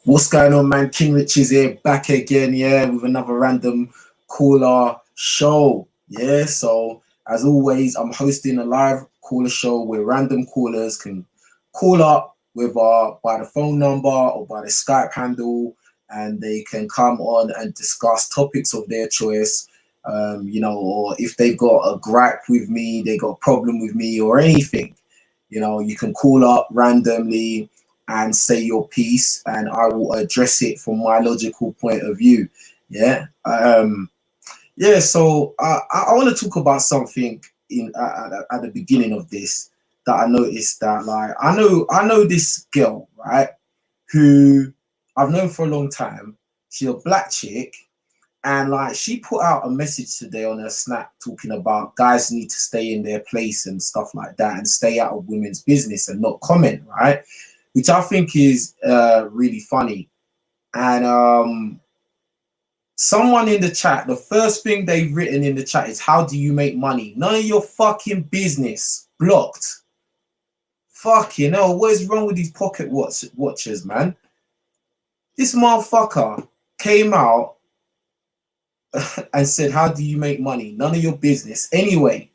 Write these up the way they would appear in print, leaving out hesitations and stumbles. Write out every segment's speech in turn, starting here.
What's going on, man? King Richez here, back again, with another random caller show. So as always, I'm hosting a live caller show where random callers can call up with by the phone number or by the Skype handle, and they can come on and discuss topics of their choice. Or if they've got a gripe with me, they got a problem with me or anything, you can call up randomly and say your piece, and I will address it from my logical point of view. So I want to talk about something at the beginning of this that I noticed that, like, I know this girl, right, who I've known for a long time. She's a black chick, and like she put out a message today on her Snap talking about guys need to stay in their place and stuff like that and stay out of women's business and not comment, right? Which I think is really funny. And someone in the chat, the first thing they've written in the chat is, how do you make money? None of your fucking business. Blocked. Fucking hell, what is wrong with these pocket watchers, man? This motherfucker came out and said, how do you make money? None of your business. Anyway,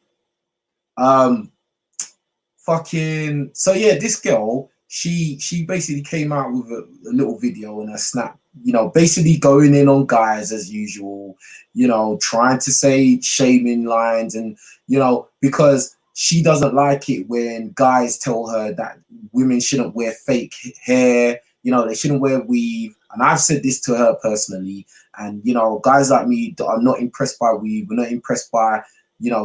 this girl, she basically came out with a little video on her Snap, basically going in on guys as usual, trying to say shaming lines, and because she doesn't like it when guys tell her that women shouldn't wear fake hair, they shouldn't wear weave. And I've said this to her personally, and guys like me that are not impressed by weave, we're not impressed by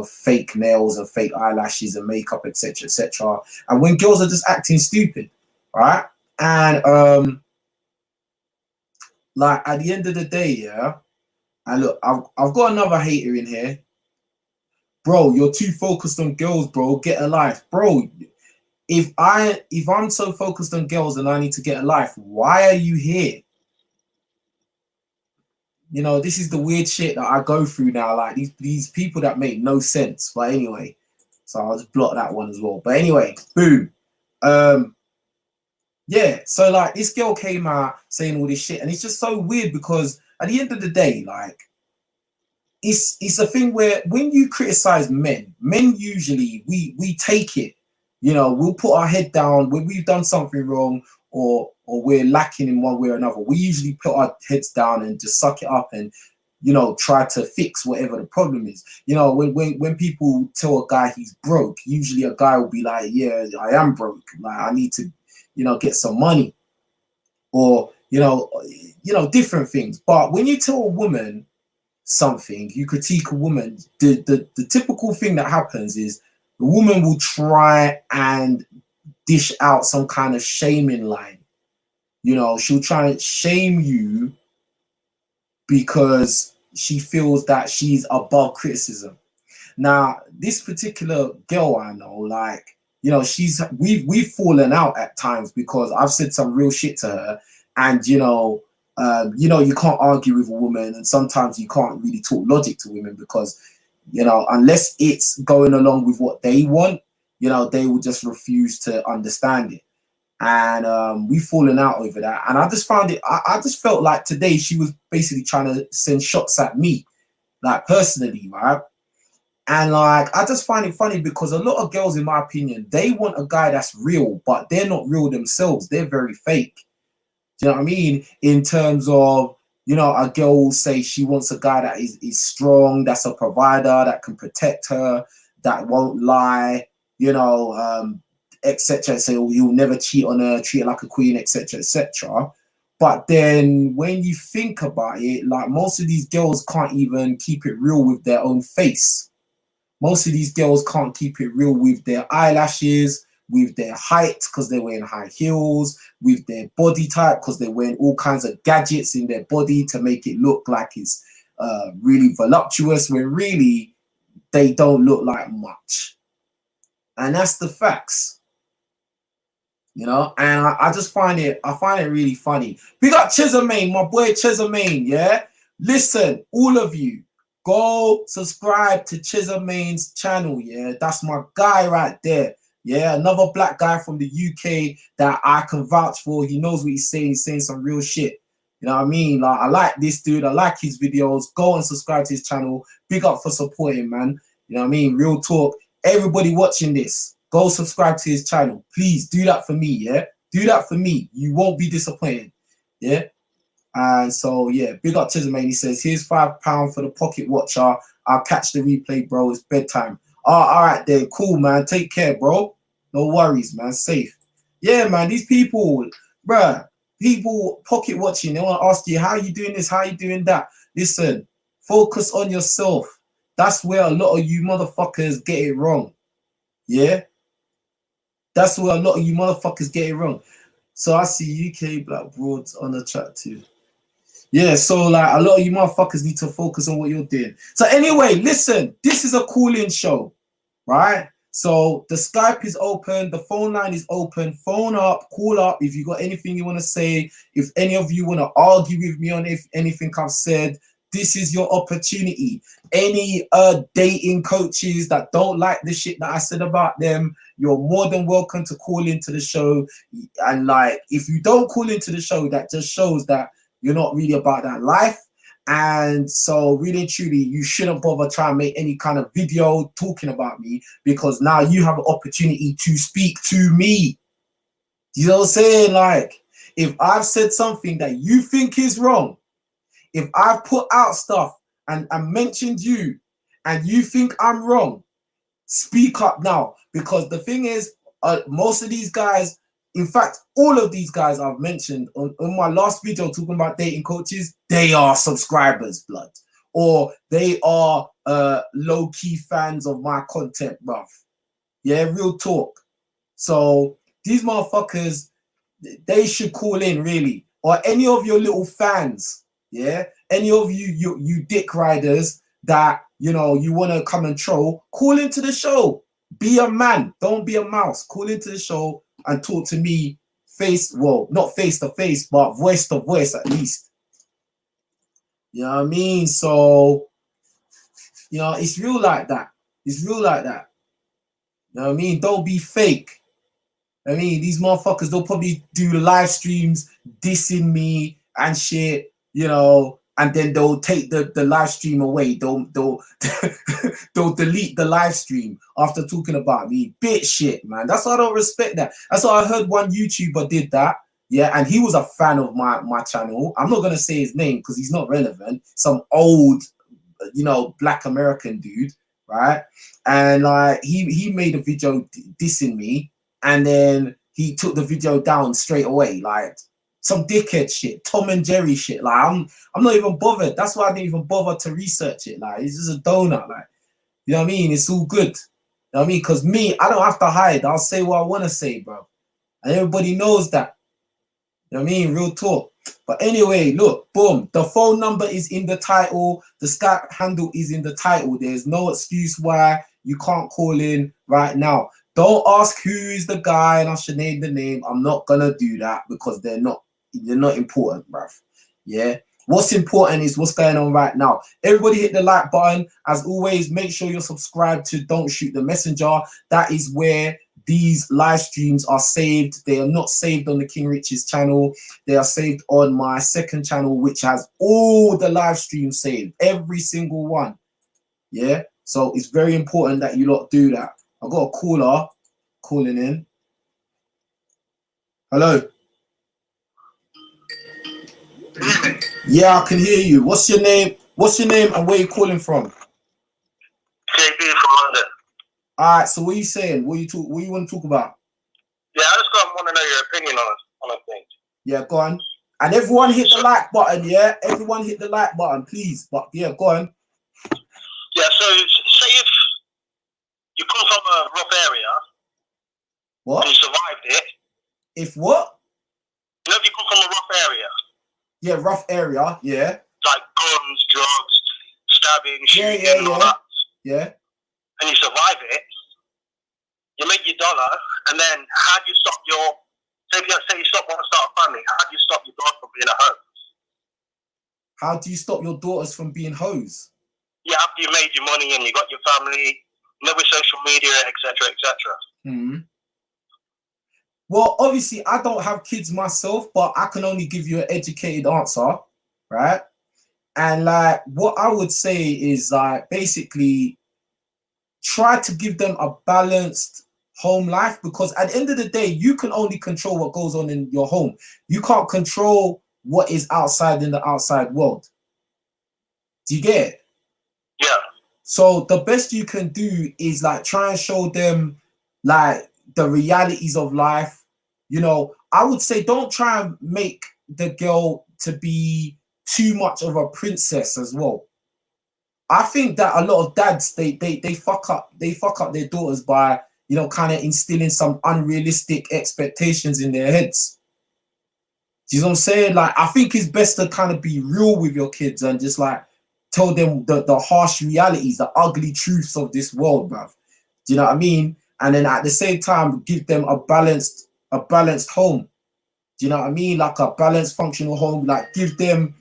fake nails and fake eyelashes and makeup, etc., etc. And when girls are just acting stupid, right? And like at the end of the day, and look, I've got another hater in here. Bro, you're too focused on girls, bro. Get a life, bro. If I'm so focused on girls and I need to get a life, why are you here? This is the weird shit that I go through now, like these people that make no sense. But anyway, so I'll just block that one as well. But anyway, boom. So like this girl came out saying all this shit, and it's just so weird because at the end of the day, like it's a thing where when you criticize men usually we take it, we'll put our head down when we've done something wrong or we're lacking in one way or another. We usually put our heads down and just suck it up and try to fix whatever the problem is. When people tell a guy he's broke, usually a guy will be like, yeah, I am broke, like I need to get some money, or different things. But when you tell a woman something, you critique a woman, the typical thing that happens is the woman will try and dish out some kind of shaming line. She'll try and shame you because she feels that she's above criticism. Now, this particular girl I know, like, we've fallen out at times because I've said some real shit to her, and you can't argue with a woman, and sometimes you can't really talk logic to women because unless it's going along with what they want, they will just refuse to understand it. And we've fallen out over that, and I just found it, I just felt like today she was basically trying to send shots at me, like personally, right? And like I just find it funny because a lot of girls, in my opinion, they want a guy that's real, but they're not real themselves. They're very fake. Do you know what I mean? In terms of, a girl will say she wants a guy that is strong, that's a provider, that can protect her, that won't lie, etc. So you'll never cheat on her, treat her like a queen, etc., etc. But then when you think about it, like most of these girls can't even keep it real with their own face. Most of these girls can't keep it real with their eyelashes, with their height because they're wearing high heels, with their body type because they're wearing all kinds of gadgets in their body to make it look like it's really voluptuous, when really they don't look like much. And that's the facts. And I just find it really funny. We got Chezamain, my boy Chezamain, yeah? Listen, all of you, go subscribe to Chezamain's channel, yeah? That's my guy right there. Yeah, another black guy from the UK that I can vouch for. He knows what he's saying some real shit. You know what I mean? Like, I like this dude. I like his videos. Go and subscribe to his channel. Big up for supporting, man. You know what I mean? Real talk. Everybody watching this, go subscribe to his channel. Please do that for me, yeah? Do that for me. You won't be disappointed, yeah? And so, yeah, big up to the man. He says, here's £5 for the pocket watcher. I'll catch the replay, bro. It's bedtime. Oh, all right, then. Cool, man. Take care, bro. No worries, man. Safe. Yeah, man. These people, bruh, people pocket watching. They want to ask you, how you doing this? How you doing that? Listen, focus on yourself. That's where a lot of you motherfuckers get it wrong. Yeah? That's where a lot of you motherfuckers get it wrong. So I see UK black broads on the chat too. Yeah, so like a lot of you motherfuckers need to focus on what you're doing. So anyway, listen, this is a call-in show, right? So the Skype is open, the phone line is open. Phone up, call up if you got anything you want to say. If any of you want to argue with me on if anything I've said, this is your opportunity. Any dating coaches that don't like the shit that I said about them, you're more than welcome to call into the show. And like, if you don't call into the show, that just shows that you're not really about that life. And so really and truly, you shouldn't bother trying to make any kind of video talking about me, because now you have an opportunity to speak to me. You know what I'm saying? Like, if I've said something that you think is wrong, if I've put out stuff and mentioned you and you think I'm wrong, speak up now. Because the thing is, most of these guys, in fact, all of these guys I've mentioned on my last video talking about dating coaches, they are subscribers, blood. Or they are low-key fans of my content, bruv. Yeah, real talk. So these motherfuckers, they should call in, really. Or any of your little fans, yeah? Any of you dick riders that, you know, you want to come and troll, call into the show. Be a man. Don't be a mouse. Call into the show and talk to me not face to face, but voice to voice at least. You know what I mean? So, you know, it's real like that. It's real like that. You know what I mean? Don't be fake. I mean, these motherfuckers, they'll probably do live streams dissing me and shit, you know, and then they'll take the live stream away. They'll they'll delete the live stream after talking about me. Bitch shit, man. That's why I don't respect that. That's why I heard one YouTuber did that. Yeah, and he was a fan of my channel. I'm not gonna say his name because he's not relevant. Some old, you know, black American dude, right? And like he made a video dissing me, and then he took the video down straight away, like some dickhead shit, Tom and Jerry shit. Like I'm not even bothered. That's why I didn't even bother to research it. Like, it's just a donut. Like, you know what I mean? It's all good. You know what I mean? Because me, I don't have to hide. I'll say what I want to say, bro. And everybody knows that. You know what I mean? Real talk. But anyway, look, boom. The phone number is in the title. The Skype handle is in the title. There's no excuse why you can't call in right now. Don't ask who is the guy and I should name the name. I'm not gonna do that because they're not important, bruv. Yeah. What's important is what's going on right now. Everybody hit the like button. As always, make sure you're subscribed to Don't Shoot the Messenger. That is where these live streams are saved. They are not saved on the King Richez channel. They are saved on my second channel, which has all the live streams saved, every single one. Yeah. So it's very important that you lot do that. I got a caller calling in. Hello. Yeah, I can hear you. What's your name? What's your name and where you calling from? JB from London. All right. So what are you saying? What you want to talk about? Yeah, I just want to know your opinion on a thing. Yeah, go on. And everyone hit the like button. Yeah, everyone hit the like button, please. But yeah, go on. Yeah. So say if you come from a rough area. What? And you survived it. If what? You know, if you come from a rough area. Yeah, rough area. Yeah. Like guns, drugs, stabbing, shooting, and all that. Yeah. And you survive it. You make your dollar, and then how do you stop your? Say you want to start a family. How do you stop your daughter from being a hoe? How do you stop your daughters from being hoes? Yeah, after you made your money and you got your family, you know, with social media, etc., etc. Well, obviously, I don't have kids myself, but I can only give you an educated answer, right? And like, what I would say is like, basically, try to give them a balanced home life, because at the end of the day, you can only control what goes on in your home. You can't control what is outside in the outside world. Do you get it? Yeah. So the best you can do is like try and show them like the realities of life. You know, I would say don't try and make the girl to be too much of a princess as well. I think that a lot of dads they fuck up their daughters by, you know, kind of instilling some unrealistic expectations in their heads. Do you know what I'm saying? Like, I think it's best to kind of be real with your kids and just like tell them the harsh realities, the ugly truths of this world, bruv. Do you know what I mean? And then at the same time, give them a balanced home. Do you know what I mean? Like a balanced, functional home. Like give them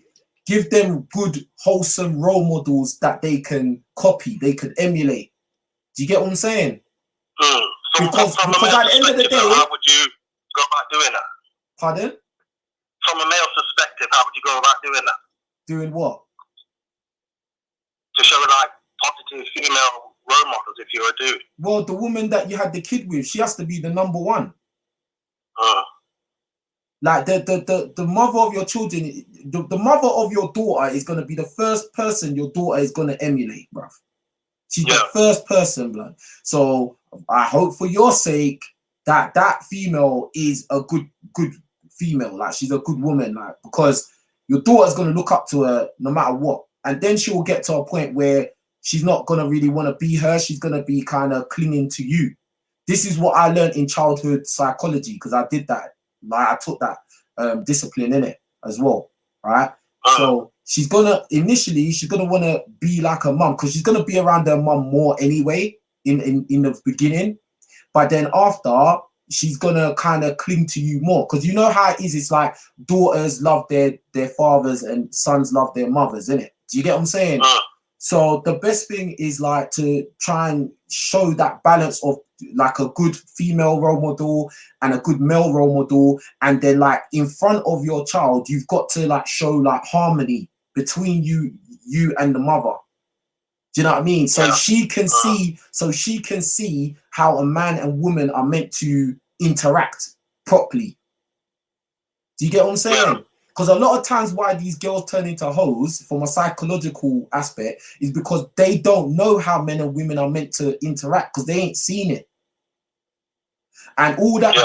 good, wholesome role models that they can copy, they could emulate. Do you get what I'm saying? Because at the end of the day, how would you go about doing that? Pardon? From a male perspective, how would you go about doing that? Doing what? To show like positive female role models if you're a dude. Well, the woman that you had the kid with, she has to be the number one. Like the mother of your children, the mother of your daughter is gonna be the first person your daughter is gonna emulate, bruv. She's the first person, blood. So I hope for your sake that that female is a good female, like she's a good woman, like, because your daughter's gonna look up to her no matter what. And then she will get to a point where she's not gonna really want to be her, she's gonna be kind of clinging to you. This is what I learned in childhood psychology, because I did that. Like I took that discipline in it as well, right? So she's gonna initially want to be like her mum, because she's gonna be around her mum more anyway in the beginning. But then after, she's gonna kind of cling to you more, because you know how it is. It's like daughters love their fathers and sons love their mothers, isn't it? Do you get what I'm saying? So the best thing is like to try and show that balance of like a good female role model and a good male role model, and then like in front of your child, you've got to like show like harmony between you and the mother. Do you know what I mean? So she can see how a man and woman are meant to interact properly. Do you get what I'm saying? Because a lot of times why these girls turn into hoes from a psychological aspect is because they don't know how men and women are meant to interact, because they ain't seen it. And all that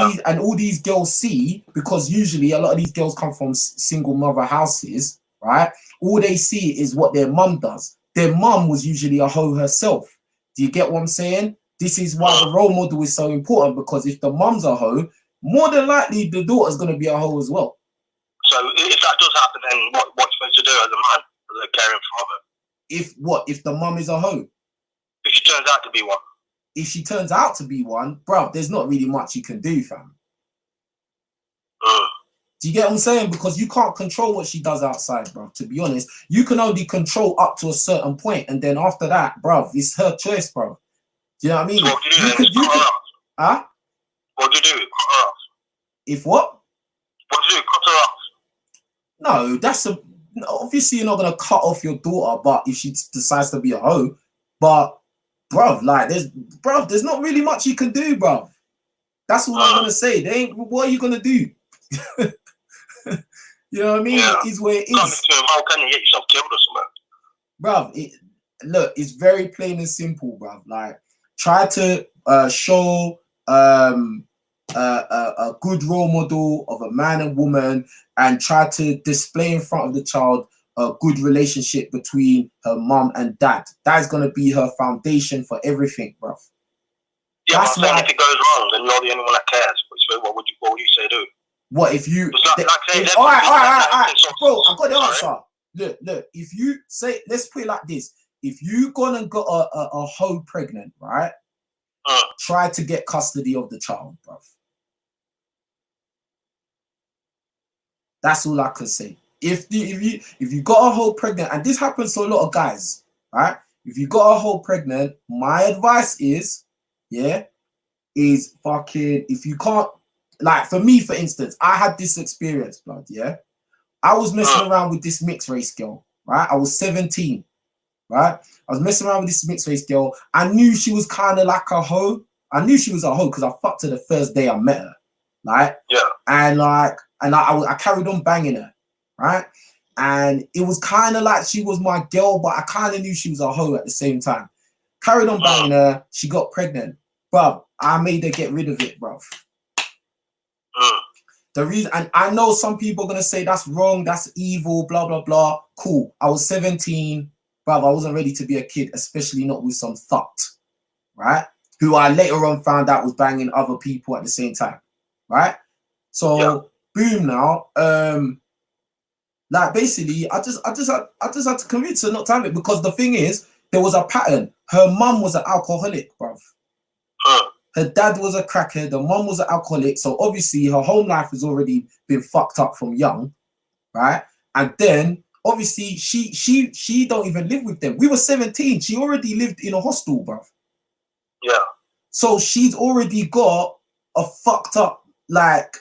these girls see, because usually a lot of these girls come from single mother houses, right? All they see is what their mum does. Their mum was usually a hoe herself. Do you get what I'm saying? This is why the role model is so important, because if the mum's a hoe, more than likely the daughter's going to be a hoe as well. So if that does happen, then what's supposed to do as a man, as a caring father? If the mum is a hoe? If she turns out to be one. If she turns out to be one, bruv, there's not really much you can do, fam. Do you get what I'm saying? Because you can't control what she does outside, bruv, to be honest. You can only control up to a certain point, and then after that, bruv, it's her choice, bruv. Do you know what I mean? So what do you do? Huh? What do you do? Cut her off. If what? What do you do? Cut her off. No, obviously you're not gonna cut off your daughter, but if she decides to be a hoe, but bruv, like there's not really much you can do, bruv. That's all I'm gonna say. What are you gonna do? You know what I mean? It is where it is. How can you get yourself killed or something? Bruv, look, it's very plain and simple, bruv. Like, try to show a good role model of a man and woman, and try to display in front of the child a good relationship between her mum and dad. That is going to be her foundation for everything, bruv. Yeah, that's why if it goes wrong, then you're the only one that cares. What would you say do? What if you? All right, bro. I got the answer. Look. If you say, let's put it like this: if you gone and got a hoe pregnant, right? Try to get custody of the child, bruv. That's all I can say. If you got a hoe pregnant, and this happens to a lot of guys, right? If you got a hoe pregnant, my advice is, fucking, if you can't like for me, for instance, I had this experience, blood. Yeah, I was messing around with this mixed race girl. Right, I was 17. Right, I was messing around with this mixed race girl. I knew she was kind of like a hoe. I knew she was a hoe because I fucked her the first day I met her. Right, Yeah. And I carried on banging her. Right, and it was kind of like she was my girl, but I kind of knew she was a hoe at the same time. Carried on banging her. She got pregnant, bruv. I made her get rid of it, bruv. The reason, and I know some people are gonna say that's wrong, that's evil, blah blah blah. Cool. I was 17, bruv. I wasn't ready to be a kid, especially not with some thought, right? Who I later on found out was banging other people at the same time, right? So boom now. Like basically, I just had to convince her not to have it because the thing is, there was a pattern. Her mum was an alcoholic, bruv. Her dad was a crackhead. The mum was an alcoholic. So obviously her home life has already been fucked up from young, right? And then obviously she don't even live with them. We were 17. She already lived in a hostel, bruv. Yeah. So she's already got a fucked up like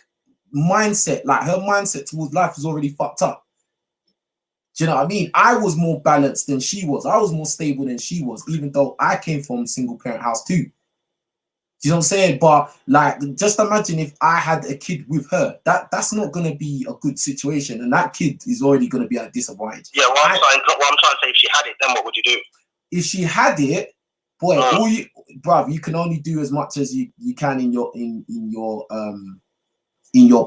mindset. Like her mindset towards life is already fucked up. Do you know what I mean? I was more balanced than she was. I was more stable than she was, even though I came from a single parent house too. You know what I'm saying? But like, just imagine if I had a kid with her. That's not gonna be a good situation, and that kid is already gonna be at a disadvantage. Yeah, what I'm trying to say, if she had it, then what would you do? If she had it, boy, bruv, you can only do as much as you can in your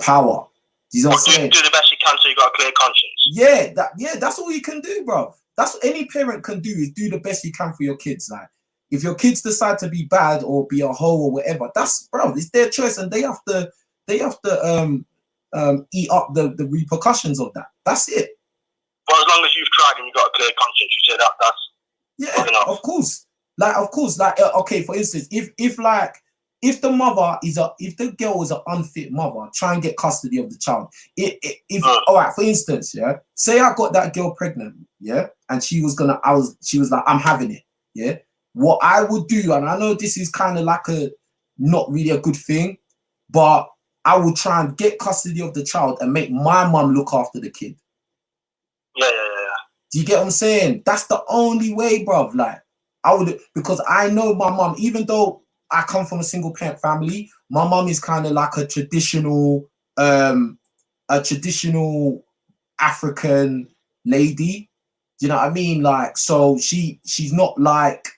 power. You know what I'm saying? Do the best you can so you got a clear conscience. Yeah, that's all you can do, bruv. That's what any parent can do, is do the best you can for your kids. Like, if your kids decide to be bad or be a hoe or whatever, that's, bro, it's their choice, and they have to eat up the repercussions of that. That's it. Well, as long as you've tried and you got a clear conscience, you say that's good enough. Of course. Like okay, for instance, if the girl is an unfit mother, try and get custody of the child. All right, for instance, yeah, say I got that girl pregnant, yeah, and she was like, I'm having it, yeah. What I would do, and I know this is kind of like not really a good thing, but I would try and get custody of the child and make my mum look after the kid. Yeah. Do you get what I'm saying? That's the only way, bruv. Like, I would, because I know my mum, even though I come from a single parent family, my mum is kind of like a traditional African lady. Do you know what I mean? Like, so she's not like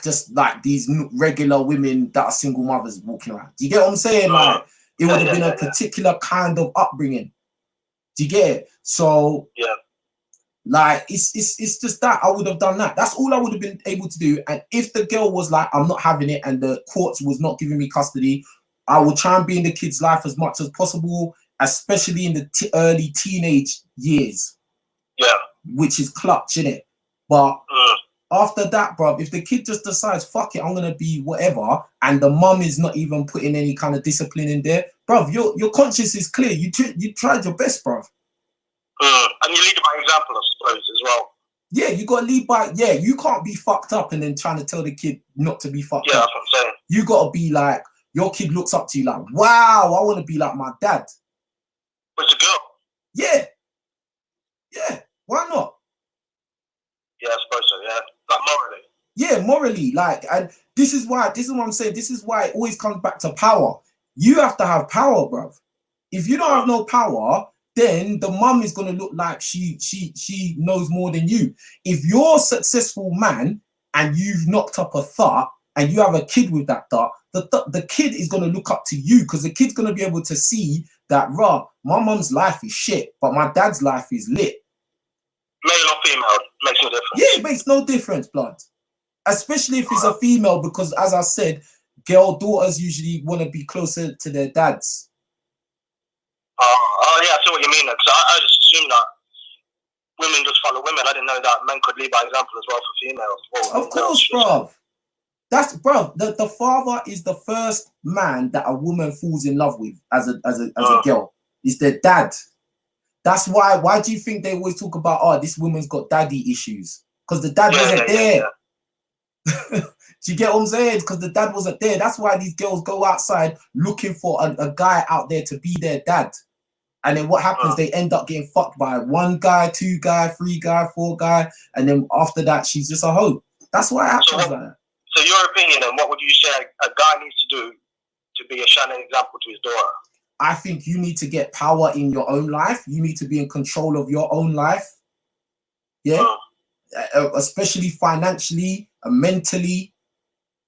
just like these regular women that are single mothers walking around. Do you get what I'm saying? Like, it would have been a particular kind of upbringing. Do you get it? So like, it's just that I would have done that. That's all I would have been able to do. And if the girl was like, I'm not having it, and the courts was not giving me custody, I would try and be in the kid's life as much as possible, especially in the early teenage years. Yeah, which is clutch, innit? But after that, bruv, if the kid just decides, fuck it, I'm gonna be whatever, and the mum is not even putting any kind of discipline in there, bruv, your conscience is clear. You tried your best, bruv. And you lead by example, I suppose, as well. Yeah, you gotta lead by. Yeah, you can't be fucked up and then trying to tell the kid not to be fucked up. Yeah, that's what I'm saying. You gotta be like, your kid looks up to you like, wow, I want to be like my dad. But it's a girl. Yeah. Why not? Yeah, I suppose so. Yeah, like morally. Yeah, morally, like, and this is what I'm saying. This is why it always comes back to power. You have to have power, bruv. If you don't have no power, then the mum is gonna look like she knows more than you. If you're a successful man and you've knocked up a thought and you have a kid with that thought, the kid is gonna look up to you, because the kid's gonna be able to see that, rah, my mum's life is shit, but my dad's life is lit. Male or female, makes no difference. Yeah, it makes no difference, blood. Especially if it's a female, because as I said, daughters usually want to be closer to their dads. Oh yeah, I see what you mean. Because I just assumed that women just follow women. I didn't know that men could lead by example as well for females. Of course, bruv. That's, bruv, the father is the first man that a woman falls in love with as a girl. Is their dad. That's why do you think they always talk about, oh, this woman's got daddy issues? Because the dad wasn't there. Do you get what I'm saying? Because the dad wasn't there. That's why these girls go outside looking for a guy out there to be their dad. And then what happens? They end up getting fucked by 1 guy, 2 guy, 3 guy, 4 guy. And then after that, she's just a hoe. That's why it happens like that. So your opinion, and what would you say a guy needs to do to be a shining example to his daughter? I think you need to get power in your own life. You need to be in control of your own life. Yeah. Especially financially and mentally.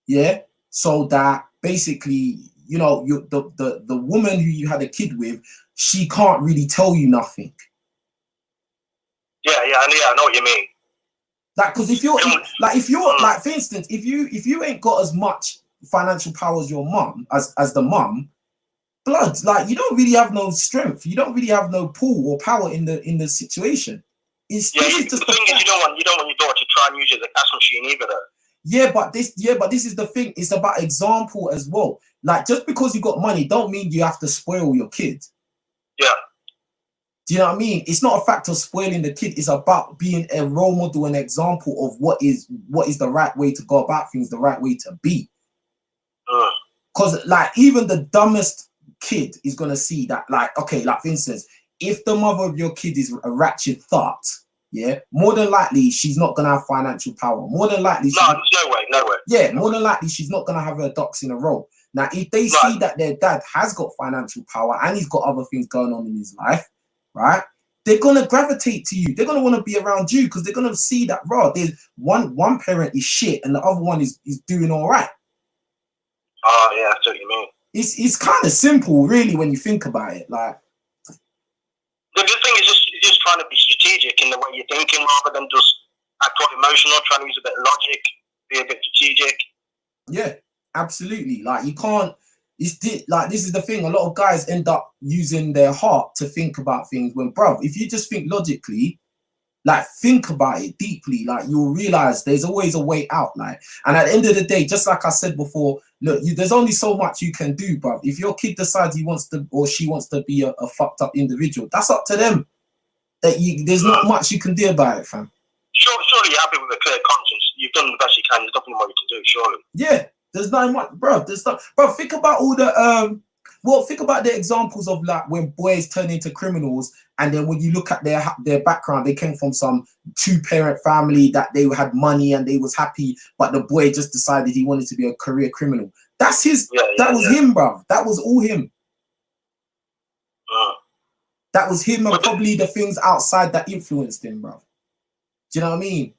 Yeah. So that basically, you know, the woman who you had a kid with, she can't really tell you nothing. Yeah, I know what you mean. Like, because if you're like, for instance, if you ain't got as much financial power as your mum, as the mum, blood, like, you don't really have no strength. You don't really have no pull or power in the situation. The thing is, you don't want your daughter to try and use you as a cash machine either, though. Yeah, but this is the thing. It's about example as well. Like, just because you got money, don't mean you have to spoil your kid. Yeah. Do you know what I mean? It's not a fact of spoiling the kid. It's about being a role model, an example of what is the right way to go about things, the right way to be. Because like, even the dumbest kid is gonna see that, like, okay, like, for instance, if the mother of your kid is a ratchet thought, yeah, more than likely she's not gonna have financial power. More than likely, no way. Yeah, more than likely she's not gonna have her ducks in a row. Now, if they see that their dad has got financial power and he's got other things going on in his life, right? They're gonna gravitate to you. They're gonna want to be around you because they're gonna see that, raw. There's one parent is shit and the other one is doing all right. Oh yeah, that's what you mean. It's kind of simple, really, when you think about it. Like, the thing is just trying to be strategic in the way you're thinking, rather than just act all emotional. Trying to use a bit of logic, be a bit strategic. Yeah, absolutely. Like, you can't. This is the thing. A lot of guys end up using their heart to think about things. When, bruv, if you just think logically, like, think about it deeply, like, you'll realize there's always a way out. Like, and at the end of the day, just like I said before, look, there's only so much you can do, bruv. If your kid decides he wants to, or she wants to be a fucked up individual, that's up to them. There's not much you can do about it, fam. Surely you're happy with a clear conscience. You've done the best you can. There's nothing more you can do, surely. Yeah, there's not much, bruv. Bruv, think about all the think about the examples of, like, when boys turn into criminals, and then when you look at their background, they came from some 2-parent family that they had money and they was happy, but the boy just decided he wanted to be a career criminal. That's his. That was him, bruv. That was all him. That was him, and probably the things outside that influenced him, bruv. Do you know what I mean?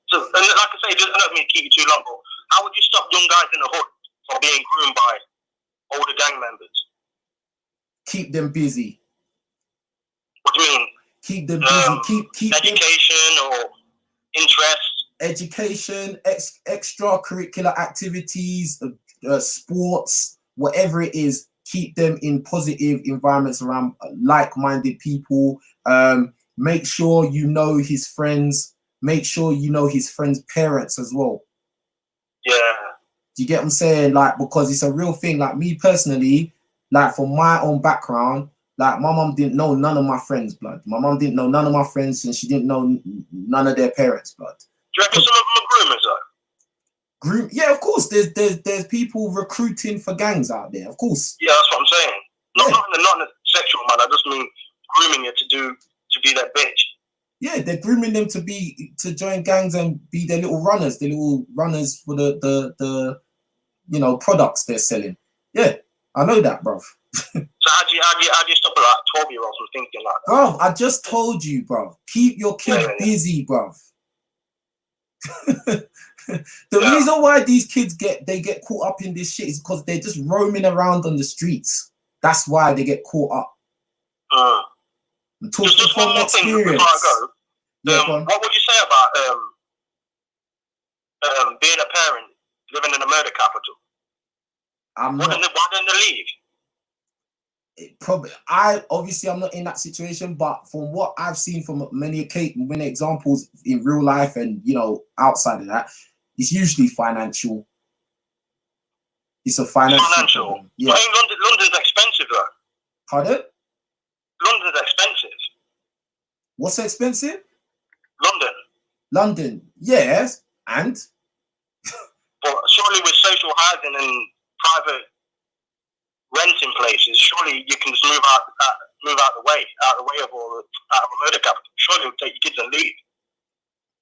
So, and like I say, I don't mean to keep you too long, but how would you stop young guys in the hood from being groomed by older gang members? Keep them busy. What do you mean? Keep them busy. Keep education them, or interest. Education, extracurricular activities, sports, whatever it is. Keep them in positive environments around like-minded people. Make sure you know his friends. Make sure you know his friends' parents as well. Yeah. Do you get what I'm saying? Like, because it's a real thing. Like, me personally, like, from my own background, like, my mom didn't know none of my friends' blood. My mom didn't know none of my friends, and she didn't know none of their parents' blood. Do you reckon some of them are groomers, though? Yeah, of course. There's people recruiting for gangs out there, of course. Yeah, that's what I'm saying. Not in a sexual manner. I just mean grooming you to be that bitch. Yeah, they're grooming them to join gangs and be their little runners for the products they're selling. Yeah, I know that, bruv. So how do you stop a 12-year-olds from thinking like that? Bruv, I just told you, bruv. Keep your kids busy, bruv. The reason why these kids get caught up in this shit is because they're just roaming around on the streets. That's why they get caught up. I'm talking just from one more experience. Thing before I go. What would you say about being a parent living in a murder capital? Why didn't they leave? I'm not in that situation, but from what I've seen from many examples in real life and, you know, outside of that, it's usually financial. It's a financial problem. Yeah. But London's expensive, though. Pardon? London's expensive. What's expensive? London. London, yes, and social housing and private renting places, surely you can just move out the way of all out of a murder capital. Surely you'll take your kids and leave.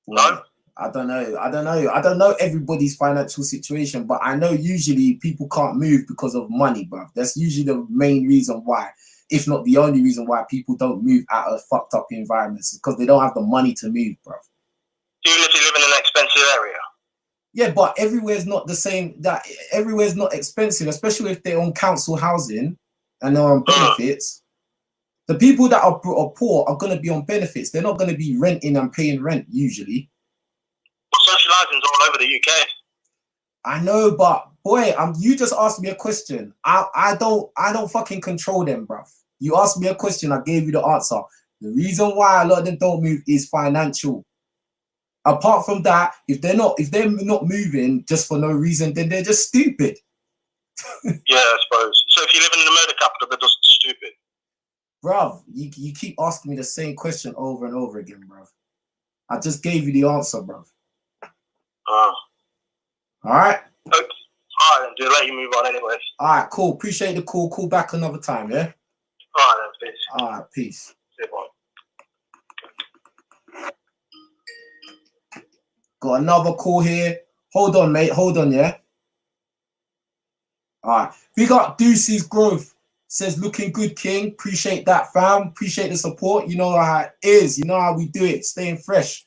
No? I don't know everybody's financial situation, but I know usually people can't move because of money, bro. That's usually the main reason why, if not the only reason why people don't move out of fucked up environments, because they don't have the money to move, bro. Even if you live in an expensive area. Yeah, but everywhere's not the same. That everywhere's not expensive, especially if they're on council housing and they're on benefits. The people that are poor are going to be on benefits. They're not going to be renting and paying rent usually. Social housing's all over the UK. I know, but boy, you just asked me a question. I don't fucking control them, bruv. You asked me a question, I gave you the answer. The reason why a lot of them don't move is financial. Apart from that, if they're not moving just for no reason, then they're just stupid. Yeah, I suppose. So if you live in the murder capital, they're just stupid. Bruv, you keep asking me the same question over and over again, bruv. I just gave you the answer, bruv. All right. Okay. All right, then. Do let you move on, anyways. All right, cool. Appreciate the call. Call back another time, yeah. All right, then. Peace. All right, peace. See you, boy. Got another call here. Hold on, mate. Hold on, yeah. All right. Big up Deuce's Growth. Says looking good, King. Appreciate that, fam. Appreciate the support. You know how it is. You know how we do it. Staying fresh.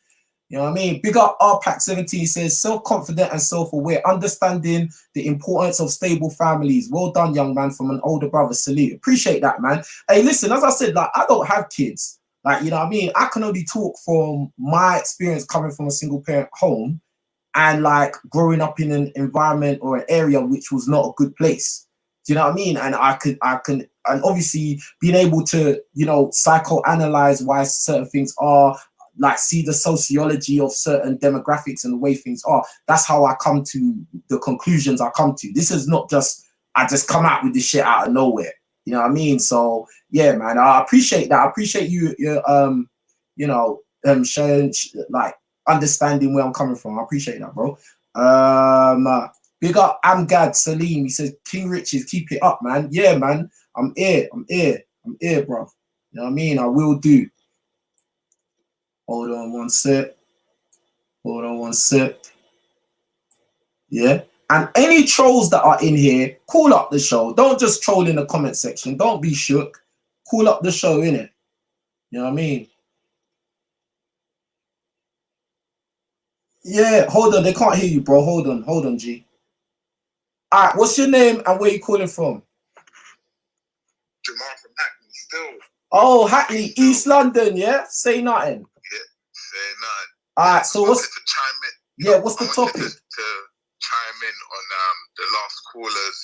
You know what I mean? Big up RPAC17 says self-confident and self-aware, understanding the importance of stable families. Well done, young man, from an older brother. Salute. Appreciate that, man. Hey, listen, as I said, like, I don't have kids. Like, you know what I mean? I can only talk from my experience coming from a single parent home and like growing up in an environment or an area which was not a good place. Do you know what I mean? And I can, and obviously being able to, you know, psychoanalyze why certain things are, like see the sociology of certain demographics and the way things are. That's how I come to the conclusions I come to. This is not just, I just come out with this shit out of nowhere. You know what I mean? So yeah, man, I appreciate that. I appreciate you, you know, showing, like, understanding where I'm coming from. I appreciate that, bro. Big up Amgad Salim. He says, King Richez, keep it up, man. Yeah, man. I'm here, bro. You know what I mean? I will do. Hold on one sec. Yeah. And any trolls that are in here, call up the show. Don't just troll in the comment section. Don't be shook. Call up the show, innit? You know what I mean? Yeah, hold on. They can't hear you, bro. Hold on, G. All right, what's your name and where you calling from? Jamal from Hackney, still. Oh, Hackney, East London, yeah? Say nothing. Yeah, say nothing. All right, so what's to chime in? Yeah, what's the topic? To chime in on the last callers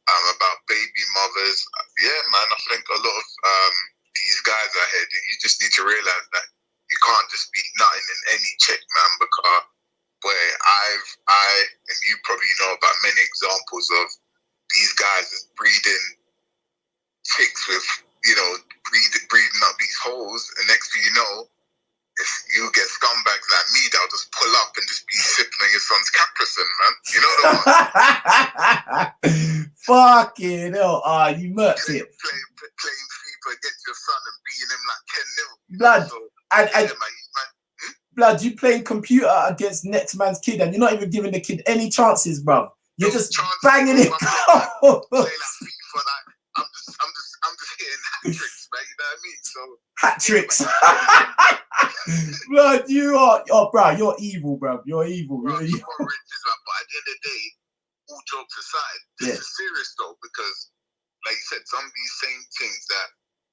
about baby mothers. Yeah, man, I think a lot of these guys out here, you just need to realize that you can't just be nutting in any chick, man, because boy, I and you probably know about many examples of these guys breeding chicks with, you know, breeding up these holes, and next thing you know, if you get scumbags like me that'll just pull up and just be sipping on your son's Capricin, man. You know the one? Fucking hell, you murked it. Playing FIFA against your son and beating him like 10-0. Blood, so, and blood, you playing computer against next man's kid and you're not even giving the kid any chances, bro. You're just banging it. I'm just hitting hat tricks, man. You know what I mean? So hat tricks. Blood, you are, oh, bro, you're evil, bro. You're evil. Bro, you're evil. But at the end of the day, all jokes aside, this is serious though, because, like you said, some of these same things that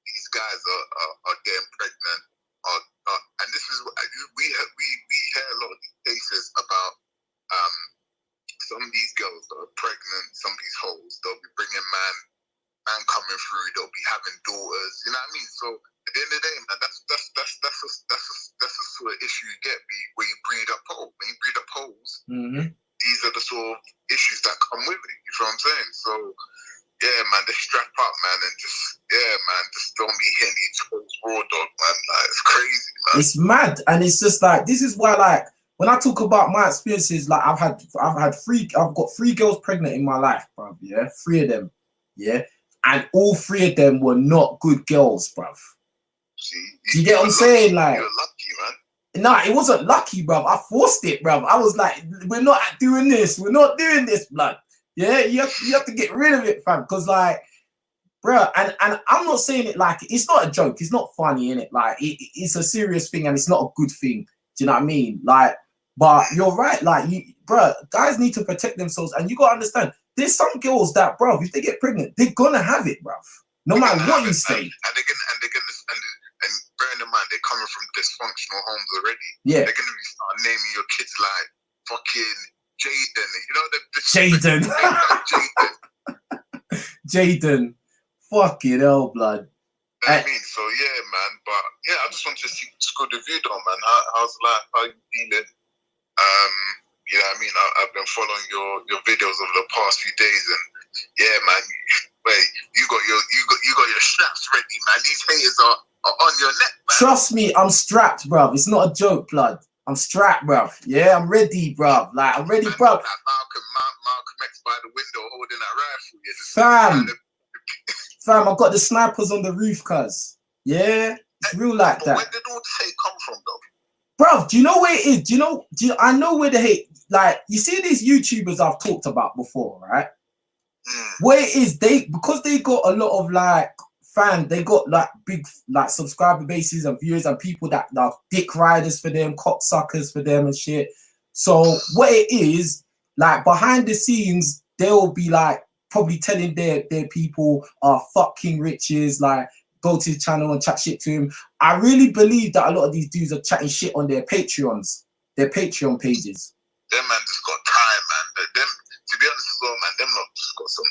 these guys are getting pregnant, and this is we hear a lot of these cases about some of these girls that are pregnant, some of these hoes, they'll be bringing man coming through, they'll be having daughters, you know what I mean? So at the end of the day, man, that's the sort of issue you get where you breed up holes. When you breed up holes, these are the sort of issues that come with it. You know what I'm saying? So yeah, man, just strap up, man, and just don't be hitting each other's raw dog, man. Like, it's crazy, man. It's mad, and it's just like, this is why, like, when I talk about my experiences, like I've got 3 girls pregnant in my life, bruv. Yeah, 3 of them. Yeah, and all 3 of them were not good girls, bruv. See, Do you get what I'm saying? Like, you're lucky, man. Nah, it wasn't lucky, bruv. I forced it, bruv. I was like, we're not doing this. We're not doing this, blood. Yeah, you have to get rid of it, fam. Because like, bruh, and I'm not saying it like it's not a joke. It's not funny, innit? Like, it's a serious thing and it's not a good thing. Do you know what I mean? Like, but you're right. Like, bruh, guys need to protect themselves, and you gotta understand. There's some girls that, bruv, if they get pregnant, they're gonna have it, bruv. No matter what you say. And bearing in mind they're coming from dysfunctional homes already. Yeah. They're gonna be start naming your kids like fucking Jaden. You know Jaden. Jaden. Fucking hell, blood. You know what I mean? So yeah, man. But yeah, I just want to see good review though, man. How's life? How you feeling? You know what I mean? I've been following your videos over the past few days, and yeah, man. Wait, you got your straps ready, man. These haters are on your neck, man. Trust me, I'm strapped, bruv. It's not a joke, blood. I'm strapped, bruv. Yeah, I'm ready, bruv. Like, I'm ready, bruv. Malcolm X by the window holding that rifle. Fam, I got the snipers on the roof, cuz. Yeah, it's real like that. Where did all the hate come from, though? Bruv, do you know where it is? Do you I know where the hate, like, you see these YouTubers I've talked about before, right? Where it is, because they got a lot of like fans, they got like big like subscriber bases and viewers and people that are dick riders for them, cocksuckers for them and shit. So what it is, like behind the scenes, they'll be like probably telling their people, fuck King Richez, like go to his channel and chat shit to him. I really believe that a lot of these dudes are chatting shit on their Patreon pages. Them man just got time, man. Them, to be honest as well, man, them lot just got some.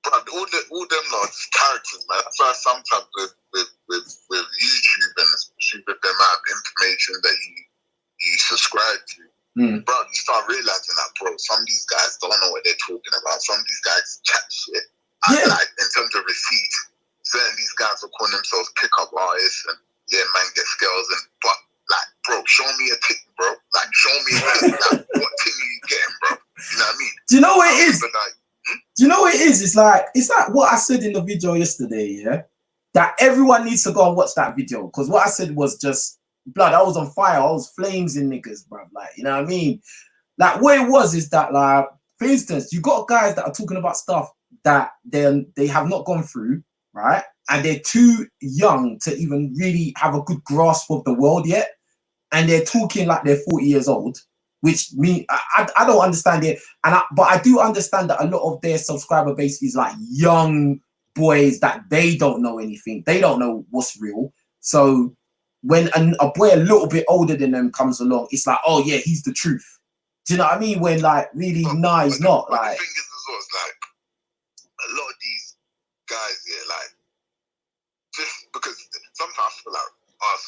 Bro, all them lot just characters, man. That's why sometimes with YouTube and especially with the amount of information that you subscribe to, bro, you start realizing that, bro, some of these guys don't know what they're talking about. Some of these guys chat shit. And like in terms of receipts, certain these guys will call themselves pickup artists and yeah, man, get skills but like, bro, show me a tick, bro. Like, show me a tick. Like, what tick are you getting, bro? You know what I mean? Do you know what it is? Do you know what it is? It's like what I said in the video yesterday, yeah? That everyone needs to go and watch that video. Because what I said was just blood. I was on fire. I was flames in niggas, bro. Like, you know what I mean? Like, what it was is that, like, for instance, you got guys that are talking about stuff that they have not gone through, right? And they're too young to even really have a good grasp of the world yet. And they're talking like they're 40 years old, which mean I don't understand it. But I do understand that a lot of their subscriber base is like young boys that they don't know anything. They don't know what's real. So when a boy a little bit older than them comes along, it's like, oh yeah, he's the truth. Do you know what I mean? When like really, nah, he's not. Like, the thing is as well, it's like a lot of these guys, yeah, like just because sometimes I feel like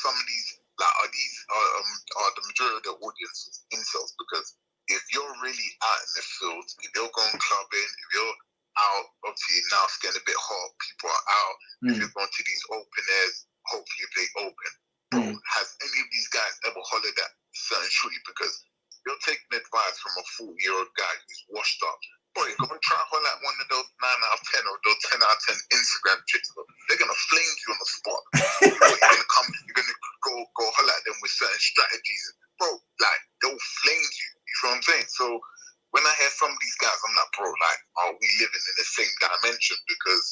some of these like are the majority of the audience incels, because if you're really out in the field, if you're going clubbing, if you're out, obviously now it's getting a bit hot, people are out, if you're going to these open airs, hopefully if they open, bro, has any of these guys ever hollered at certain shooty? Because you're taking advice from a 40-year-old guy who's washed up. Boy, you're going to try and holler at one of those 9 out of 10 or those 10 out of 10 Instagram chicks. They're going to flame you on the spot. You're going to go holler at them with certain strategies. Bro, like, they'll flame you. You know what I'm saying? So when I hear some of these guys, I'm like, bro, like, are we living in the same dimension? Because,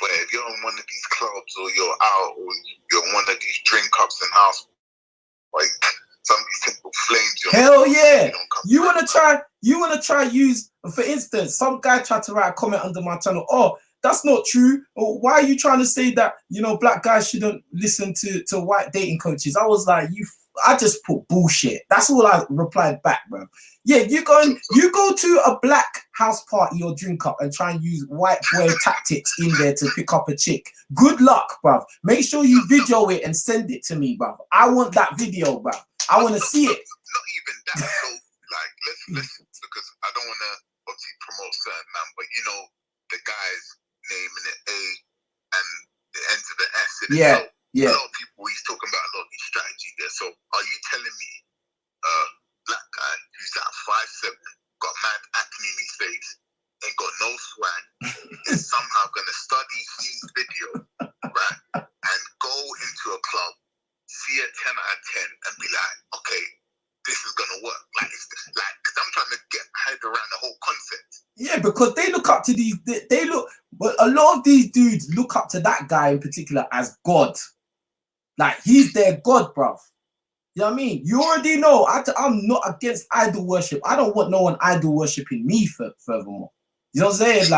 boy, if you're in one of these clubs or you're out or you're in one of these drink ups and house, like, some of these people flames you. Hell yeah. You wanna try use, for instance, some guy tried to write a comment under my channel, oh, that's not true. Or why are you trying to say that, you know, black guys shouldn't listen to white dating coaches? I was like, I just put bullshit. That's all I replied back, bro. Yeah, you go to a black house party or drink up and try and use white boy tactics in there to pick up a chick. Good luck, bruv. Make sure you video it and send it to me, bruv. I want that video, bruv. I want to see it. Not even that. So, like, let's because I don't want to obviously promote certain man, but you know the guy's name in the A and the end of the S in it. Yeah, so a lot of people, he's talking about a lot of these strategies there. So are you telling me of 10 and be like, okay, this is gonna work. Like, because I'm trying to get my head around the whole concept. Yeah, because they look up to these. They look, but a lot of these dudes look up to that guy in particular as God. Like, he's their God, bruv. You know what I mean? You already know. I'm not against idol worship. I don't want no one idol worshiping me furthermore. You know what I'm saying?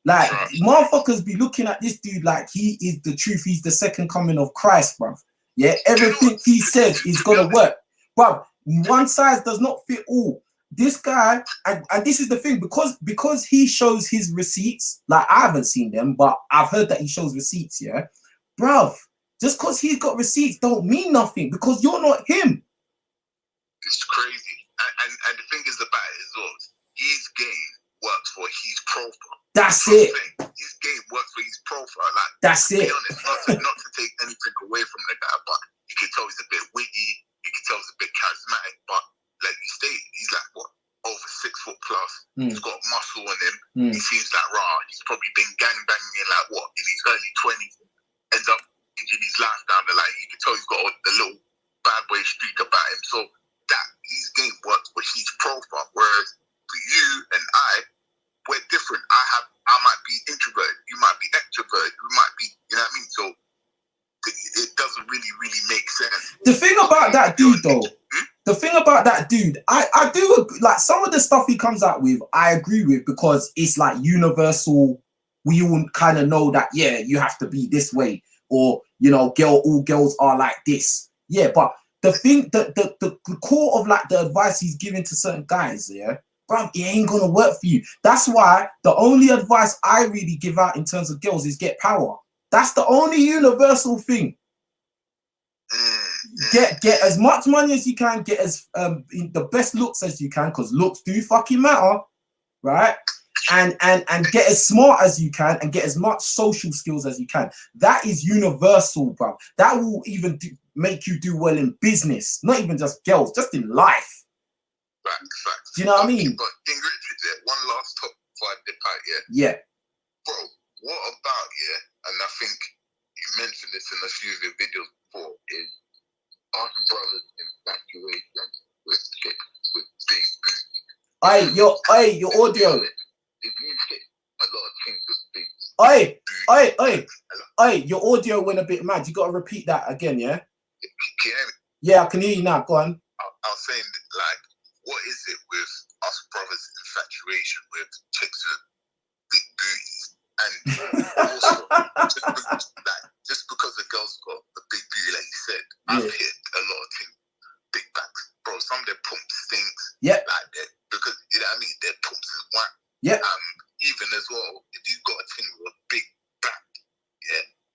Like motherfuckers be looking at this dude like he is the truth. He's the second coming of Christ, bruv. Yeah, everything he says is gonna work, bruv. One size does not fit all. This guy, and this is the thing, because he shows his receipts. Like, I haven't seen them, but I've heard that he shows receipts. Yeah, bruv. Just because he's got receipts don't mean nothing, because you're not him. It's crazy. And the thing is about it as well, his game works for his profile. That's it. His game works for his profile. Like, that's it. To be honest, not to take anything away from the guy, but you can tell he's a bit witty, you can tell he's a bit charismatic, but like you stated, he's like, what, over 6 foot plus. He's got muscle on him. He seems like raw. He's probably been gangbanging in like what, in his early 20s. Ends up in his life down the line. You can tell he's got a little bad boy streak about him. So that his game works for his profile. Whereas for you and we're different. I might be introverted. You might be extroverted. You might be, you know what I mean? So it doesn't really make sense. The thing about that dude though, the thing about that dude, I do, like, some of the stuff he comes out with, I agree with, because it's like universal. We all kind of know that, yeah, you have to be this way, or, you know, all girls are like this. Yeah, but the thing, the core of like the advice he's giving to certain guys, yeah, bro, it ain't gonna work for you. That's why the only advice I really give out in terms of girls is get power. That's the only universal thing. Get as much money as you can, get as the best looks as you can, because looks do fucking matter, right? And get as smart as you can, and get as much social skills as you can. That is universal, bro. That will even make you do well in business, not even just girls, just in life. Facts. Do you know what I mean? But King Richez, yeah, one last top 5 dip out, yeah. Bro, what about, and I think you mentioned this in a few of your videos before, is our brothers' infatuation with chicks with big booties. Your audio. If you hit a lot of things with big your audio went a bit mad. You got to repeat that again, yeah? Can you hear me? Yeah, I can hear you now. Go on. I was saying, like, what is it with us brothers' infatuation with chicks with big booties? And also, just because a girl's got a big booty, like you said, I've hit a lot of things, big backs. Bro, some of their pump stinks. Yeah. Like that, because, you know what I mean? Their pumps is whack. Yeah. Even as well, if you've got a thing with a big back,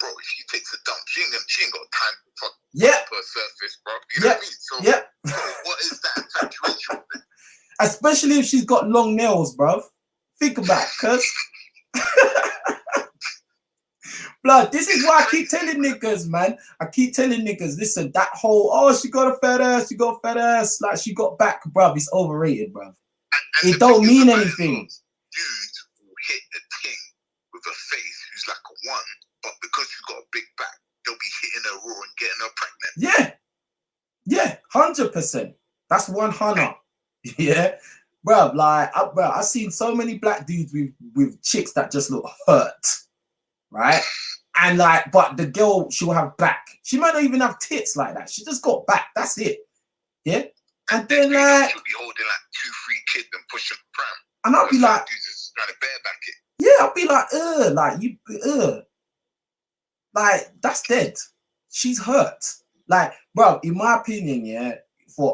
bro, if she takes a dump, she ain't got time for her surface, bro. You know what I mean? So, bro, what is that infatuation with? Especially if she's got long nails, bro. Think about it, cuz. Blood, this is why I keep telling niggas, man. I keep telling niggas, listen, that whole, oh, she got a fat ass, like she got back, bruv, it's overrated, bruv. And it don't mean anything. Dudes will hit a thing with a face who's like a 1, but because you've got a big back, they'll be hitting her raw and getting her pregnant. Yeah, 100%. That's 100. Yeah, bruv, like, I've seen so many black dudes with chicks that just look hurt, right? And like, but the girl, she'll have back. She might not even have tits like that. She just got back. That's it. Yeah. And then like, she'll be holding like 2-3 kids and pushing pram. And I'll be like, just trying to bareback it. Yeah, I'll be like, like, that's dead. She's hurt. Like, bro, in my opinion,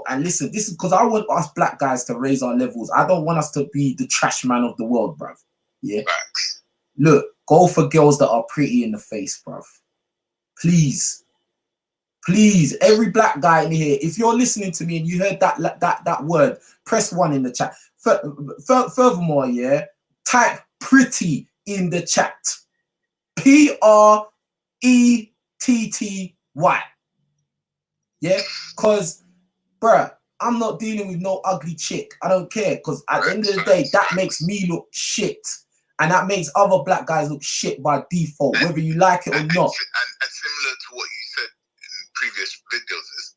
and listen, this is because I want us black guys to raise our levels. I don't want us to be the trash man of the world, bruv. Yeah. Facts. Look, go for girls that are pretty in the face, bruv. Please. Please, every black guy in here, if you're listening to me and you heard that word, press 1 in the chat. Furthermore, type pretty in the chat. Pretty. Yeah, because, bruh, I'm not dealing with no ugly chick. I don't care, because at the end of the day, that makes me look shit. And that makes other black guys look shit by default, whether you like it or not. And similar to what you said in previous videos, is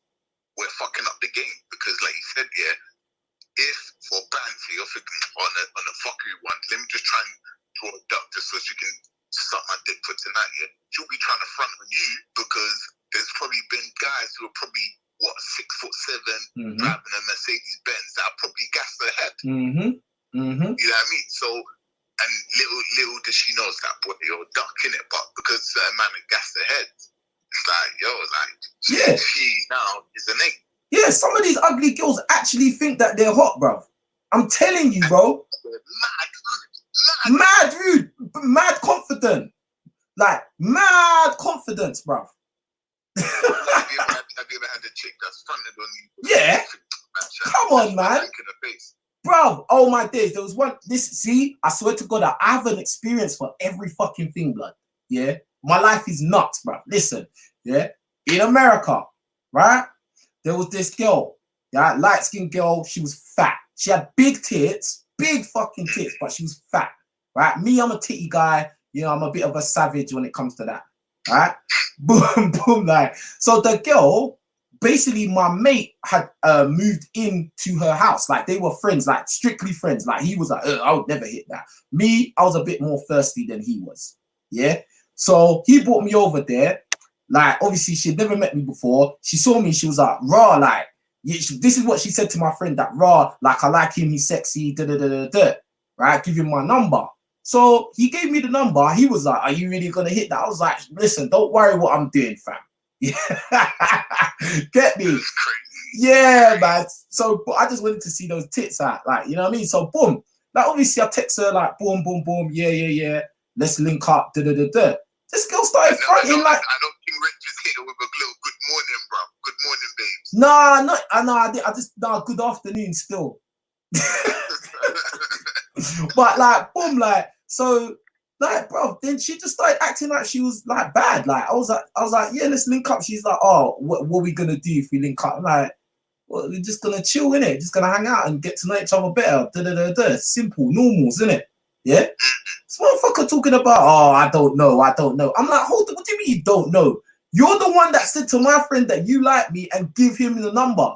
you because there's probably been guys who are probably 6'7", driving a Mercedes Benz that probably gassed their head. You know what I mean? So, and little does she knows that boy, you're ducking it, but because certain man gassed their head, it's like, yo, like, she now is an 8. Yeah, some of these ugly girls actually think that they're hot, bruv. I'm telling you, bro. Mad rude, mad confident. Like, mad confidence, bruv. Have you ever had a chick that's fronted on you? Yeah. Come on, man. Bro, oh my days. There was one, see, I swear to God, I have an experience for every fucking thing, blood. Yeah. My life is nuts, bro. Listen, yeah. In America, right? There was this girl, yeah, light-skinned girl. She was fat. She had big tits, big fucking tits, but she was fat, right? Me, I'm a titty guy. You know, I'm a bit of a savage when it comes to that, right? Boom, boom, like. So the girl, basically, my mate had moved into her house. Like, they were friends, like, strictly friends. Like, he was like, I would never hit that. Me, I was a bit more thirsty than he was, yeah? So he brought me over there. Like, obviously, she'd never met me before. She saw me. She was like, raw, like, this is what she said to my friend, that raw, like, I like him. He's sexy, da-da-da-da-da, right? Give him my number. So he gave me the number. He was like, are you really going to hit that? I was like, listen, don't worry what I'm doing, fam. Get me? Yeah, man. So I just wanted to see those tits out. Like, you know what I mean? So, boom. Like, obviously, I text her, like, boom, boom, boom. Yeah. Let's link up, da-da-da-da. This girl started fronting like. I don't think Rich just hit her with a little good morning, bro. Good morning, babes. Nah, good afternoon still. But like, boom, like, so, like, bro, then she just started acting like she was like bad. Like, I was like, yeah, let's link up. She's like, oh, what are we gonna do if we link up? I'm like, well, we're just gonna chill, innit? Just gonna hang out and get to know each other better. Da-da-da-da. Simple, normals, innit? Yeah? This motherfucker talking about, oh, I don't know. I'm like, hold on, what do you mean you don't know? You're the one that said to my friend that you like me and give him the number.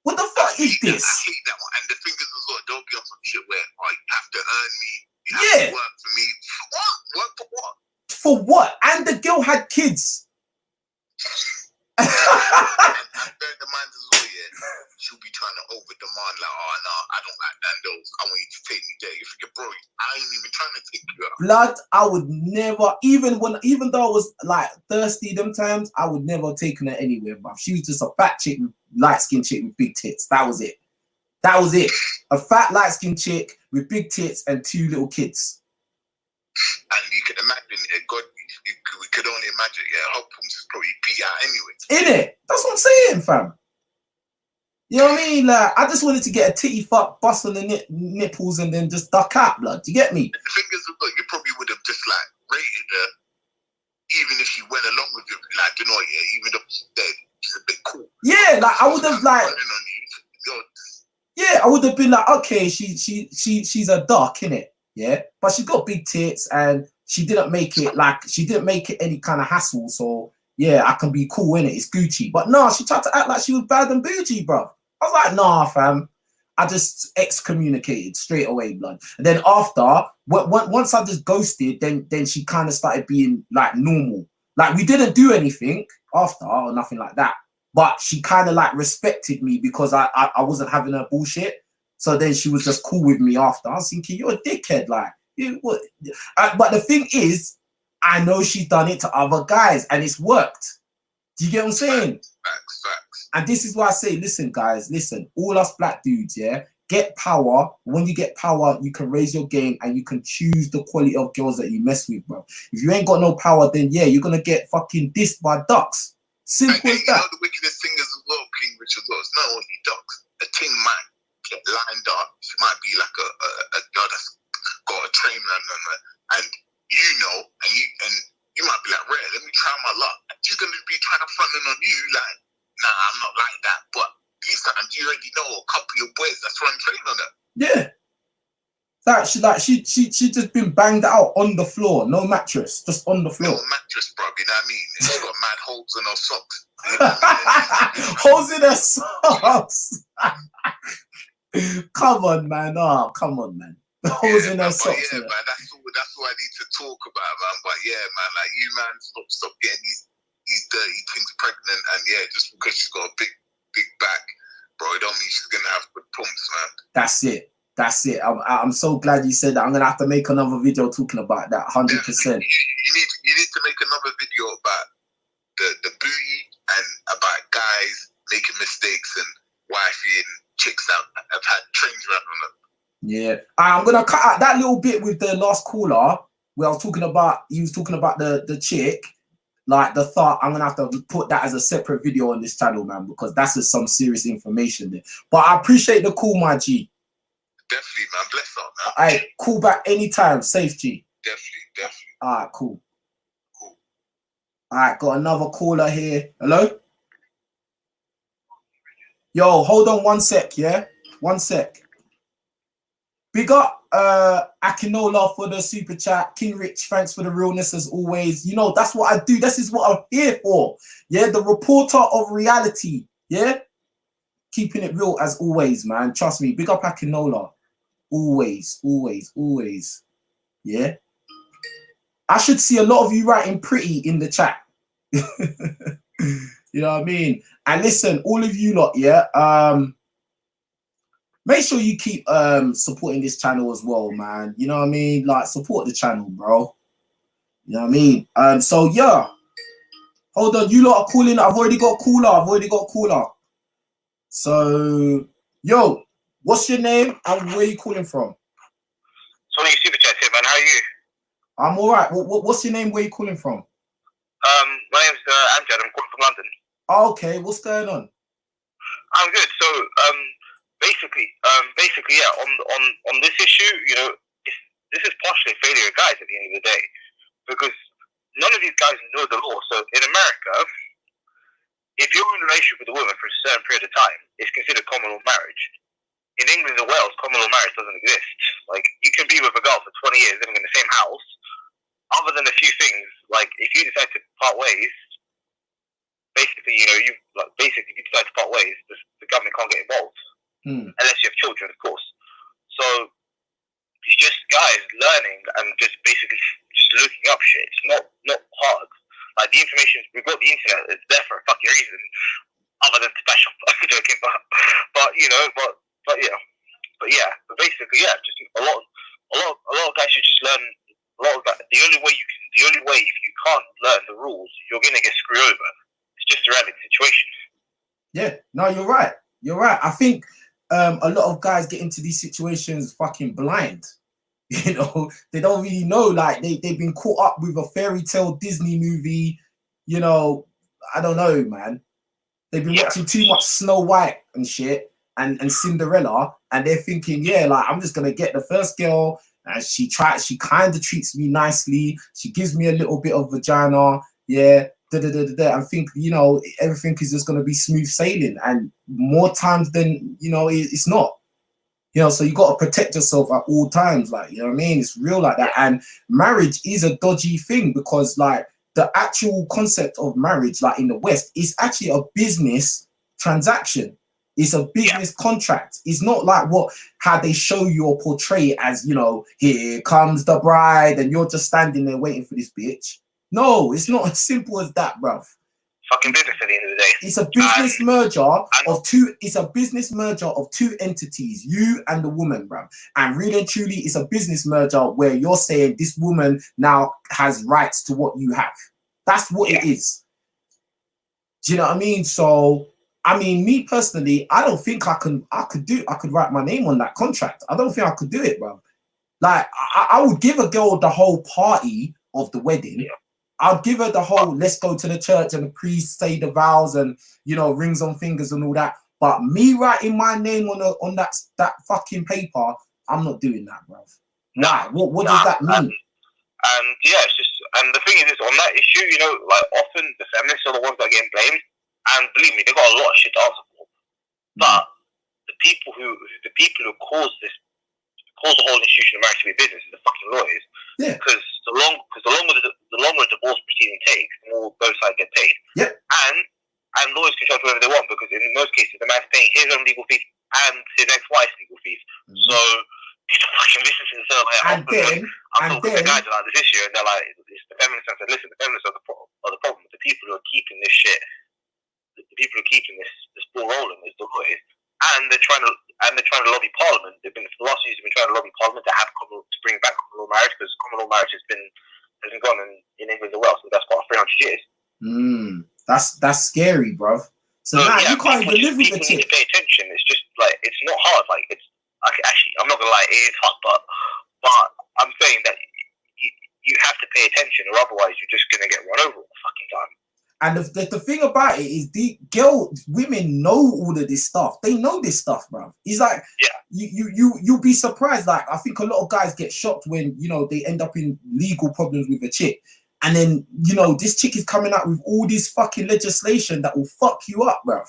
What the fuck is this? I hate that one. And the thing is as well, don't be on some shit where, oh, you have to earn me. You have to work for me. What? Work for what? For what? And the girl had kids. and bear in mind as well, yeah, she'll be trying to over demand, like, oh no, I don't like Nando's. I want you to take me there. You think, bro, I ain't even trying to take you out. Blood, I would never, even though I was like thirsty them times, I would never have taken her anywhere, bruv. She was just a fat chick, light-skinned chick with big tits. That was it. A fat light-skinned chick with big tits and 2 little kids. And you can imagine, God, we could only imagine, her pumps is probably beat out anyway. Innit? That's what I'm saying, fam. You know what I mean? Like, I just wanted to get a titty fuck, bust on the nipples, and then just duck out, blood. Do you get me? The thing is, look, you probably would have just like rated her, even if she went along with you, like, you know, yeah, even though she's dead, she's a bit cool. Yeah, like, I would have like, yeah, I would have been like, okay, she's a duck, innit? Yeah, but she's got big tits, and she didn't make it any kind of hassle. So yeah, I can be cool, innit? It's Gucci. But no, she tried to act like she was bad and bougie, bro. I was like, nah, fam. I just excommunicated straight away, blood. And then after, once I just ghosted, then she kind of started being like normal. Like, we didn't do anything after or nothing like that. But she kind of like respected me because I wasn't having her bullshit. So then she was just cool with me after. I was thinking, you're a dickhead, like. What? But the thing is, I know she's done it to other guys and it's worked. Do you get what I'm saying? Facts. And this is why I say, listen, guys, listen, all us black dudes, yeah, get power. When you get power, you can raise your game and you can choose the quality of girls that you mess with, bro. If you ain't got no power, then yeah, you're gonna get fucking dissed by ducks. Simple as that. You know the wickedest thing as well, King Richez Hosts, it's not only ducks. A thing might get lined up. It might be like a girl that's got a trainer and you know, and you might be like, Rare, let me try my luck. And she's gonna be trying to front on you like, nah, I'm not like that. But these times you already know a couple of your boys that's running train on her. Yeah. She just been banged out on the floor, no mattress, just on the floor. No mattress, bro, you know what I mean? And she's got mad holes in her socks. You know holes in her socks. Come on, man. Oh, come on, man. The holes in her socks. Yeah, man, that's all I need to talk about, man. But yeah, man, like you, man, stop getting these pregnant, and yeah, just because she's got a big back, bro, it don't mean she's gonna have good pumps, man. That's it. That's it. I'm so glad you said that. I'm gonna have to make another video talking about that. 100%. You need to make another video about the booty and about guys making mistakes and wifey and chicks that have had trains run on them. Yeah, I'm gonna cut out that little bit with the last caller where I was talking about. He was talking about the chick, like the thought. I'm gonna have to put that as a separate video on this channel, man, because that's just some serious information there. But I appreciate the call, my G. Definitely, man. Bless up, man. All right, call back anytime. Safe, G. Definitely. All right, cool. All right, got another caller here. Hello? Yo, hold on 1 sec, yeah? 1 sec. Big up Akinola for the super chat. King Rich, thanks for the realness as always. You know, that's what I do. This is what I'm here for. Yeah, the reporter of reality. Yeah? Keeping it real as always, man. Trust me. Big up Akinola. Always. Yeah? I should see a lot of you writing pretty in the chat. You know what I mean? And listen, all of you lot, yeah, make sure you keep supporting this channel as well, man. You know what I mean? Like, support the channel, bro. You know what I mean? So yeah, hold on, you lot are calling. I've already got a caller. So yo, what's your name and where are you calling from? Sorry, super chat here, man. How are you? I'm all right. What's your name? Where are you calling from? My name's Amjad. I'm calling from London. Oh, okay, what's going on? I'm good. So, basically, yeah. On this issue, you know, this is partially a failure of guys at the end of the day, because none of these guys know the law. So, in America, if you're in a relationship with a woman for a certain period of time, it's considered common law marriage. In England and Wales, common law marriage doesn't exist. Like, you can be with a girl for 20 years living in the same house. Other than a few things, like if you decide to part ways, basically, you know, if you decide to part ways, the government can't get involved unless you have children, of course. So it's just guys learning and just basically just looking up shit. It's not hard. Like the information, we've got the internet. It's there for a fucking reason, other than to bash off. I'm joking, but you know, but basically, yeah, just a lot of guys should just learn. The only way if you can't learn the rules, you're gonna get screwed over. It's just a reality situation. Yeah, no, you're right. I think a lot of guys get into these situations fucking blind. You know, they don't really know. Like they've been caught up with a fairy tale Disney movie. You know, I don't know, man. They've been watching too much Snow White and shit and Cinderella, and they're thinking, yeah, like I'm just gonna get the first girl. And she kind of treats me nicely. She gives me a little bit of vagina. Yeah. And think, you know, everything is just going to be smooth sailing. And more times than, you know, it's not. You know, so you got to protect yourself at all times. Like, you know what I mean? It's real like that. And marriage is a dodgy thing because, like, the actual concept of marriage, like in the West, is actually a business transaction. It's a business contract. It's not like how they show you or portray it as, you know, here comes the bride and you're just standing there waiting for this bitch. No, it's not as simple as that, bruv. Fucking business at the end of the day. It's a business merger of two. It's a business merger of two entities, you and the woman, bruv. And really and truly, it's a business merger where you're saying this woman now has rights to what you have. That's what it is. Do you know what I mean? So, I mean, me personally, I don't think I could write my name on that contract. I don't think I could do it, bro. Like, I would give a girl the whole party of the wedding. Yeah. I'd give her the whole, let's go to the church and the priest say the vows and, you know, rings on fingers and all that. But me writing my name on that fucking paper, I'm not doing that, bro. Nah, what does that mean? And yeah, it's just, and the thing is, on that issue, you know, like often the feminists are the ones that are getting blamed. And believe me, they got a lot of shit to answer for. But the people who cause the whole institution of marriage to be a business is the fucking lawyers. Yeah. Because the longer a divorce proceeding takes, the more both sides get paid. Yeah. And lawyers can charge whatever they want because in most cases the man's paying his own legal fees and his ex-wife's legal fees. So it's a fucking business in itself. Like, I'm talking to guys about this issue and they're like, the feminists said, listen, the feminists are the problem. The people who are keeping this shit the people who are keeping this ball rolling is the lawyers, and they're trying to lobby Parliament. They've been for the last years. They've been trying to lobby Parliament to bring back common law marriage, because common law marriage has been gone in England and Wales for the best part of 300 years. That's scary, bruv. So now you can't even live with the chick. People need to pay attention. It's just like, it's not hard. Like, it's like, actually, I'm not gonna lie, it is hard, but I'm saying that you have to pay attention, or otherwise you're just gonna get run over all the fucking time. And the thing about it is, women know all of this stuff. They know this stuff, bruv. It's like, you'll be surprised. Like, I think a lot of guys get shocked when, you know, they end up in legal problems with a chick. And then, you know, this chick is coming out with all this fucking legislation that will fuck you up, bruv.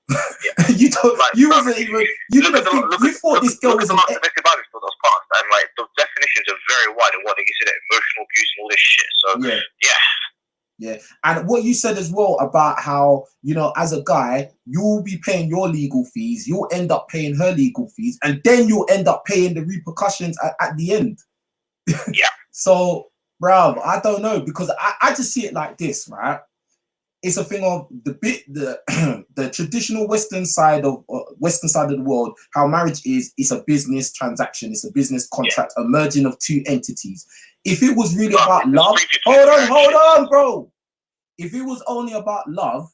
Yeah. You don't, like, you wasn't even, you didn't think, you thought this girl was an... domestic violence bill that was passed, and like, the definitions are very wide of what they consider emotional abuse and all this shit. So, yeah. And what you said as well about how, you know, as a guy, you'll be paying your legal fees, you'll end up paying her legal fees, and then you'll end up paying the repercussions at the end. Yeah. So, bruv, I don't know, because I just see it like this, right? It's a thing of the traditional Western side of the world. How marriage is a business transaction, it's a business contract, a merging of two entities. If it was really about love, hold on, bro. If it was only about love,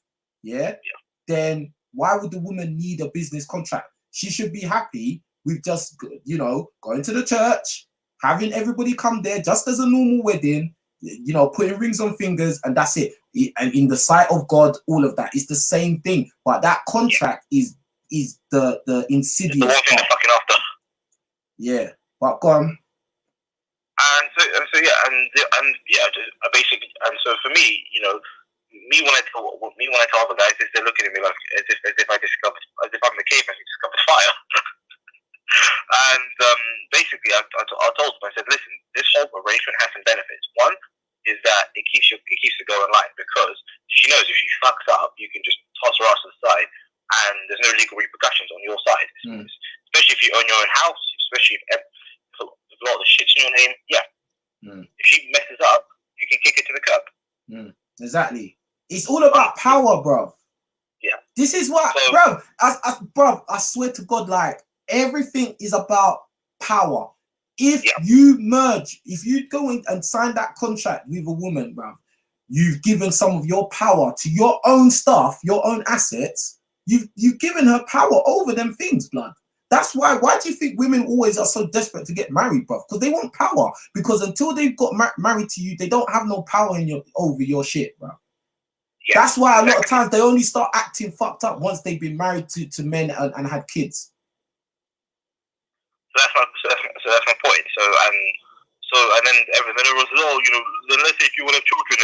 then why would the woman need a business contract? She should be happy with just, you know, going to the church, having everybody come there just as a normal wedding, you know, putting rings on fingers, and that's it. And in the sight of God, all of that is the same thing. But that contract is the insidious part. Fucking after. Yeah, but go on. And basically, and so for me, you know, when I tell other guys this, they're looking at me like as if I'm the caveman who discovered fire. And basically, I told them, I said, listen, this whole arrangement has some benefits. One is that it keeps the girl in line, because she knows if she fucks up, you can just toss her ass to the side, and there's no legal repercussions on your side. Especially if you own your own house, especially if a lot of the shit's in your name. If she messes up, you can kick it to the curb. Exactly. It's all about power, bro. Yeah. This is what, bro, I swear to God, like, everything is about power. If you merge, if you go in and sign that contract with a woman, bro, you've given some of your power to your own stuff, your own assets. You've given her power over them things, blood. That's why do you think women always are so desperate to get married, bro? Because they want power. Because until they've got married to you, they don't have no power over your shit, bro. Yeah, that's why a lot of times they only start acting fucked up once they've been married to men and had kids. So that's my point. And then everyone was, oh, you know, then let's say if you want to have children,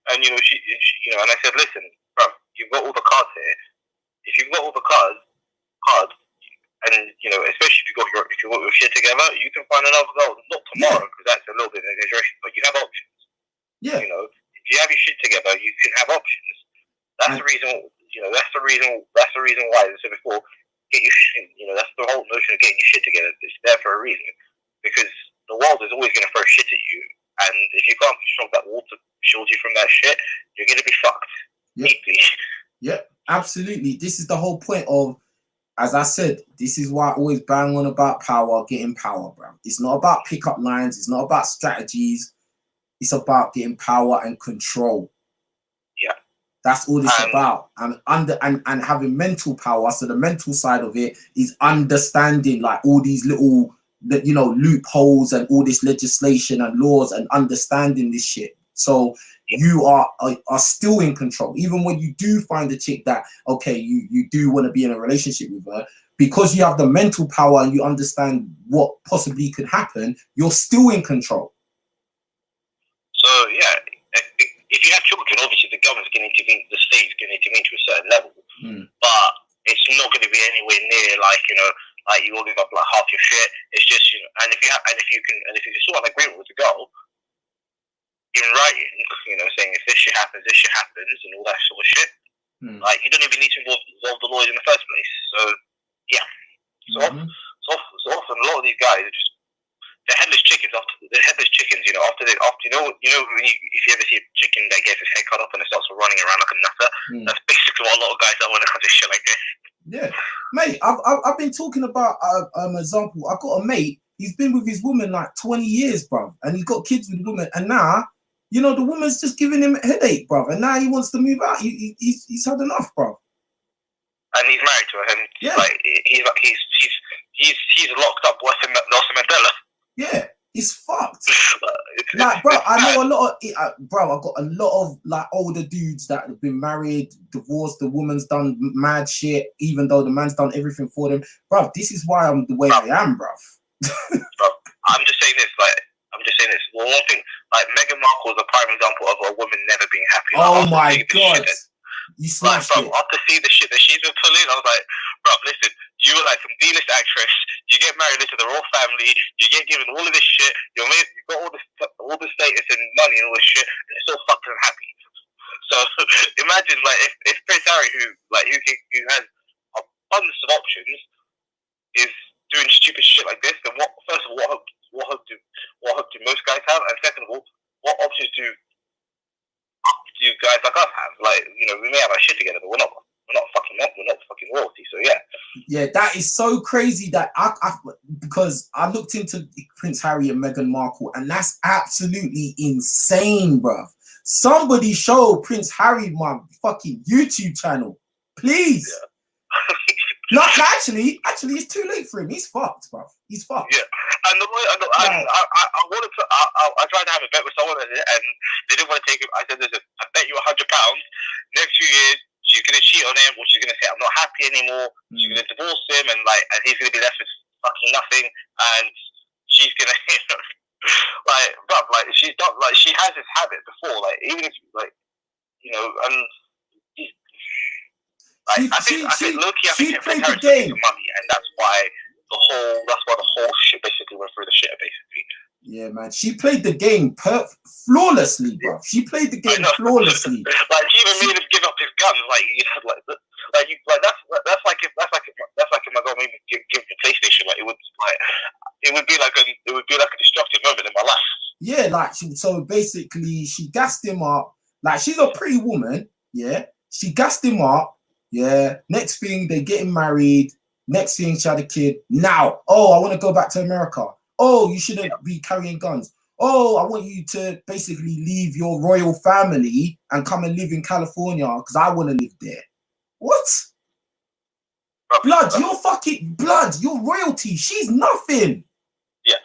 and you know, she you know, and I said, listen, bro, you've got all the cards here. If you've got all the cards, and you know, especially if you got your shit together, you can find another girl. Not tomorrow, because that's a little bit of an exaggeration, but you have options. Yeah. You know, if you have your shit together, you can have options. That's the reason. You know, that's the reason why, as I said before, get your shit. You know, that's the whole notion of getting your shit together. It's there for a reason, because the world is always going to throw shit at you, and if you can't control that wall to shield you from that shit, you're going to be fucked. Deeply. Yeah, absolutely. This is the whole point of, as I said, this is why I always bang on about power, getting power, bro. It's not about pickup lines. It's not about strategies. It's about getting power and control. Yeah. That's all it's about. And having mental power. So the mental side of it is understanding like all these little, you know, loopholes and all this legislation and laws, and understanding this shit. So you are still in control, even when you do find a chick that, okay, you do want to be in a relationship with her, because you have the mental power and you understand what possibly could happen, you're still in control. So yeah, if you have children, obviously the government's going to intervene, the state's going to intervene to a certain level, but it's not going to be anywhere near like, you know, like you will give up like half your shit. It's just, you know, and if you sort of agreement with the girl in writing, you know, saying if this shit happens, and all that sort of shit, like you don't even need to involve the lawyers in the first place. So yeah, so often a lot of these guys are just, they're headless chickens. You know, if you ever see a chicken that gets his head cut off and it starts running around like a nutter, that's to what a lot of guys don't want to come to shit like this. Yeah, mate. I've been talking about example. I got a mate. He's been with his woman like 20 years, bro, and he's got kids with the woman. And now, you know, the woman's just giving him a headache, bro. And now he wants to move out. He's had enough, bro. And he's married to her. And yeah, like he's locked up worse than Nelson Mandela. Yeah, he's fucked. Like, bro, I know a lot of bro. I got a lot of like older dudes that have been married, divorced. The woman's done mad shit, even though the man's done everything for them, bro. This is why I'm the way I am, bro. Bro, I'm just saying this. Well, one thing, like Meghan Markle is a prime example of a woman never being happy. Like, oh my god, you smashed it. After seeing the shit that she's been pulling, I was like, bro, listen, you were like some D-list actress. You get married into the royal family. You get given all of this shit. You got all the status and money and all this shit, and you're so fucking unhappy. So imagine like if Prince Harry, who has abundance of options, is doing stupid shit like this, then what hope do most guys have? And second of all, what options do guys like us have? Like, you know, we may have our shit together, but we're not fucking royalty. So yeah, that is so crazy that because I looked into Prince Harry and Meghan Markle, and that's absolutely insane, bruv. Somebody show Prince Harry my fucking YouTube channel, please. Yeah. No, actually, it's too late for him. He's fucked, bro. He's fucked. Yeah, and I wanted to. I tried to have a bet with someone, and they didn't want to take him. I said, "Listen, I bet you £100. Next few years, she's gonna cheat on him, or she's gonna say I'm not happy anymore. She's gonna divorce him, and he's gonna be left with fucking nothing, and she's gonna, she's done, she has this habit before, even if and." I think she played the game, money, and that's why the whole shit basically went through the shitter, basically. Yeah, man. She played the game flawlessly, bro. She played the game flawlessly. She even made him give up his guns. That's like if my girl made me give the PlayStation. It would be like a destructive moment in my life. Yeah, so basically she gassed him up. Like, she's a pretty woman. Yeah, she gassed him up. Yeah. Next thing, they getting married. Next thing, she had a kid. Now, I want to go back to America. You shouldn't be carrying guns. I want you to basically leave your royal family and come and live in California because I want to live there. What? Blood, you're fucking blood. You're royalty. She's nothing. Yeah.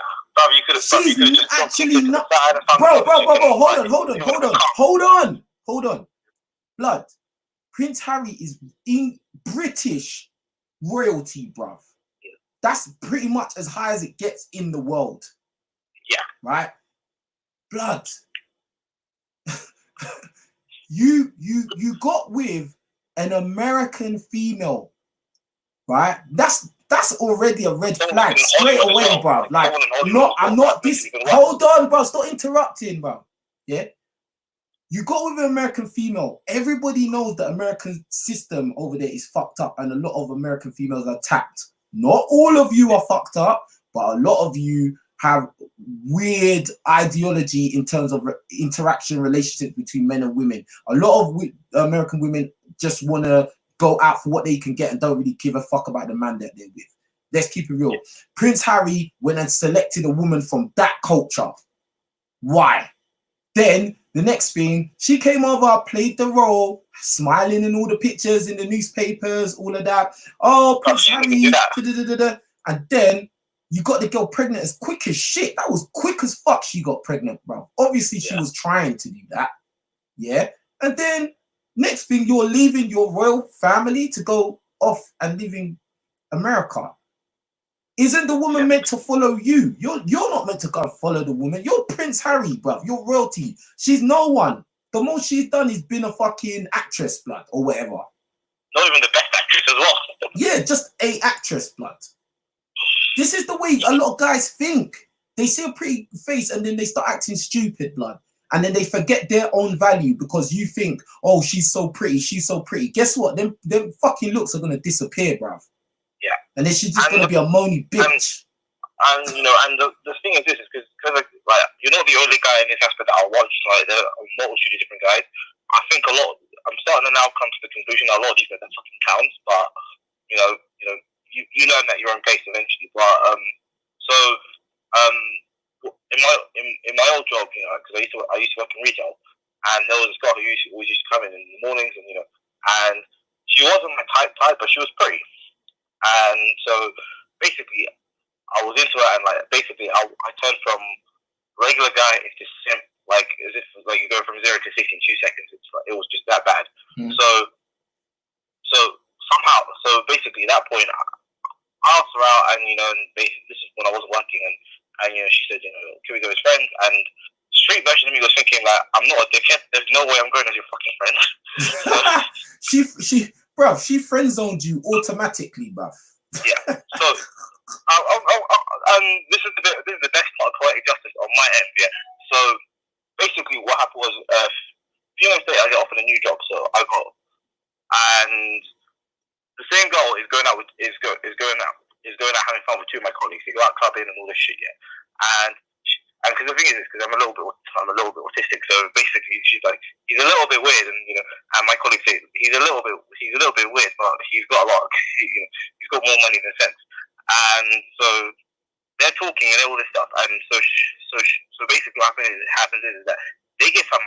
She's actually not. Bro. Hold on. Blood. Prince Harry is in British royalty, bruv. Yeah. That's pretty much as high as it gets in the world. Yeah. Right? Blood. you got with an American female, right? That's already a red flag straight away, bruv. I'm not this. Hold on, bro. Stop interrupting, bro. Yeah. You got with an American female. Everybody knows the American system over there is fucked up, and a lot of American females are tapped. Not all of you are fucked up, but a lot of you have weird ideology in terms of interaction, relationships between men and women. A lot of American women just want to go out for what they can get and don't really give a fuck about the man that they're with. Let's keep it real. Prince Harry went and selected a woman from that culture. Why? Then the next thing, she came over, played the role, smiling in all the pictures in the newspapers, all of that. Prince Harry, and then you got the girl pregnant as quick as shit. That was quick as fuck. She got pregnant, bro. Obviously, she was trying to do that. Yeah. And then next thing, you're leaving your royal family to go off and live in America. Isn't the woman meant to follow you? You're not meant to go and follow the woman. You're Prince Harry, bruv. You're royalty. She's no one. The most she's done is been a fucking actress, blood, or whatever. Not even the best actress as well. Yeah, just a actress, blood. This is the way a lot of guys think. They see a pretty face and then they start acting stupid, blood. And then they forget their own value because you think, she's so pretty, she's so pretty. Guess what? Them fucking looks are going to disappear, bruv. Yeah. And then she's just going to be a moany bitch. And the thing is this, is because you're not the only guy in this aspect that I watch, there are a multitude of different guys. I think I'm starting to now come to the conclusion that a lot of these methods fucking counts, but you learn that your own pace eventually. But in my old job, because I used to work in retail, and there was this girl who always used to come in the mornings, and she wasn't my type, but she was pretty, and so basically I was into her, and I turned from regular guy into simp, like as if like you go from 0 to 60 in 2 seconds. It was just that bad. Mm. So basically at that point I asked her out, and basically this is when I wasn't working, and she said, can we go as friends? And straight version of me was thinking like, I'm not a dickhead. There's no way I'm going as your fucking friend. She friend zoned you automatically, bruv. Yeah. So this is the best part of poetic justice on my end. Yeah. So basically what happened was a few months later I got offered a new job, so I got, and the same girl is going out having fun with 2 of my colleagues. They go out clubbing and all this shit, yeah. And because the thing is, because I'm a little bit autistic, so basically she's like, he's a little bit weird, and my colleagues say he's a little bit weird, but he's got a lot, he's got more money than sense. And so they're talking and all this stuff, and so basically what happens is that they give her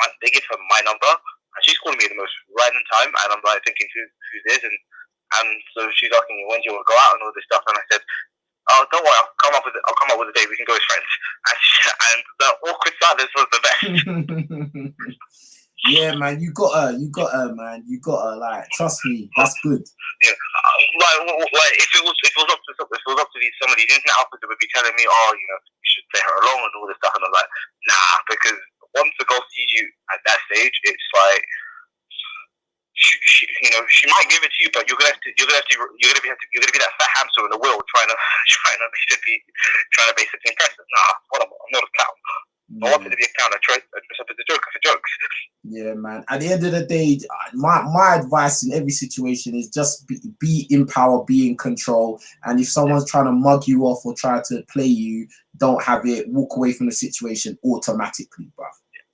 my number, and she's calling me at the most random time, and I'm like thinking who's this, and so she's asking me when do you want to go out and all this stuff, and I said, oh, don't worry, I'll come up with a day we can go as friends, and the awkward silence was the best. Yeah, man, you got her, man. You got her. Like, trust me, that's good. Yeah, like if it was up to some of these internet outfits that would be telling me, oh, you should play her along and all this stuff, and I'm like, nah, because once the girl sees you at that stage, it's like she might give it to you, but you're gonna be that fat hamster in the wheel trying to basically impress her. Nah, I'm not a clown. I wanted to be a clown. I dress up as a joker for jokes. Yeah, man. At the end of the day, my advice in every situation is just be in power, be in control. And if someone's trying to mug you off or try to play you, don't have it. Walk away from the situation automatically, bruv.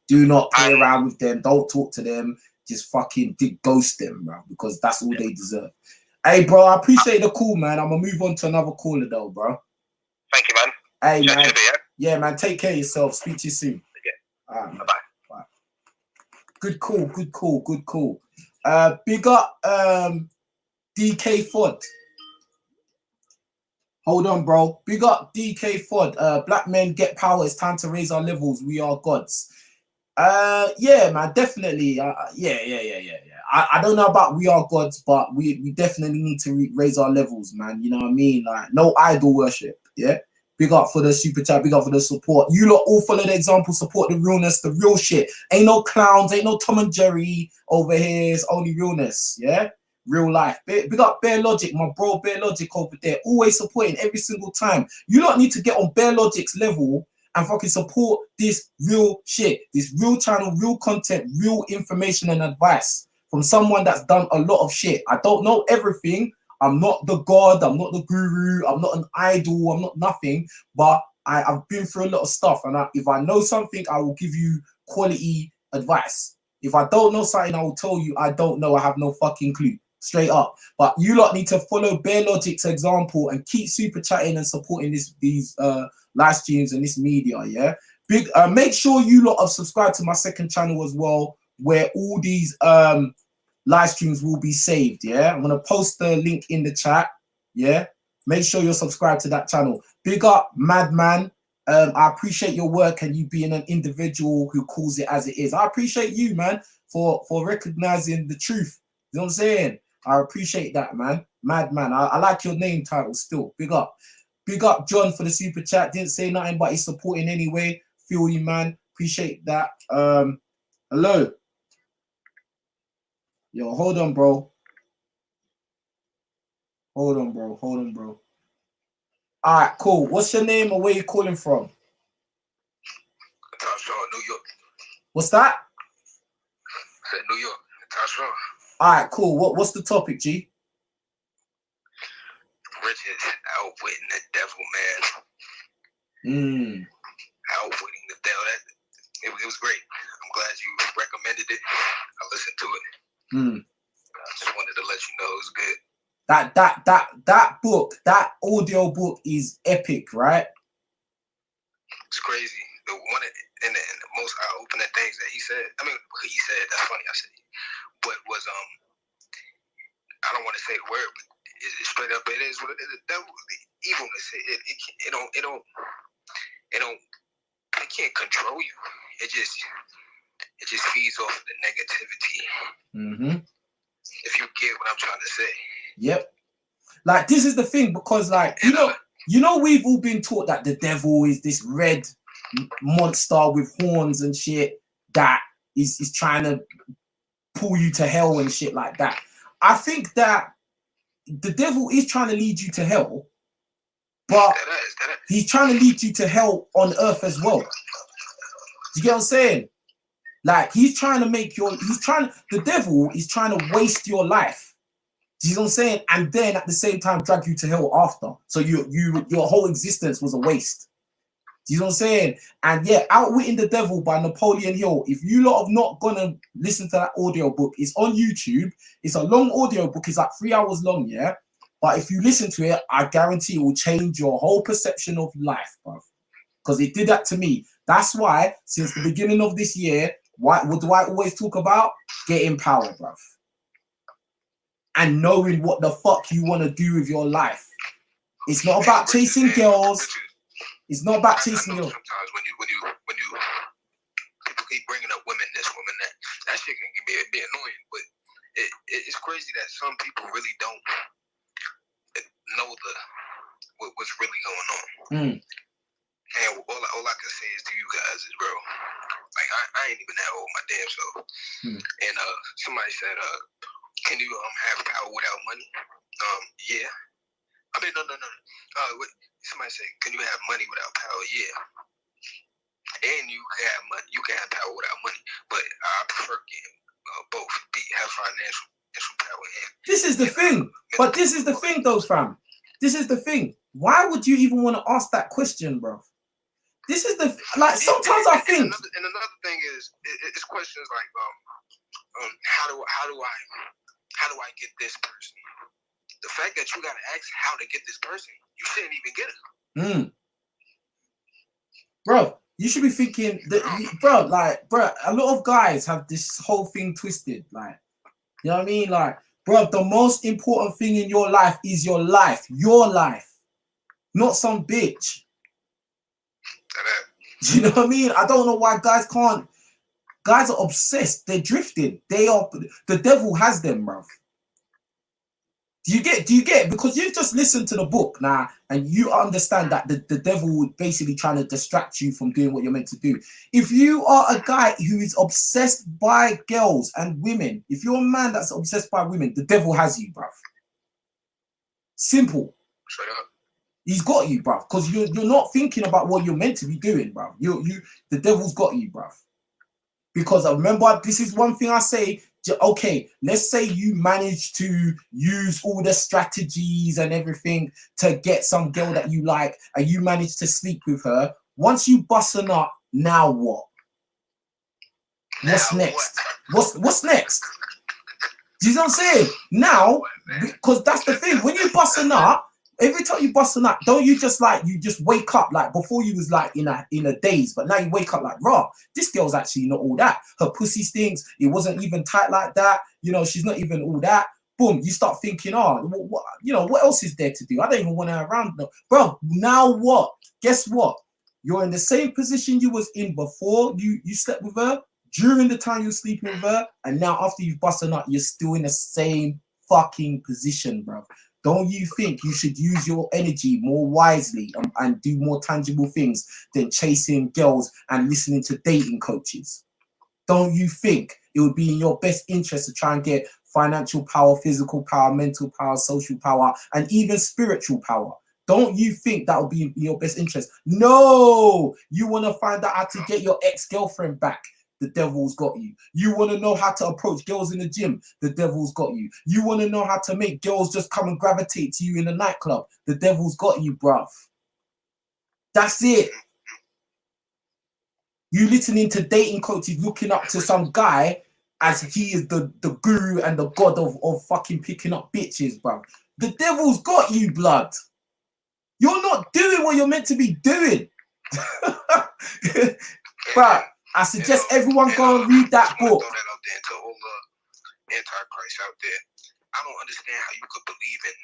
Do not play around with them. Don't talk to them. Just fucking ghost them, bro, because that's all they deserve. Hey, bro, I appreciate the call, man. I'm gonna move on to another caller, though, bro. Thank you, man. Hey, man. Yeah, man. Take care of yourself. Speak to you soon. Okay. All right, bye. Good call. Big up, DK Fod. Hold on, bro. Big up, DK Fod. Black men get power. It's time to raise our levels. We are gods. Yeah, man, definitely. Yeah. I don't know about we are gods, but we definitely need to raise our levels, man. You know what I mean? Like, no idol worship. Yeah. Big up for the super chat. Big up for the support. You lot all follow the example. Support the realness, the real shit. Ain't no clowns. Ain't no Tom and Jerry over here. It's only realness. Yeah. Real life. Big up Bear Logic, my bro Bear Logic over there. Always supporting every single time. You lot need to get on Bear Logic's level and fucking support this real shit, this real channel, real content, real information and advice from someone that's done a lot of shit. I don't know everything. I'm not the god. I'm not the guru. I'm not an idol. I'm not nothing. But I've been through a lot of stuff. And if I know something, I will give you quality advice. If I don't know something, I will tell you I don't know. I have no fucking clue. Straight up. But you lot need to follow Bear Logic's example and keep super chatting and supporting these live streams and this media. Yeah. Make sure you lot have subscribed to my second channel as well, where all these live streams will be saved. Yeah. I'm gonna post the link in the chat. Yeah. Make sure you're subscribed to that channel. Big up, Madman. I appreciate your work and you being an individual who calls it as it is. I appreciate you, man, for recognizing the truth. You know what I'm saying? I appreciate that, man. Madman. I like your name title still. Big up. Big up John for the super chat. Didn't say nothing, but he's supporting anyway. Feel you, man. Appreciate that. Hello. Yo, hold on, bro. Hold on, bro. All right, cool. What's your name or where you calling from? New York. What's that? I said New York. Tasha. All right, cool. What's the topic, G? Richez outwitting the devil, man. Outwitting the devil. It was great. I'm glad you recommended it. I listened to it. I just wanted to let you know it was good. That book, that audio book is epic, right? It's crazy. The one and the most eye-opening things that he said. I mean, he said, that's funny. I said, but was I don't want to say the word, but it's straight up. It is what it is. The devil, the evilness. It can't control you. It just feeds off of the negativity. Mm-hmm. If you get what I'm trying to say. Yep. Like, this is the thing, because, like, you know, we've all been taught that the devil is this red monster with horns and shit that is trying to pull you to hell and shit like that. I think that the devil is trying to lead you to hell, but he's trying to lead you to hell on earth as well. Do you get what I'm saying? Like, he's trying to make the devil is trying to waste your life. Do you know what I'm saying? And then at the same time drag you to hell after. So your whole existence was a waste. Do you know what I'm saying? And yeah, Outwitting the Devil by Napoleon Hill. If you lot have not gonna listen to that audio book, it's on YouTube. It's a long audio book, it's like 3 hours long, yeah. But if you listen to it, I guarantee it will change your whole perception of life, bro. Because it did that to me. That's why, since the beginning of this year, what do I always talk about? Getting power, bro. And knowing what the fuck you want to do with your life. It's not about chasing girls. It's not about chasing girls. Sometimes when you people keep bringing up women this, women that shit can be annoying. But it's crazy that some people really don't know what's really going on. And all I can say is to you guys is, bro, like I ain't even that old my damn self. And somebody said, can you have power without money? Yeah. I mean, no. Somebody said, can you have money without power? Yeah. And you can have money. You can have power without money. But I prefer getting both. Have financial power. This is the thing. But this is the thing, though, fam. This is the thing. Why would you even want to ask that question, bro? This is the like. Sometimes I think. And another thing is, it's questions like, how do I get this person? The fact that you gotta ask how to get this person, you shouldn't even get it. Bro, you should be thinking that, bro, a lot of guys have this whole thing twisted. Like, you know what I mean? Like, bro, the most important thing in your life is your life, not some bitch. You know what I mean? I don't know why guys can't. Guys are obsessed. They're drifting. The devil has them, bro. Do you get? Because you've just listened to the book now, and you understand that the devil would basically trying to distract you from doing what you're meant to do. If you are a guy who is obsessed by girls and women, if you're a man that's obsessed by women, the devil has you, bruv. Simple. Straight up. He's got you, bruv, because you're not thinking about what you're meant to be doing, bruv. The devil's got you, bruv. Because I remember, this is one thing I say. Okay, let's say you manage to use all the strategies and everything to get some girl that you like, and you manage to sleep with her. Once you bust a nut, now what? What's next? What's next? Do you know what I'm saying? Now, because that's the thing. When you bust a nut, every time you bust a nut, don't you just wake up like before you was like in a daze, but now you wake up like, raw, this girl's actually not all that. Her pussy stinks. It wasn't even tight like that. You know, she's not even all that. Boom, you start thinking, what else is there to do? I don't even want her around. No. Bro, now what? Guess what? You're in the same position you was in before you slept with her, during the time you were sleeping with her, and now after you've busted a nut, you're still in the same fucking position, bro. Don't you think you should use your energy more wisely and do more tangible things than chasing girls and listening to dating coaches? Don't you think it would be in your best interest to try and get financial power, physical power, mental power, social power, and even spiritual power? Don't you think that would be in your best interest? No! You want to find out how to get your ex-girlfriend back. The devil's got you. You want to know how to approach girls in the gym? The devil's got you. You want to know how to make girls just come and gravitate to you in the nightclub? The devil's got you, bruv. That's it. You listening to dating coaches looking up to some guy as he is the guru and the god of fucking picking up bitches, bro. The devil's got you, blood. You're not doing what you're meant to be doing. But I suggest everyone go and read that book. Throw that out there to all the antichrist out there. I don't understand how you could believe in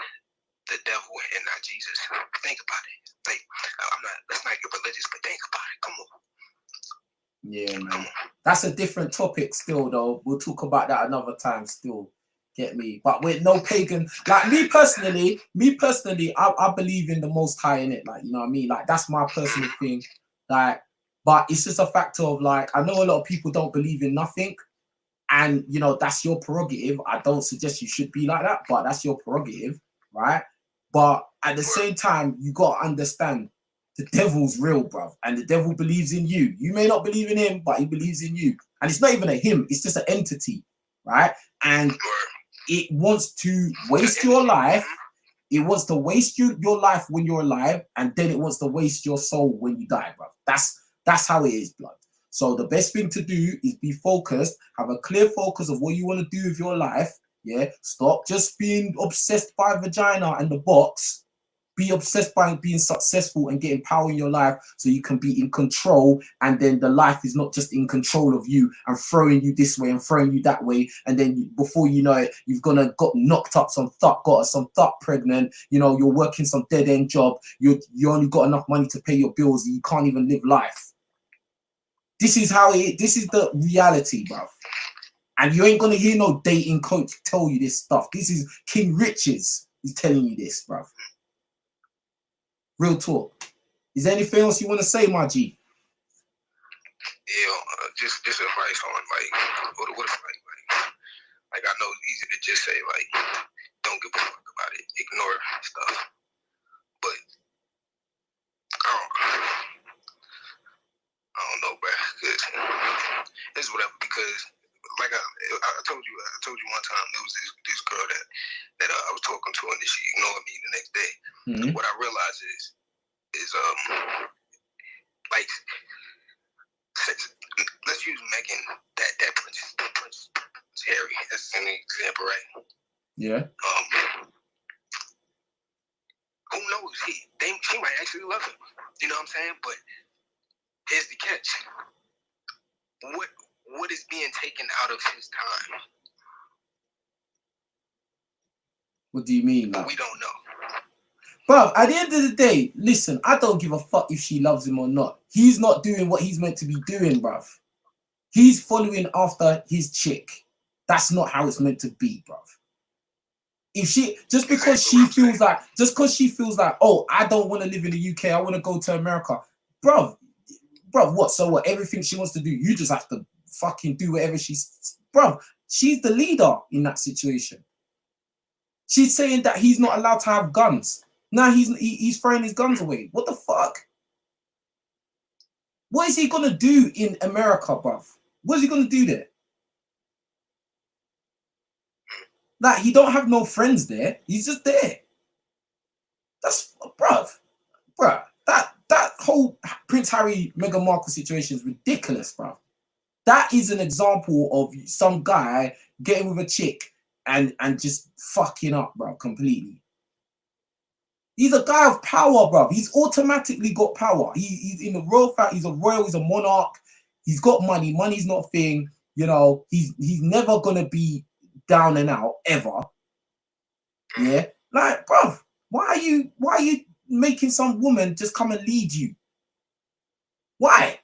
the devil and not Jesus. Think about it. Like, let's not get religious, but think about it. Come on. Yeah, man. That's a different topic still, though. We'll talk about that another time still. Get me? But with no pagan, like me personally, I believe in the Most High, in it. Like, you know what I mean? Like, that's my personal thing. Like, but it's just a factor of, like, I know a lot of people don't believe in nothing. And, you know, that's your prerogative. I don't suggest you should be like that, but that's your prerogative, right? But at the same time, you got to understand the devil's real, bruv. And the devil believes in you. You may not believe in him, but he believes in you. And it's not even a him. It's just an entity, right? And it wants to waste your life. It wants to waste your life when you're alive. And then it wants to waste your soul when you die, bruv. That's how it is, blood. So the best thing to do is be focused. Have a clear focus of what you want to do with your life. Yeah. Stop just being obsessed by vagina and the box. Be obsessed by being successful and getting power in your life so you can be in control, and then the life is not just in control of you and throwing you this way and throwing you that way, and then before you know it, you've got knocked up some thought pregnant, you know, you're working some dead-end job, you only got enough money to pay your bills, and you can't even live life. This is how this is the reality, bruv. And you ain't gonna hear no dating coach tell you this stuff. This is King Richez who's telling you this, bruv. Real talk. Is there anything else you want to say, my G? Yeah, just advice on what if like I know it's easy to just say like don't give a fuck about it, ignore stuff, but I don't know, bro. It's whatever, because like I told you one time, there was this girl that I was talking to, and she ignored me the next day. Mm-hmm. What I realized is like, let's use Megan, that Prince Harry as an example, right? Yeah. Who knows? She might actually love him. You know what I'm saying? But here's the catch. What is being taken out of his time? What do you mean? Like? We don't know. Bro, at the end of the day, listen, I don't give a fuck if she loves him or not. He's not doing what he's meant to be doing, bruv. He's following after his chick. That's not how it's meant to be, bruv. If she, just because she feels like, oh, I don't want to live in the UK, I want to go to America. Bruv, what? So what? Everything she wants to do, you just have to fucking do whatever she's... Bruv, she's the leader in that situation. She's saying that he's not allowed to have guns. Now he's throwing his guns away. What the fuck? What is he going to do in America, bruv? What is he going to do there? Like, he don't have no friends there. He's just there. That's... Bruv. That whole Prince Harry, Meghan Markle situation is ridiculous, bruv. That is an example of some guy getting with a chick and just fucking up, bruv, completely. He's a guy of power, bruv. He's automatically got power. He's in the royal family. He's a royal. He's a monarch. He's got money. Money's not a thing. You know, he's never gonna be down and out ever. Yeah, like, bruv, why are you making some woman just come and lead you? Why?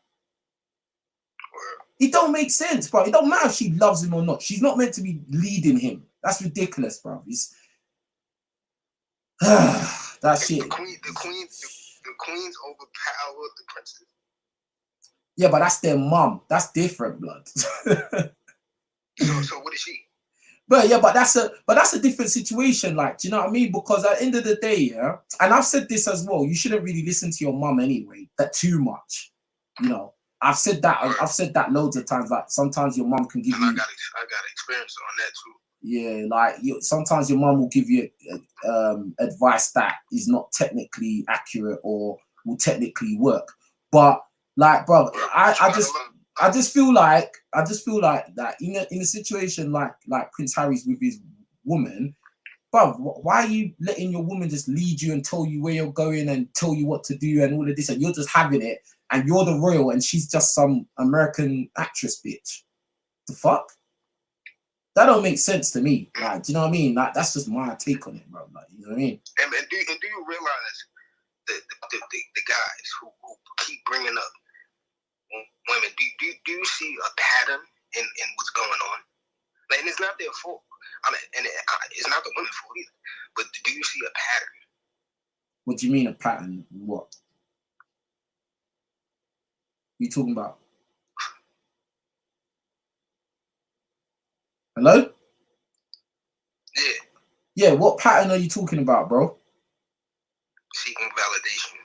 It don't make sense, bro. It don't matter if she loves him or not. She's not meant to be leading him. That's ridiculous, bro. It's that shit. The queens overpower the princess. Yeah, but that's their mum. That's different, blood. So what is she? But yeah, but that's a different situation. Like, do you know what I mean? Because at the end of the day, yeah, and I've said this as well. You shouldn't really listen to your mum anyway. That too much, you know. I've said that loads of times. Like, sometimes your mum can give you. I got experience on that too. Yeah, like sometimes your mum will give you advice that is not technically accurate or will technically work. But like, bro, I just I just feel like that in a situation like Prince Harry's with his woman, bruv, why are you letting your woman just lead you and tell you where you're going and tell you what to do and all of this, and you're just having it and you're the royal and she's just some American actress bitch? The fuck? That don't make sense to me. Like, do you know what I mean? Like, that's just my take on it, bro. Like, you know what I mean? And do you realize the guys who keep bringing up women? Do you see a pattern in what's going on? Like, and it's not their fault. I mean, and it's not the women's fault either. But do you see a pattern? What do you mean a pattern? What? What you talking about? Hello? Yeah. Yeah, what pattern are you talking about, bro? Seeking validation.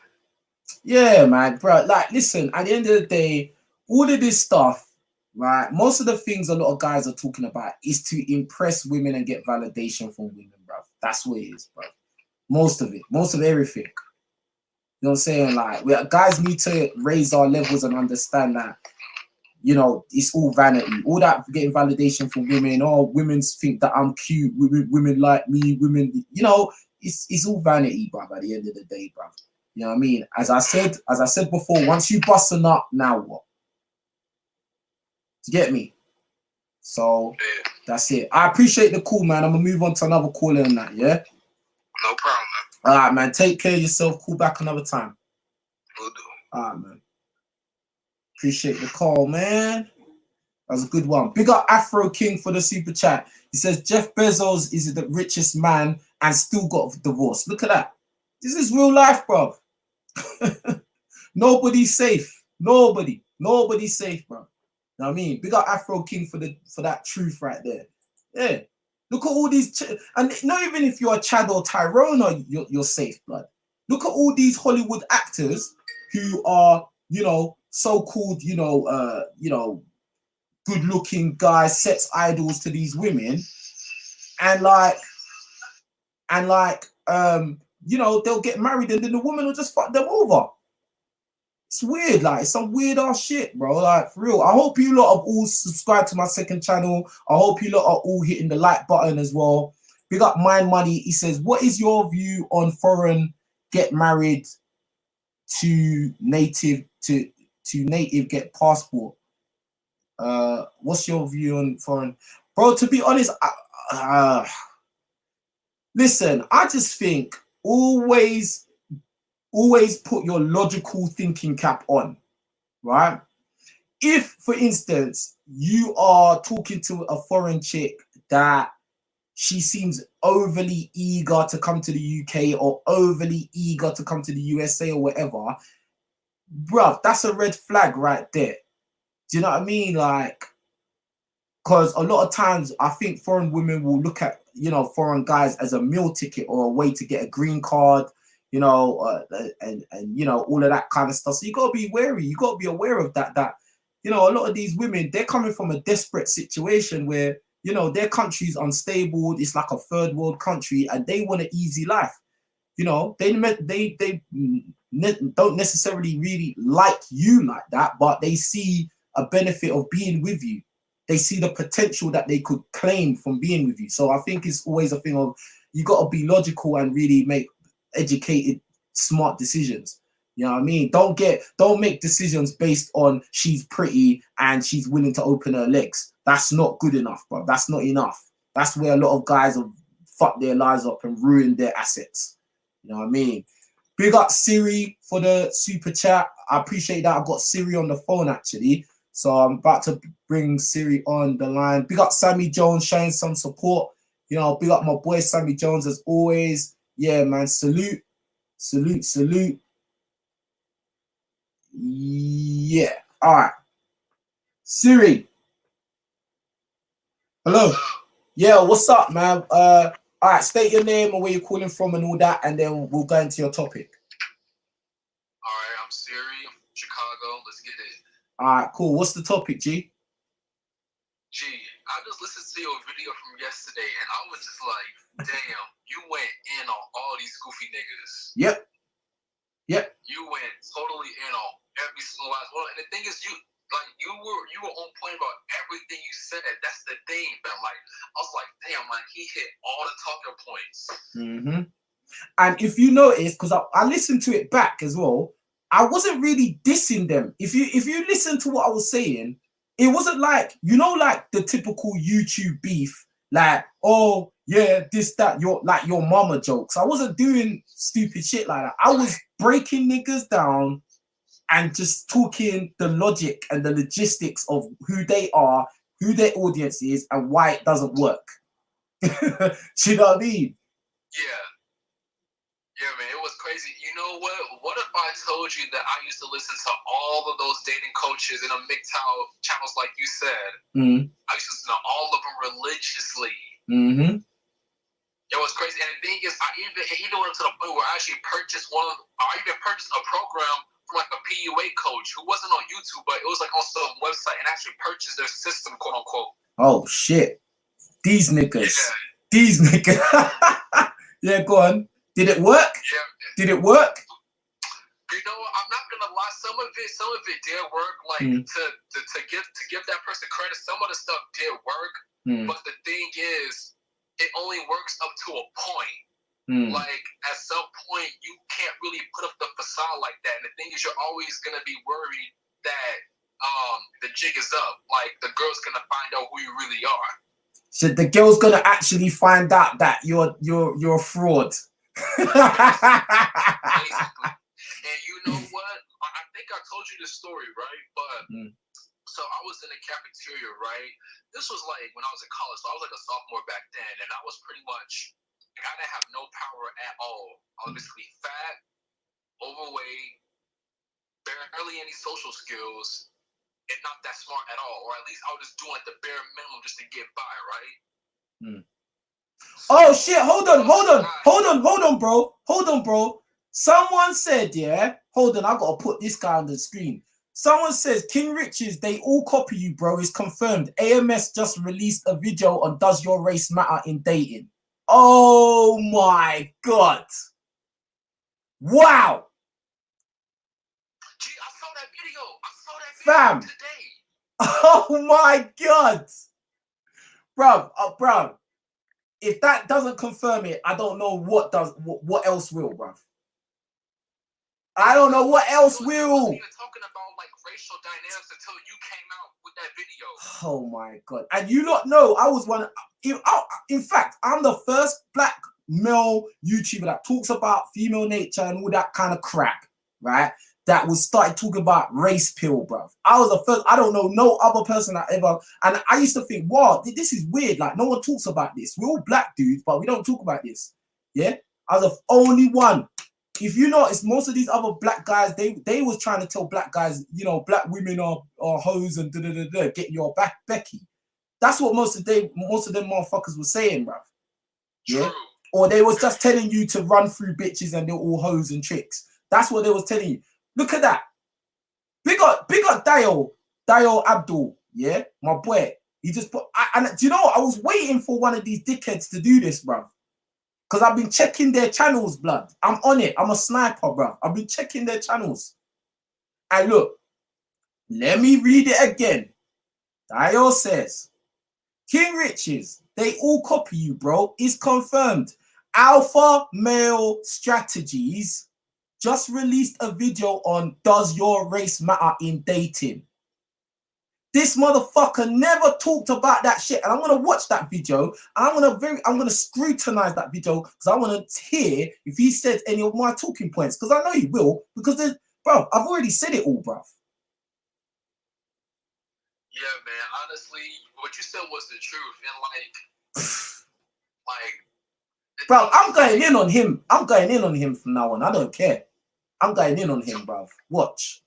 Yeah, man, bro. Like, listen, at the end of the day, all of this stuff, right? Most of the things a lot of guys are talking about is to impress women and get validation from women, bro. That's what it is, bro. Most of it, most of everything. You know what I'm saying? Like, guys need to raise our levels and understand that, you know, it's all vanity. All that getting validation from women. Oh, women think that I'm cute. Women like me. Women, you know, it's all vanity, bro. At the end of the day, bro. You know what I mean? As I said before, once you bust a nut, now what? Do you get me? So that's it. I appreciate the call, man. I'm gonna move on to another caller and that, yeah? No problem, man. All right, man. Take care of yourself. Call back another time. Will do. All right, man. Appreciate the call, man. That was a good one. Big up Afro King for the super chat. He says Jeff Bezos is the richest man and still got divorced. Look at that. This is real life, bro. Nobody's safe. Nobody's safe, bro. You know what I mean? Big up Afro King for that truth right there. Yeah. Look at all these, and not even if you're Chad or Tyrone, you're safe, blood. Look at all these Hollywood actors who are, you know, so-called, you know, good-looking guys, sex idols to these women, and you know, they'll get married and then the woman will just fuck them over. It's weird, like, it's some weird ass shit, bro. Like, for real. I hope you lot have all subscribed to my second channel. I hope you lot are all hitting the like button as well. Big up Mind Money. He says, what is your view on foreign get married to native get passport? What's your view on foreign? Bro, to be honest, listen, I just think always put your logical thinking cap on, right? If, for instance, you are talking to a foreign chick that she seems overly eager to come to the UK or overly eager to come to the USA or whatever, bruv, that's a red flag right there. Do you know what I mean? Like, because a lot of times I think foreign women will look at, you know, foreign guys as a meal ticket or a way to get a green card, you know, and you know, all of that kind of stuff. So you got to be wary. You got to be aware of that, you know, a lot of these women, they're coming from a desperate situation where, you know, their country's unstable. It's like a third world country and they want an easy life. You know, they don't necessarily really like you like that, but they see a benefit of being with you. They see the potential that they could claim from being with you. So I think it's always a thing of, you got to be logical and really make educated, smart decisions. You know what I mean? Don't make decisions based on she's pretty and she's willing to open her legs. That's not good enough, bro. That's not enough. That's where a lot of guys have fucked their lives up and ruined their assets. You know what I mean? Big up Siri for the super chat. I appreciate that. I've got Siri on the phone actually. So I'm about to bring Siri on the line. Big up Sammy Jones showing some support. You know, big up my boy Sammy Jones as always. Yeah, man. Salute. Yeah. All right. Siri. Hello. Yeah, what's up, man? All right, state your name and where you're calling from and all that, and then we'll go into your topic. All right, I'm Siri. I'm from Chicago. Let's get it. All right, cool. What's the topic, G? I just listened to your video from yesterday, and I was just like, damn, you went in on all these goofy niggas. Yep. You went totally in on every single last one. And the thing is, like you were on point about everything you said. That's the thing, man. Like I was like, damn, like he hit all the talking points. And if you notice, because I listened to it back as well, I wasn't really dissing them. If you listen to what I was saying, it wasn't like, you know, like the typical YouTube beef, like, oh yeah, this, that, your mama jokes. I wasn't doing stupid shit like that. I was breaking niggas down and just talking the logic and the logistics of who they are, who their audience is, and why it doesn't work. Do you know what I mean? Yeah, man, it was crazy. You know what? What if I told you that I used to listen to all of those dating coaches and MGTOW channels, like you said? I used to listen to all of them religiously. It was crazy. And the thing is, I even went to the point where I actually purchased I even purchased a program from like a PUA coach who wasn't on YouTube, but it was like on some website, and actually purchased their system, quote unquote. Oh shit. These niggas. Yeah. These niggas. Yeah, go on. Did it work? Yeah. Did it work? You know, I'm not gonna lie. Some of it did work. Like to give that person credit, some of the stuff did work. But the thing is, it only works up to a point. Like at some point, you can't really put up the facade like that. And the thing is, you're always gonna be worried that the jig is up. Like the girl's gonna find out who you really are. So the girl's gonna actually find out that you're a fraud. Basically. And you know what? I think I told you this story, right? But so I was in the cafeteria, right? This was like when I was in college, so I was like a sophomore back then, and I was pretty much, I didn't have no power at all. I was basically fat, overweight, barely any social skills, and not that smart at all. Or at least I was just doing like the bare minimum just to get by, right? Oh shit, hold on, bro. Someone said, yeah, hold on, I gotta put this guy on the screen. Someone says, King Richez, they all copy you, bro. It's confirmed. AMS just released a video on Does Your Race Matter in Dating. Oh my God. Wow. Gee, I saw that video. Fam. Today. Oh my God. Bro. If that doesn't confirm it, I don't know what else will, bruv. I don't know what else will. I wasn't even talking about like racial dynamics until you came out with that video. Oh my God. And you lot know I was one. In fact, I'm the first black male YouTuber that talks about female nature and all that kind of crap, right? That was started talking about race pill, bruv. I was the first. I don't know no other person that ever. And I used to think, wow, this is weird. Like no one talks about this. We're all black dudes, but we don't talk about this. Yeah, I was the only one. If you notice, most of these other black guys, they was trying to tell black guys, you know, black women are hoes and get your back, Becky. That's what most of them motherfuckers were saying, bruv. Yeah, or they was just telling you to run through bitches and they're all hoes and tricks. That's what they was telling you. Look at that. Big up Dio Abdul, yeah, my boy. He just put, and do you know what? I was waiting for one of these dickheads to do this, bruv. Because I've been checking their channels, blood. I'm on it. I'm a sniper, bruv. I've been checking their channels. And look, let me read it again. Dio says, King Richez, they all copy you, bro. It's confirmed. Alpha Male Strategies just released a video on Does Your Race Matter in Dating. This motherfucker never talked about that shit, and I'm gonna watch that video. I'm gonna scrutinize that video because I want to hear if he said any of my talking points, because I know he will. Because there's, bro, I've already said it all, bro. Yeah, man. Honestly, what you said was the truth, and bro, I'm going in on him. I'm going in on him from now on. I don't care. I'm going in on him, bro. Watch.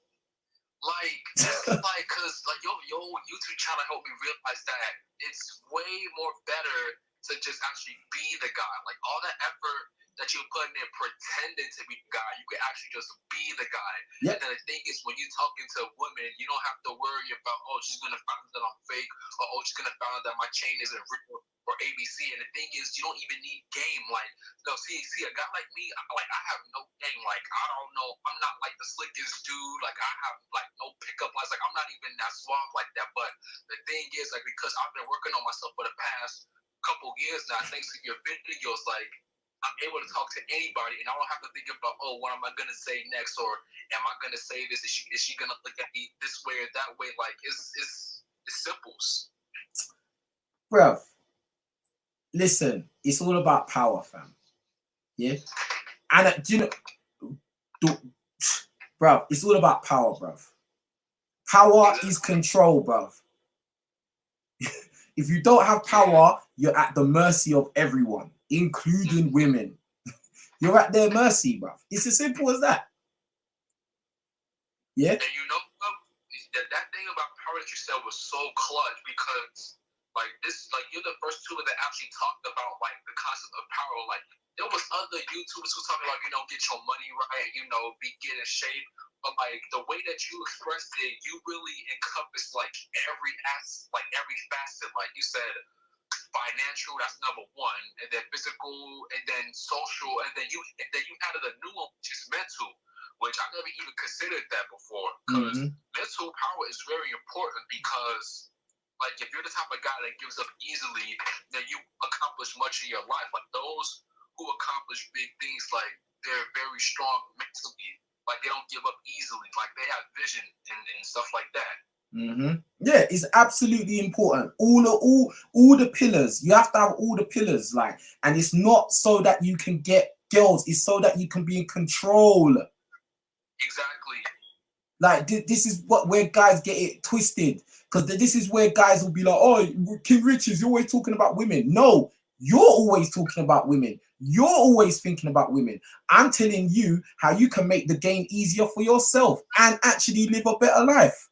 Cause your YouTube channel helped me realize that it's way more better to just actually be the guy. Like all that effort that you're putting in pretending to be the guy, you can actually just be the guy. Yep. And then the thing is, when you're talking to women, you don't have to worry about, oh, she's gonna find out that I'm fake, or oh, she's gonna find out that my chain isn't real, or ABC. And the thing is, you don't even need game. Like, no, see, a guy like me, I have no game. Like, I don't know, I'm not like the slickest dude. Like, I have like no pickup lines. Like, I'm not even that suave like that. But the thing is, like, because I've been working on myself for the past couple years now, thanks to your videos, like, I'm able to talk to anybody, and I don't have to think about, oh, what am I gonna say next, or am I gonna say this? Is she gonna look at me this way or that way? Like, it's simples. Bruv, listen, it's all about power, fam. Yeah, and do you know, bruv, it's all about power, bruv. Power is control, bruv. If you don't have power, you're at the mercy of everyone, including women. You're at their mercy, bruv. It's as simple as that. Yeah. And you know, that thing about power that you said was so clutch, because like this, like you're the first two that actually talked about like the concept of power. Like there was other YouTubers who talking about, you know, get your money right, you know, get in shape. But like the way that you expressed it, you really encompassed like every facet. Like you said, financial, that's number one, and then physical, and then social, and then you added a new one, which is mental, which I never even considered that before. Because mental power is very important, because like if you're the type of guy that gives up easily, then you accomplish much in your life. Like those who accomplish big things, like they're very strong mentally. Like they don't give up easily. Like they have vision and stuff like that. Yeah, it's absolutely important. All the pillars. You have to have all the pillars. Like, and it's not so that you can get girls. It's so that you can be in control. Exactly. Like this is where guys get it twisted. Because this is where guys will be like, oh, King Richez, you're always talking about women. No, you're always talking about women. You're always thinking about women. I'm telling you how you can make the game easier for yourself and actually live a better life.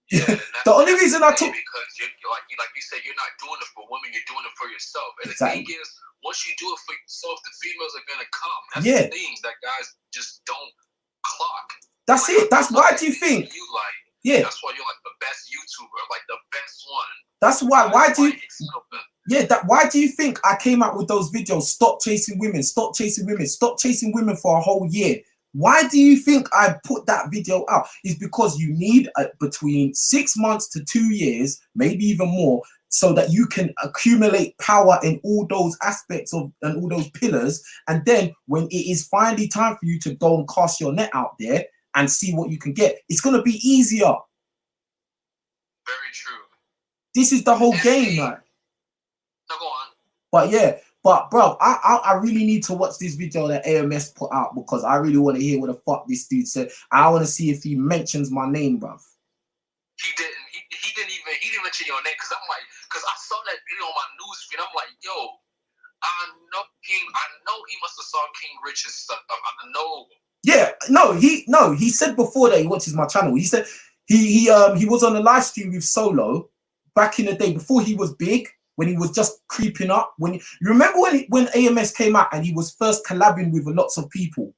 Yeah, the only reason I took, because like you said, you're not doing it for women, you're doing it for yourself. And exactly. The thing is, once you do it for yourself, the females are gonna come. That's the thing that guys just don't clock. That's like, it. That's why do you think? You like, yeah. That's why you're like the best YouTuber, like the best one. That's why. Why do you? Yeah, why do you think I came out with those videos? Stop chasing women. Stop chasing women. Stop chasing women for a whole year. Why do you think I put that video out? It's because you need between 6 months to 2 years, maybe even more, so that you can accumulate power in all those aspects of and all those pillars. And then when it is finally time for you to go and cast your net out there and see what you can get, it's going to be easier. Very true. This is the whole game, man. No, go on. But yeah, but bro, I really need to watch this video that AMS put out, because I really want to hear what the fuck this dude said. I want to see if he mentions my name, bro. He didn't. He didn't mention your name, because I'm like, because I saw that video on my news feed. I'm like, yo, I know he must have saw King Richez stuff. I know. Yeah, no, he said before that he watches my channel. He said he was on a live stream with Solo back in the day before he was big, when he was just creeping up. You remember when AMS came out and he was first collabing with lots of people,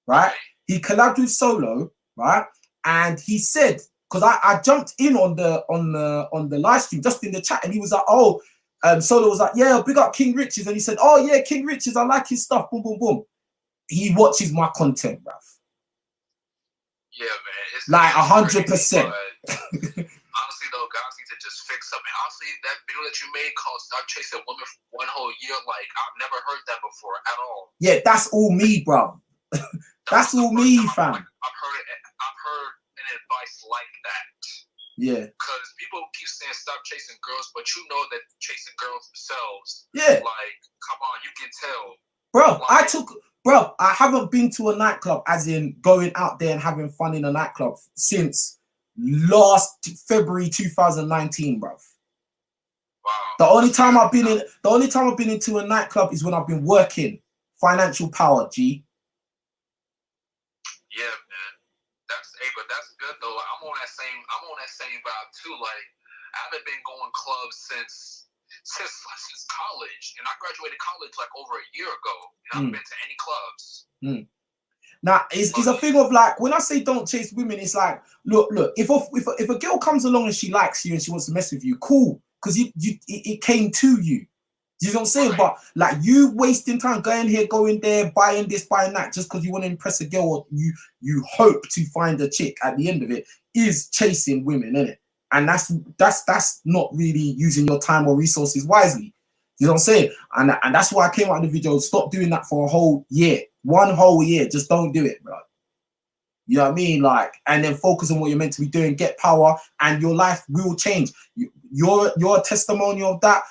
right? He collabed with Solo, right? And he said, because I jumped in on the live stream just in the chat, and he was like, oh, Solo was like, yeah, big up King Richez, and he said, oh yeah, King Richez, I like his stuff, boom, boom, boom. He watches my content, bruv. Yeah, man. It's like 100%. Honestly, though, guys need to just fix something. Honestly, that video that you made called "Stop Chasing Women" for 1 whole year, like I've never heard that before at all. Yeah, that's all me, bro. That's all me, fam. I've heard an advice like that. Yeah. Because people keep saying stop chasing girls, but you know that chasing girls themselves. Yeah. Like, come on, you can tell. Bro, like, I haven't been to a nightclub, as in going out there and having fun in a nightclub, since last February 2019, bro. Wow. The only time I've been into a nightclub is when I've been working. Financial power, G. Yeah, man. But that's good though. Like, I'm on that same vibe too. Like, I haven't been going clubs since college, and I graduated college like over a year ago, and I haven't been to any clubs. Now, it's a thing of like, when I say don't chase women, it's like, look, if a girl comes along and she likes you and she wants to mess with you, cool, because it came to you. You know what I'm saying? But like you wasting time going here, going there, buying this, buying that, just because you want to impress a girl or you hope to find a chick at the end of it, is chasing women, innit? And that's not really using your time or resources wisely. You know what I'm saying? And that's why I came out in the video. Stop doing that for a whole year. 1 whole year. Just don't do it, bro. You know what I mean? Like, and then focus on what you're meant to be doing, get power, and your life will change. You're a testimonial of that.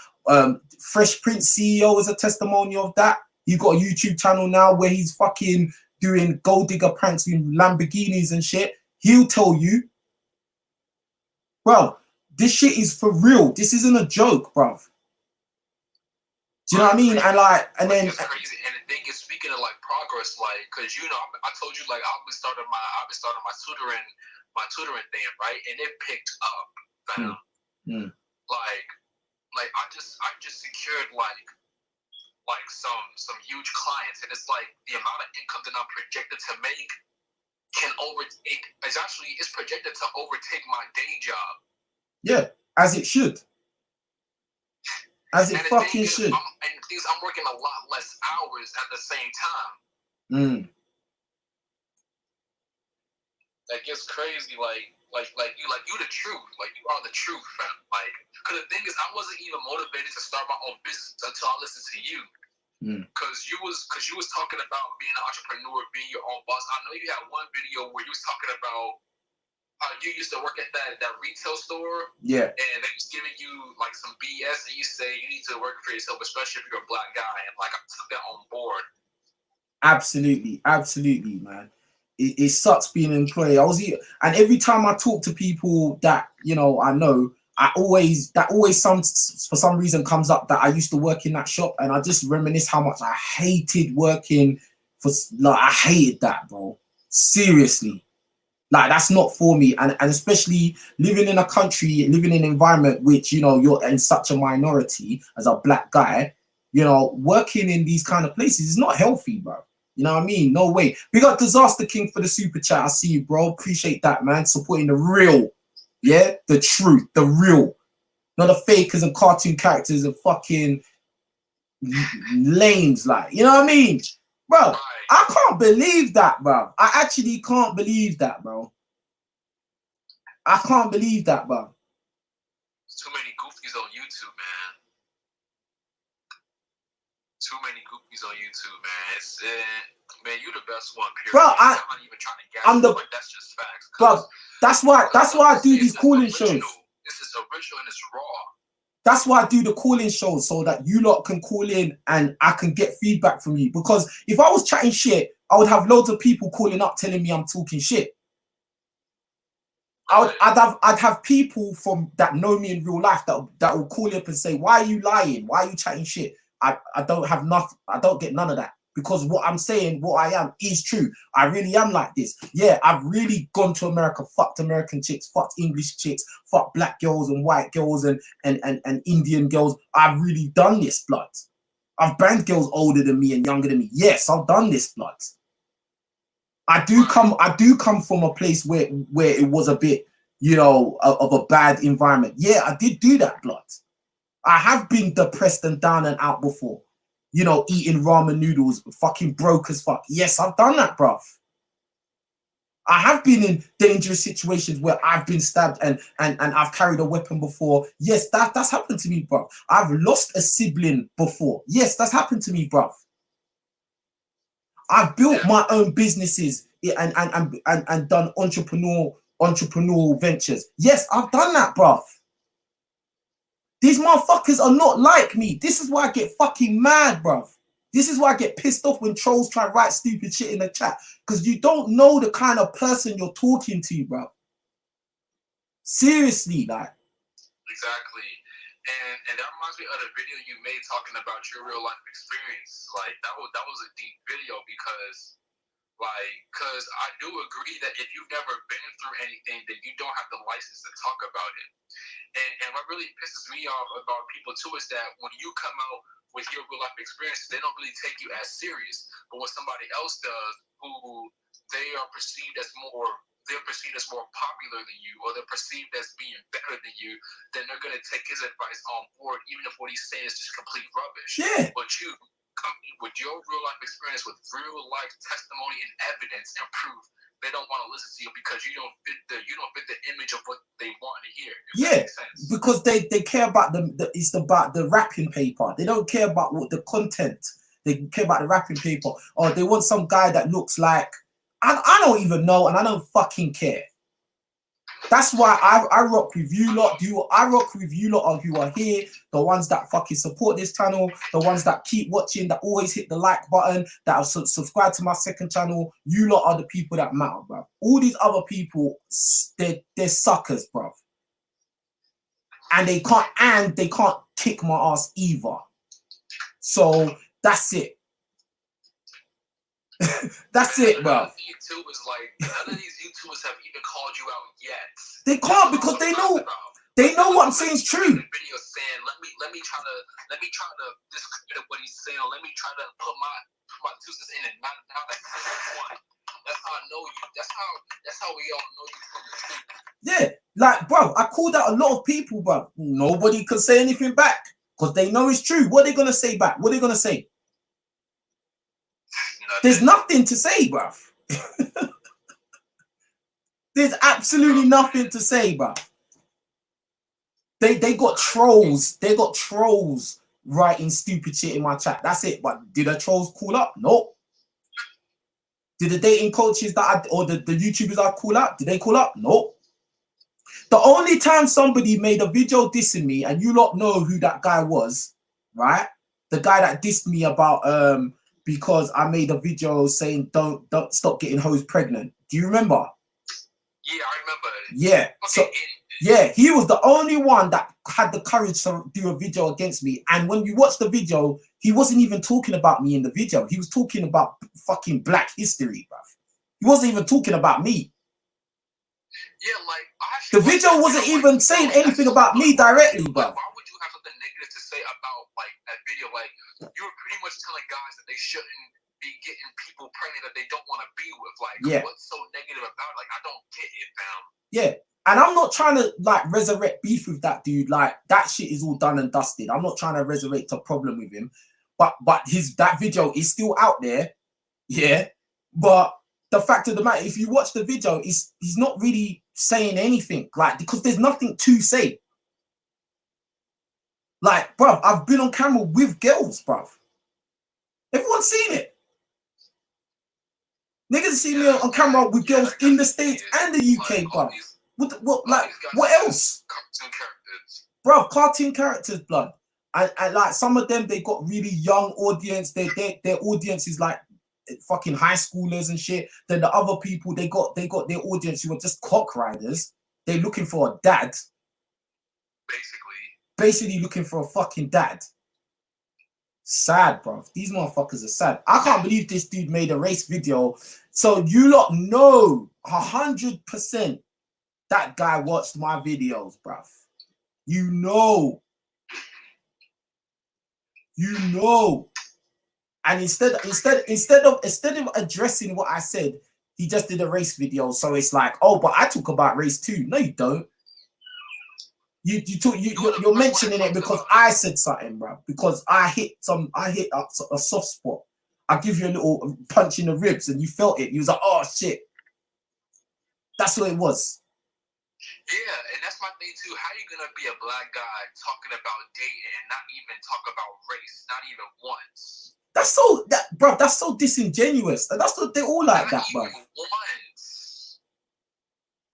Fresh Prince CEO is a testimonial of that. He got a YouTube channel now where he's fucking doing gold digger pranks in Lamborghinis and shit. He'll tell you, bro, this shit is for real. This isn't a joke, bro. Do you know what I mean? And like, and then it's crazy. And the thing is, speaking of like progress, like, cause you know, I told you like I've been starting my tutoring thing, right? And it picked up, fam. Like I just secured like some huge clients, and it's like the amount of income that I'm projected to make it's projected to overtake my day job. Yeah, as it should. As it fucking should. I'm working a lot less hours at the same time. Like it's crazy. Like you the truth. Like you are the truth, fam. Like, cause the thing is, I wasn't even motivated to start my own business until I listened to you. Cause you was talking about being an entrepreneur, being your own boss. I know you had one video where you was talking about how you used to work at that retail store. Yeah. And they was giving you like some BS, and you say you need to work for yourself, especially if you're a black guy. And like I took that on board. Absolutely, absolutely, man. It sucks being an employee. And every time I talk to people that I know, for some reason comes up that I used to work in that shop, and I just reminisce how much I hated working for. Like I hated that, bro. Seriously. Like that's not for me, and especially living in a country, living in an environment which you're in such a minority as a black guy. Working in these kind of places is not healthy, bro. You know what I mean? No way. We got Disaster King for the super chat. I see you, bro. Appreciate that, man. Supporting the real, yeah, the truth, the real, not the fakers and cartoon characters and fucking lames, like you know what I mean, bro. I can't believe that, bro. I actually can't believe that, bro. I can't believe that, bro. There's too many goofies on YouTube, man. Too many goofies on YouTube, man. Man, you the best one, period. Bro, I'm not even trying to gather, but that's just facts. Bro, that's why I do these calling shows. This is original and it's raw. That's why I do the calling shows, so that you lot can call in and I can get feedback from you. Because if I was chatting shit, I would have loads of people calling up telling me I'm talking shit. I'd have people from that know me in real life that will call up and say, "Why are you lying? Why are you chatting shit?" I don't have nothing. I don't get none of that, because what I'm saying, what I am, is true. I really am like this. Yeah, I've really gone to America, fucked American chicks, fucked English chicks, fucked black girls and white girls and Indian girls. I've really done this, blood. I've banged girls older than me and younger than me. Yes, I've done this, blood. I do come from a place where it was a bit, of a bad environment. Yeah, I did do that, blood. I have been depressed and down and out before. Eating ramen noodles, fucking broke as fuck. Yes, I've done that, bruv. I have been in dangerous situations where I've been stabbed and I've carried a weapon before. Yes, that's happened to me, bruv. I've lost a sibling before. Yes, that's happened to me, bruv. I've built my own businesses and done entrepreneurial ventures. Yes, I've done that, bruv. These motherfuckers are not like me. This is why I get fucking mad, bruv. This is why I get pissed off when trolls try to write stupid shit in the chat. Because you don't know the kind of person you're talking to, bruv. Seriously, like. Exactly. And that reminds me of the video you made talking about your real life experience. Like, that was a deep video because I do agree that if you've never been through anything, then you don't have the license to talk about it. And what really pisses me off about people too is that when you come out with your real life experiences, they don't really take you as serious. But when somebody else does, who they are perceived as more they're perceived as more popular than you, or they're perceived as being better than you, then they're going to take his advice on board, even if what he's saying is just complete rubbish. Yeah. But you, coming with your real life experience, with real life testimony and evidence and proof, they don't want to listen to you because you don't fit the image of what they want to hear. Yeah, because they care about it's about the wrapping paper. They don't care about what the content. They care about the wrapping paper. Or they want some guy that looks like I don't even know, and I don't fucking care. That's why I rock with you lot. I rock with you lot who are here, the ones that fucking support this channel, the ones that keep watching, that always hit the like button, that are subscribed to my second channel. You lot are the people that matter, bro. All these other people, they're suckers, bro. And they can't kick my ass either. So that's it. That's it, bro. YouTubers, like, none of these YouTubers have even called you out yet. They can't because they know what I'm saying is true. Video saying, let me try to discredit what he's saying. Let me try to put my two cents in it. Not like one. That's how I know you. That's how we all know you from the truth. Yeah, like, bro, I called out a lot of people, bro. Nobody could say anything back because they know it's true. What are they gonna say back? What are they gonna say? There's nothing to say, bruv. There's absolutely nothing to say, bruv. They got trolls. They got trolls writing stupid shit in my chat. That's it. But did the trolls call up? Nope. Did the dating coaches or the YouTubers I call up, did they call up? Nope. The only time somebody made a video dissing me, and you lot know who that guy was, right? The guy that dissed me about because I made a video saying don't stop getting hoes pregnant. Do you remember? Yeah, I remember. Yeah. Okay. So yeah, he was the only one that had the courage to do a video against me. And when you watch the video, he wasn't even talking about me in the video. He was talking about fucking Black history, bruv. He wasn't even talking about me. Yeah, like the video wasn't even saying anything about me directly, bruv. Why would you have something negative to say about like that video? Like, you were pretty much telling guys that they shouldn't be getting people pregnant that they don't want to be with. Like, yeah. What's so negative about it? Like, I don't get it, fam. Yeah, and I'm not trying to like resurrect beef with that dude. Like, that shit is all done and dusted. I'm not trying to resurrect a problem with him. But that video is still out there. Yeah, but the fact of the matter, if you watch the video, he's not really saying anything. Like, because there's nothing to say. Like, bruv, I've been on camera with girls, bruv. Everyone's seen it. Niggas see me on camera with girls in the States and the UK, bruv. What else? Cartoon characters. Bruv, cartoon characters, blood. And like some of them, they got really young audience. Their audience is like fucking high schoolers and shit. Then the other people, they got their audience who are just cock riders. They're looking for a dad. Basically looking for a fucking dad. Sad, bro. These motherfuckers are sad. I can't believe this dude made a race video. So you lot know 100% that guy watched my videos, bruv. You know. You know. And instead of addressing what I said, he just did a race video. So it's like, oh, but I talk about race too. No, you don't. You're mentioning it because I said something, bro. Because I hit a soft spot. I give you a little punch in the ribs and you felt it. You was like, oh shit. That's what it was. Yeah, and that's my thing too. How you gonna be a black guy talking about dating and not even talk about race, not even once? That's so disingenuous. That's what they're all like that, bro.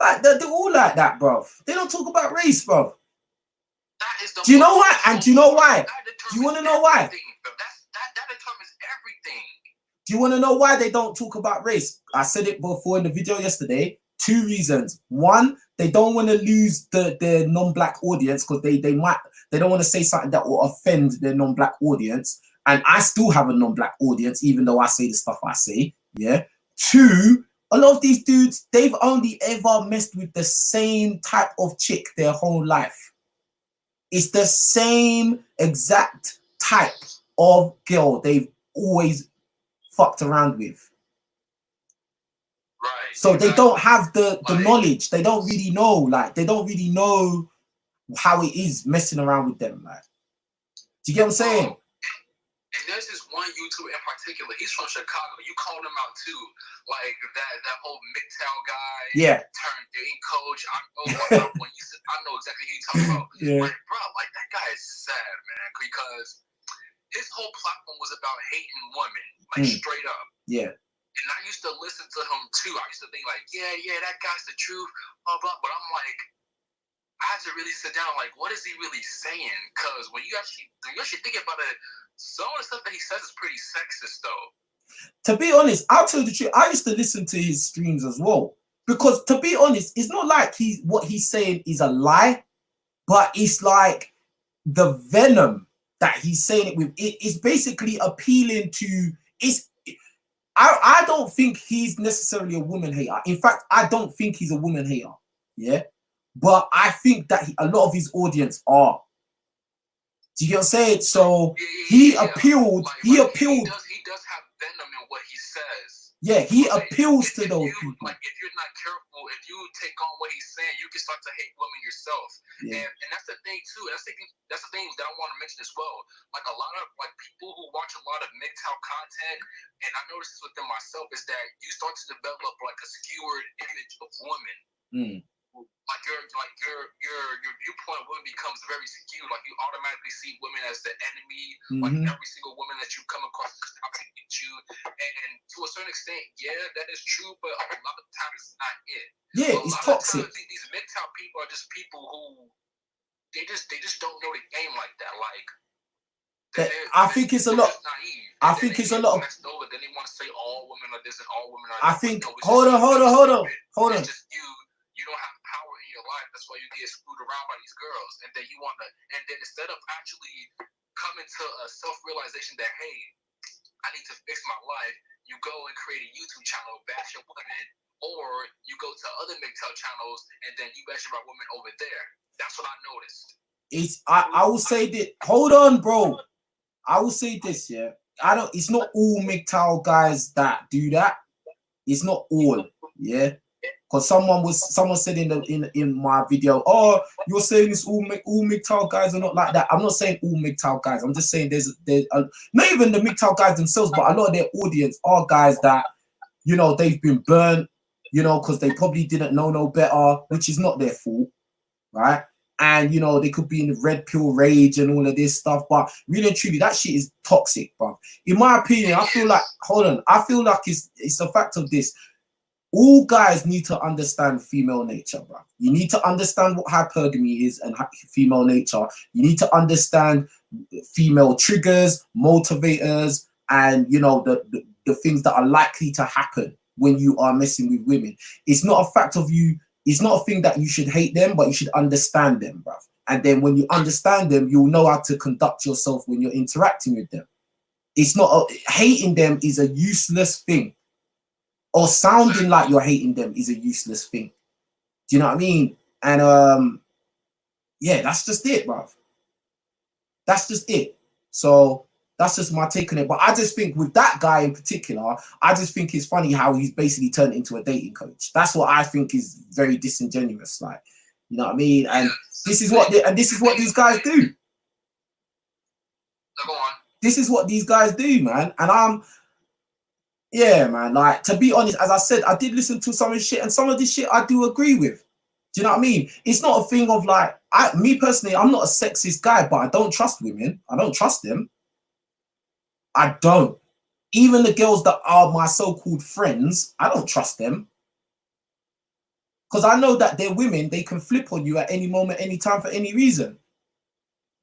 Like they're all like that, bro. They don't talk about race, bro. Do you know why? And do you know why? Do you want to know why? That determines everything. Do you want to know why they don't talk about race? I said it before in the video yesterday. 2 reasons. One, they don't want to lose their non-black audience because they don't want to say something that will offend their non-black audience. And I still have a non-black audience, even though I say the stuff I say. Yeah. 2, a lot of these dudes, they've only ever messed with the same type of chick their whole life. It's the same exact type of girl they've always fucked around with. Right. So they don't have the knowledge. They don't really know. Like, they don't really know how it is messing around with them. Like, do you get what I'm saying? And there's this one YouTuber in particular. He's from Chicago. You called him out too, like that whole MGTOW guy. Yeah. Turned dating coach. I know exactly who you're talking about. Yeah. Like, bro, like that guy is sad, man, because his whole platform was about hating women, like straight up. Yeah. And I used to listen to him too. I used to think like, yeah, that guy's the truth, blah blah. But I'm like, I had to really sit down. Like, what is he really saying? Because when you actually think about it, some of the stuff that he says is pretty sexist, though. To be honest, I'll tell you the truth. I used to listen to his streams as well, because to be honest, it's not like what he's saying is a lie, but it's like the venom that he's saying it with. It's basically appealing to. I don't think he's necessarily a woman hater. In fact, I don't think he's a woman hater. Yeah, but I think that a lot of his audience are. Do you get what I'm saying? So he appealed. He does have venom in what he says. Yeah, he appeals to those people. Like, if you're not careful, if you take on what he's saying, you can start to hate women yourself. Yeah. And that's the thing too. That's the thing that I want to mention as well. Like, a lot of people who watch a lot of MGTOW content, and I noticed this within myself, is that you start to develop like a skewered image of women. Like your viewpoint of women becomes very skewed. Like, you automatically see women as the enemy. Like, every single woman that you come across is out to get you. And to a certain extent, yeah, that is true. But a lot of times it's not it. Yeah, it's toxic. These MGTOW people are just people who they just don't know the game like that. Like, I think it's a lot. I think it's a lot of. Then they want to say all women are this and all women are. I think. Hold on. It's just you don't have power in your life. That's why you get screwed around by these girls, and then and then instead of actually coming to a self-realization that, hey, I need to fix my life, you go and create a YouTube channel bashing women, or you go to other MGTOW channels and then you bash about women over there. That's what I noticed. I will say that. Hold on, bro. I will say this. Yeah, it's not all MGTOW guys that do that. It's not all. Yeah. Because someone said in my video, oh, you're saying it's all MGTOW guys are not like that. I'm not saying all MGTOW guys. I'm just saying there's not even the MGTOW guys themselves, but a lot of their audience are guys that, you know, they've been burnt, you know, because they probably didn't know no better, which is not their fault, right? And, you know, they could be in the red pill rage and all of this stuff, but really and truly, that shit is toxic, bro. In my opinion, I feel like, I feel like it's a fact of this. All guys need to understand female nature, bro. You need to understand what hypergamy is and female nature. You need to understand female triggers, motivators, and, you know, the things that are likely to happen when you are messing with women. It's not a fact of you. It's not a thing that you should hate them, but you should understand them, bro. And then when you understand them, you'll know how to conduct yourself when you're interacting with them. It's not hating them is a useless thing. Or sounding like you're hating them is a useless thing. Do you know what I mean? And yeah, that's just it, bruv. That's just it. So that's just my take on it. But I just think with that guy in particular, I just think it's funny how he's basically turned into a dating coach. That's what I think is very disingenuous. Like, you know what I mean? And this is what these guys do. This is what these guys do, man. And yeah, man, like, to be honest, as I said, I did listen to some of this shit, and some of this shit I do agree with. Do you know what I mean? It's not a thing of like, me personally, I'm not a sexist guy, but I don't trust women. I don't trust them. I don't. Even the girls that are my so-called friends, I don't trust them. Because I know that they're women, they can flip on you at any moment, any time, for any reason.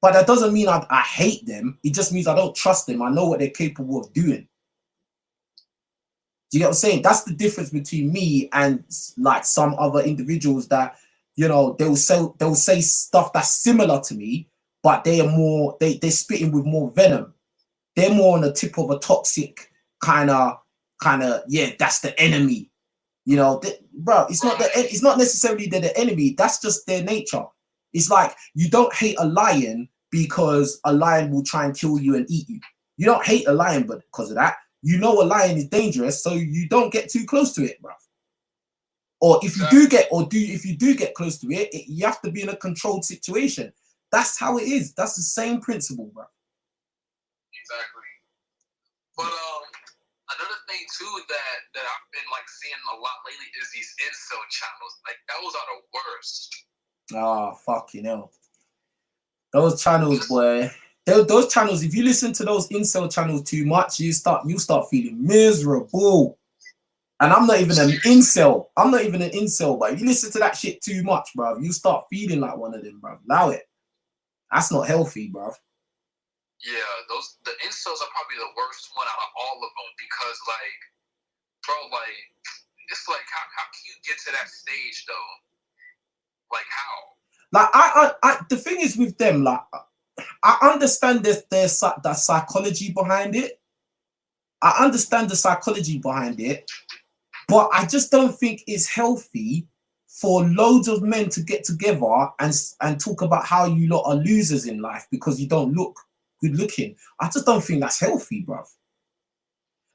But that doesn't mean I hate them. It just means I don't trust them. I know what they're capable of doing. Do you get what I'm saying? That's the difference between me and like some other individuals that, you know, they'll say stuff that's similar to me, but they are more, they're spitting with more venom. They're more on the tip of a toxic kind of, yeah, that's the enemy. You know, bro, it's not necessarily they're the enemy. That's just their nature. It's like, you don't hate a lion because a lion will try and kill you and eat you. You don't hate a lion because of that. You know a lion is dangerous, so you don't get too close to it, bro. Or if you do get, if you do get close to it, you have to be in a controlled situation. That's how it is. That's the same principle, bro. Exactly. But another thing too that I've been like seeing a lot lately is these incel channels. Like those are the worst. Ah, fucking hell. Those channels, boy. Those channels, if you listen to those incel channels too much, you start feeling miserable. And I'm not even an incel. I'm not even an incel, but if you listen to that shit too much, bro, you start feeling like one of them, bro. Allow it. That's not healthy, bro. Yeah, the incels are probably the worst one out of all of them because, like, bro, like, it's like, how can you get to that stage, though? Like, how? Like, I the thing is with them, like, I understand there's the psychology behind it. I understand the psychology behind it, but I just don't think it's healthy for loads of men to get together and talk about how you lot are losers in life because you don't look good looking. I just don't think that's healthy, bruv.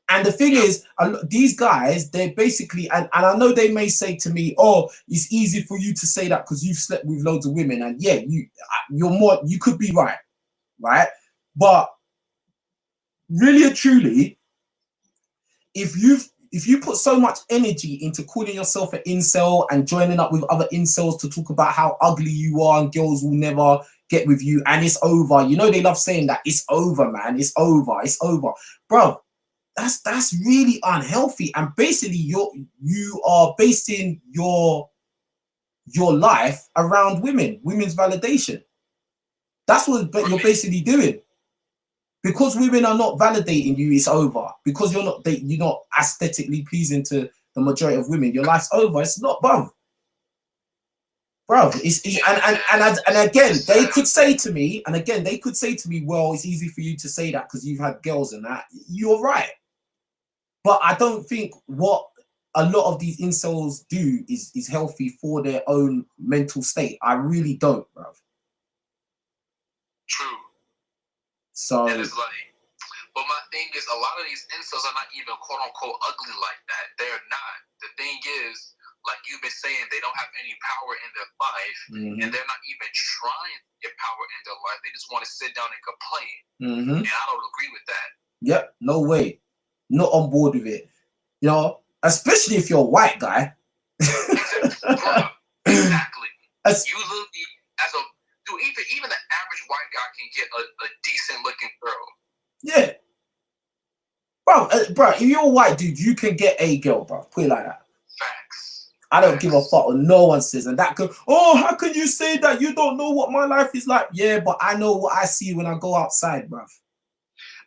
And the thing is, these guys, they're basically, and I know they may say to me, oh, it's easy for you to say that because you've slept with loads of women. And yeah, you could be right? But really and truly, if you put so much energy into calling yourself an incel and joining up with other incels to talk about how ugly you are and girls will never get with you and it's over. You know, they love saying that it's over, man. It's over. It's over. Bro, that's really unhealthy. And basically you are basing your life around women's validation. That's what you're basically doing. Because women are not validating you, it's over. Because you're not aesthetically pleasing to the majority of women, your life's over. It's not, bruv. And again, they could say to me, well, it's easy for you to say that because you've had girls and that. You're right. But I don't think what a lot of these incels do is healthy for their own mental state. I really don't, bruv. True. So, and it's like, but my thing is, a lot of these incels are not even quote unquote ugly like that. They're not. The thing is, like you've been saying, they don't have any power in their life, and they're not even trying to get power in their life. They just want to sit down and complain. And I don't agree with that. Yep, no way. Not on board with it. You know, especially if you're a white guy. Exactly. You literally, as a dude, even the average white guy can get a decent looking girl. Yeah. Bro, if you're a white dude, you can get a girl, bro. Put it like that. Facts. I don't give a fuck what no one says. And that could, oh, how can you say that? You don't know what my life is like. Yeah, but I know what I see when I go outside, bro.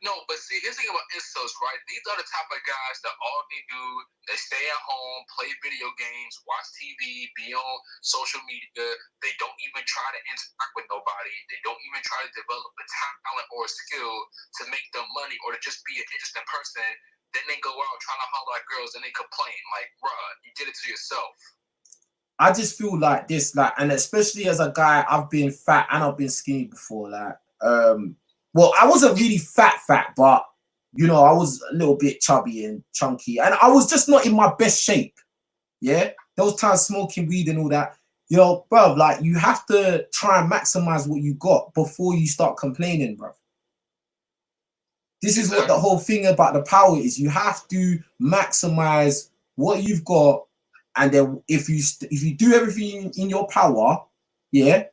No, but see, here's the thing about incels, right? These are the type of guys that all they do, they stay at home, play video games, watch TV, be on social media. They don't even try to interact with nobody. They don't even try to develop a talent or a skill to make them money or to just be an interesting person. Then they go out trying to holler at girls and they complain. Like, bruh, you did it to yourself. I just feel like this, like, and especially as a guy, I've been fat and I've been skinny before, like, well, I wasn't really fat, but, you know, I was a little bit chubby and chunky. And I was just not in my best shape. Yeah? Those times smoking weed and all that. You know, bruv, like, you have to try and maximize what you got before you start complaining, bruv. This is what the whole thing about the power is. You have to maximize what you've got. And then if you do everything in your power, yeah,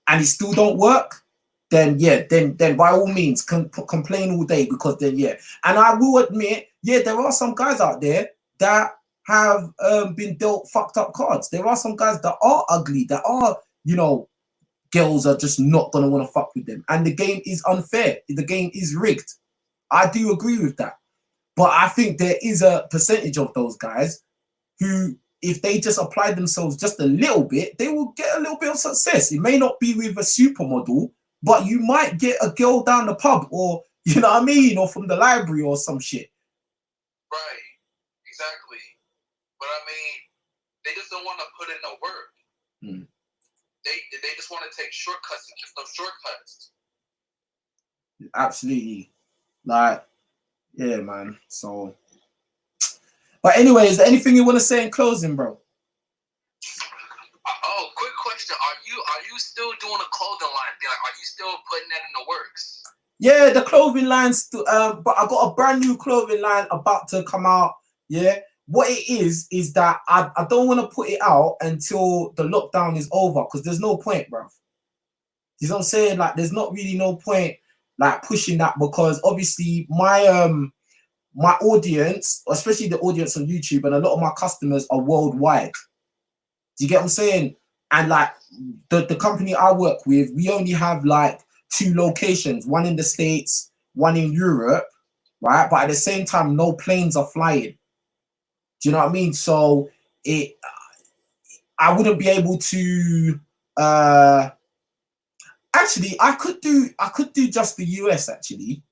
and it still don't work, then yeah, then by all means complain all day, because then yeah. And I will admit, yeah, there are some guys out there that have been dealt fucked up cards. There are some guys that are ugly, that are, you know, girls are just not gonna want to fuck with them, and the game is unfair. The game is rigged. I do agree with that, but I think there is a percentage of those guys who, if they just apply themselves just a little bit, they will get a little bit of success. It may not be with a supermodel, but you might get a girl down the pub, or, you know what I mean, or from the library or some shit. Right, exactly. But I mean, they just don't want to put in the work. They just want to take shortcuts and just no shortcuts. Absolutely. Like, yeah, man. So, but anyway, is there anything you want to say in closing, bro? still doing a clothing line thing? Like, are you still putting that in the works? Yeah, the clothing line's still, but I got a brand new clothing line about to come out. Yeah. What it is that I don't want to put it out until the lockdown is over, because there's no point, bruv. You know what I'm saying? Like, there's not really no point like pushing that, because obviously my my audience, especially the audience on YouTube, and a lot of my customers are worldwide. Do you get what I'm saying? And like the company I work with, we only have like 2 locations, one in the States, one in Europe, right? But at the same time, no planes are flying. Do you know what I mean? So I wouldn't be able to actually I could do just the US actually.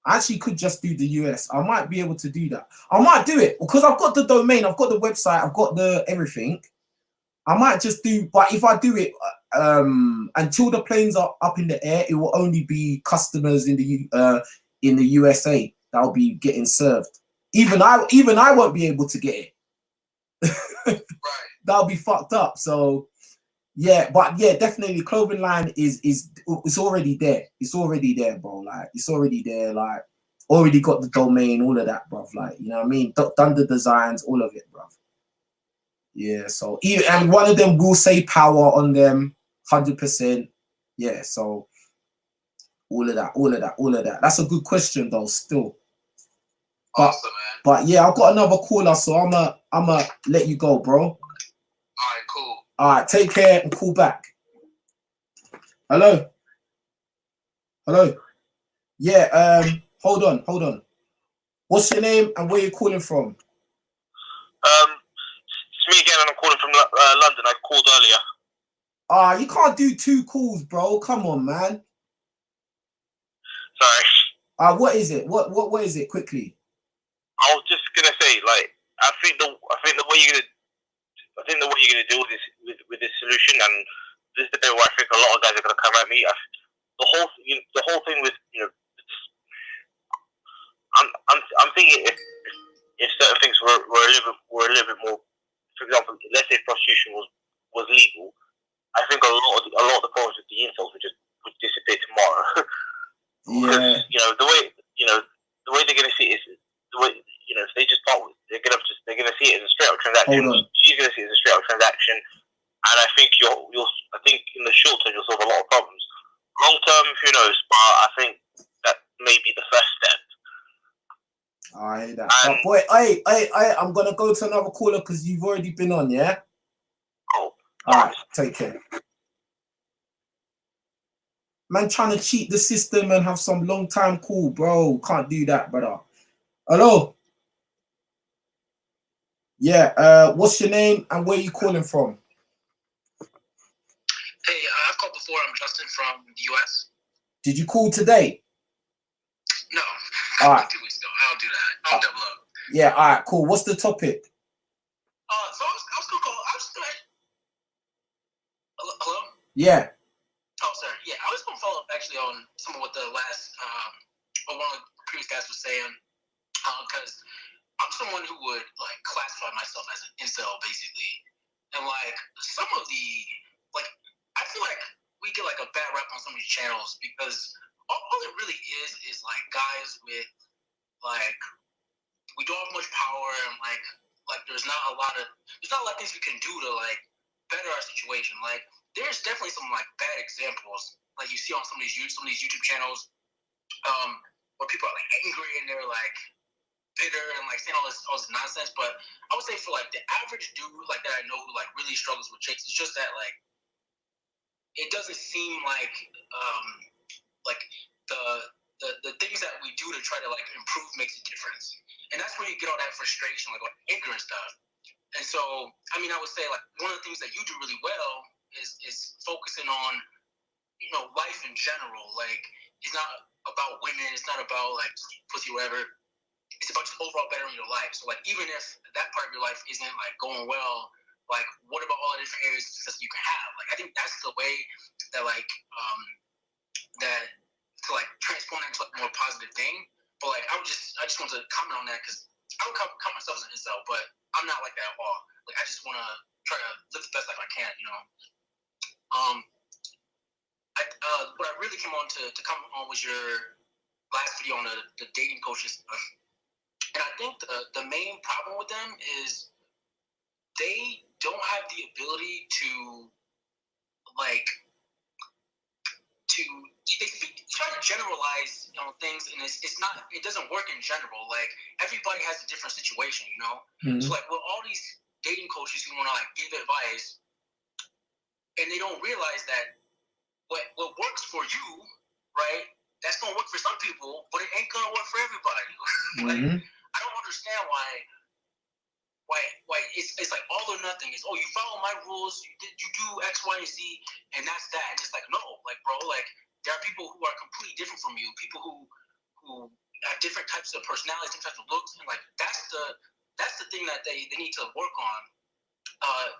I actually could just do the US. I might be able to do that. I might do it because I've got the domain, I've got the website, I've got the everything. I might just do, but if I do it until the planes are up in the air, it will only be customers in the USA that'll be getting served. Even I won't be able to get it. Right. That'll be fucked up. So yeah, but yeah, definitely clothing line is it's already there. It's already there, bro. Like it's already there. Like already got the domain, all of that, bro. Like you know what I mean? Done the designs, all of it, bro. Yeah. So and one of them will say power on them, 100%. Yeah. So all of that. That's a good question though. Still. Awesome, man. But yeah, I've got another caller, so I'ma let you go, bro. All right, cool. All right, take care and call back. Hello. Yeah. Hold on. What's your name and where you calling from? It's me again, and I'm calling from London. I called earlier. You can't do 2 calls, bro. Come on, man. Sorry. What is it? What is it? Quickly. I was just gonna say, like, I think the way you're gonna deal with this solution, and this is the bit where I think a lot of guys are gonna come at me. The whole thing with I'm thinking if certain things were a little bit more, for example, let's say prostitution was legal, I think a lot of the problems with the insults would disappear tomorrow. Yeah. Because the way they're gonna see it is the way if they just part with, they're gonna see it as a straight up transaction. She's gonna see it as a straight up transaction, and I think I think in the short term you'll solve a lot of problems. Long term, who knows? But I think that may be the first step. I hear that. But boy, I'm gonna go to another caller because you've already been on, yeah? Cool. All right, take care. Man trying to cheat the system and have some long time call, bro. Can't do that, brother. Hello? Yeah, what's your name and where you calling from? Hey, I've called before. I'm Justin from the US. Did you call today? No. All right. 2 weeks ago. I'll do that. I'll double up. Yeah, all right, cool. What's the topic? So I was gonna call. Hello? Yeah. Oh, sorry. Yeah, I was gonna follow up actually on some of what the last or one of the previous guys was saying, because I'm someone who would like classify myself as an incel basically, and like some of the I feel like we get like a bad rap on some of these channels because all it really is like guys with like we don't have much power and like there's not a lot of things we can do to like better our situation. Like there's definitely some like bad examples like you see on some of these YouTube channels where people are like angry and they're like bitter and like saying all this nonsense. But I would say for like the average dude like that I know who like really struggles with chicks, it's just that like it doesn't seem like the things that we do to try to like improve makes a difference. And that's where you get all that frustration, like anger and stuff. And so, I mean, I would say like one of the things that you do really well is focusing on, life in general. Like it's not about women, it's not about like pussy or whatever. It's about just overall bettering your life. So like even if that part of your life isn't like going well, like what about all the different areas of success you can have? Like I think that's the way that like that to like transform that into like a more positive thing. But like I just want to comment on that because I would count myself as an incel, but I'm not like that at all. Like I just want to try to live the best life I can, What I really came on to come on was your last video on the dating coaches stuff. And I think the main problem with them is they don't have the ability to they try to generalize, things, and it doesn't work in general. Like, everybody has a different situation, So like with all these dating coaches who want to give advice, and they don't realize that what works for you, right? That's gonna work for some people, but it ain't gonna work for everybody. Like, I don't understand why it's like all or nothing. It's, oh, you follow my rules, you do X, Y, and Z, and that's that. And it's like, no, like, bro, like, there are people who are completely different from you, people who have different types of personalities, different types of looks, and like that's the thing that they need to work on.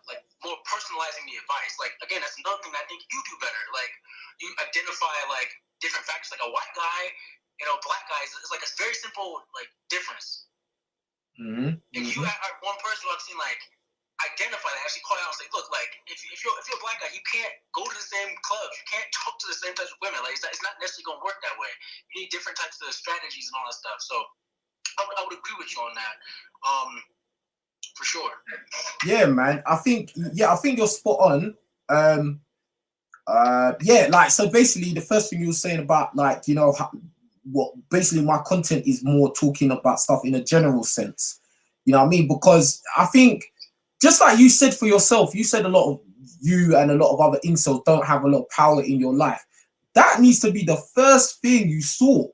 Like, more personalizing the advice. Like, again, that's another thing that I think you do better. Like, you identify like different factors, like a white guy, black guys. It's like a very simple like difference. And you are one person who I've seen like identify that, actually call out and say, look, like, if you're a black guy, you can't go to the same clubs, you can't talk to the same types of women. Like, it's not necessarily gonna work that way. You need different types of strategies and all that stuff. So I would agree with you on that. For sure. Yeah, man. I think you're spot on. Like, so basically the first thing you were saying about, like, what basically my content is more talking about stuff in a general sense. You know what I mean? Because I think, just like you said for yourself, you said a lot of you and a lot of other incels don't have a lot of power in your life. That needs to be the first thing you saw,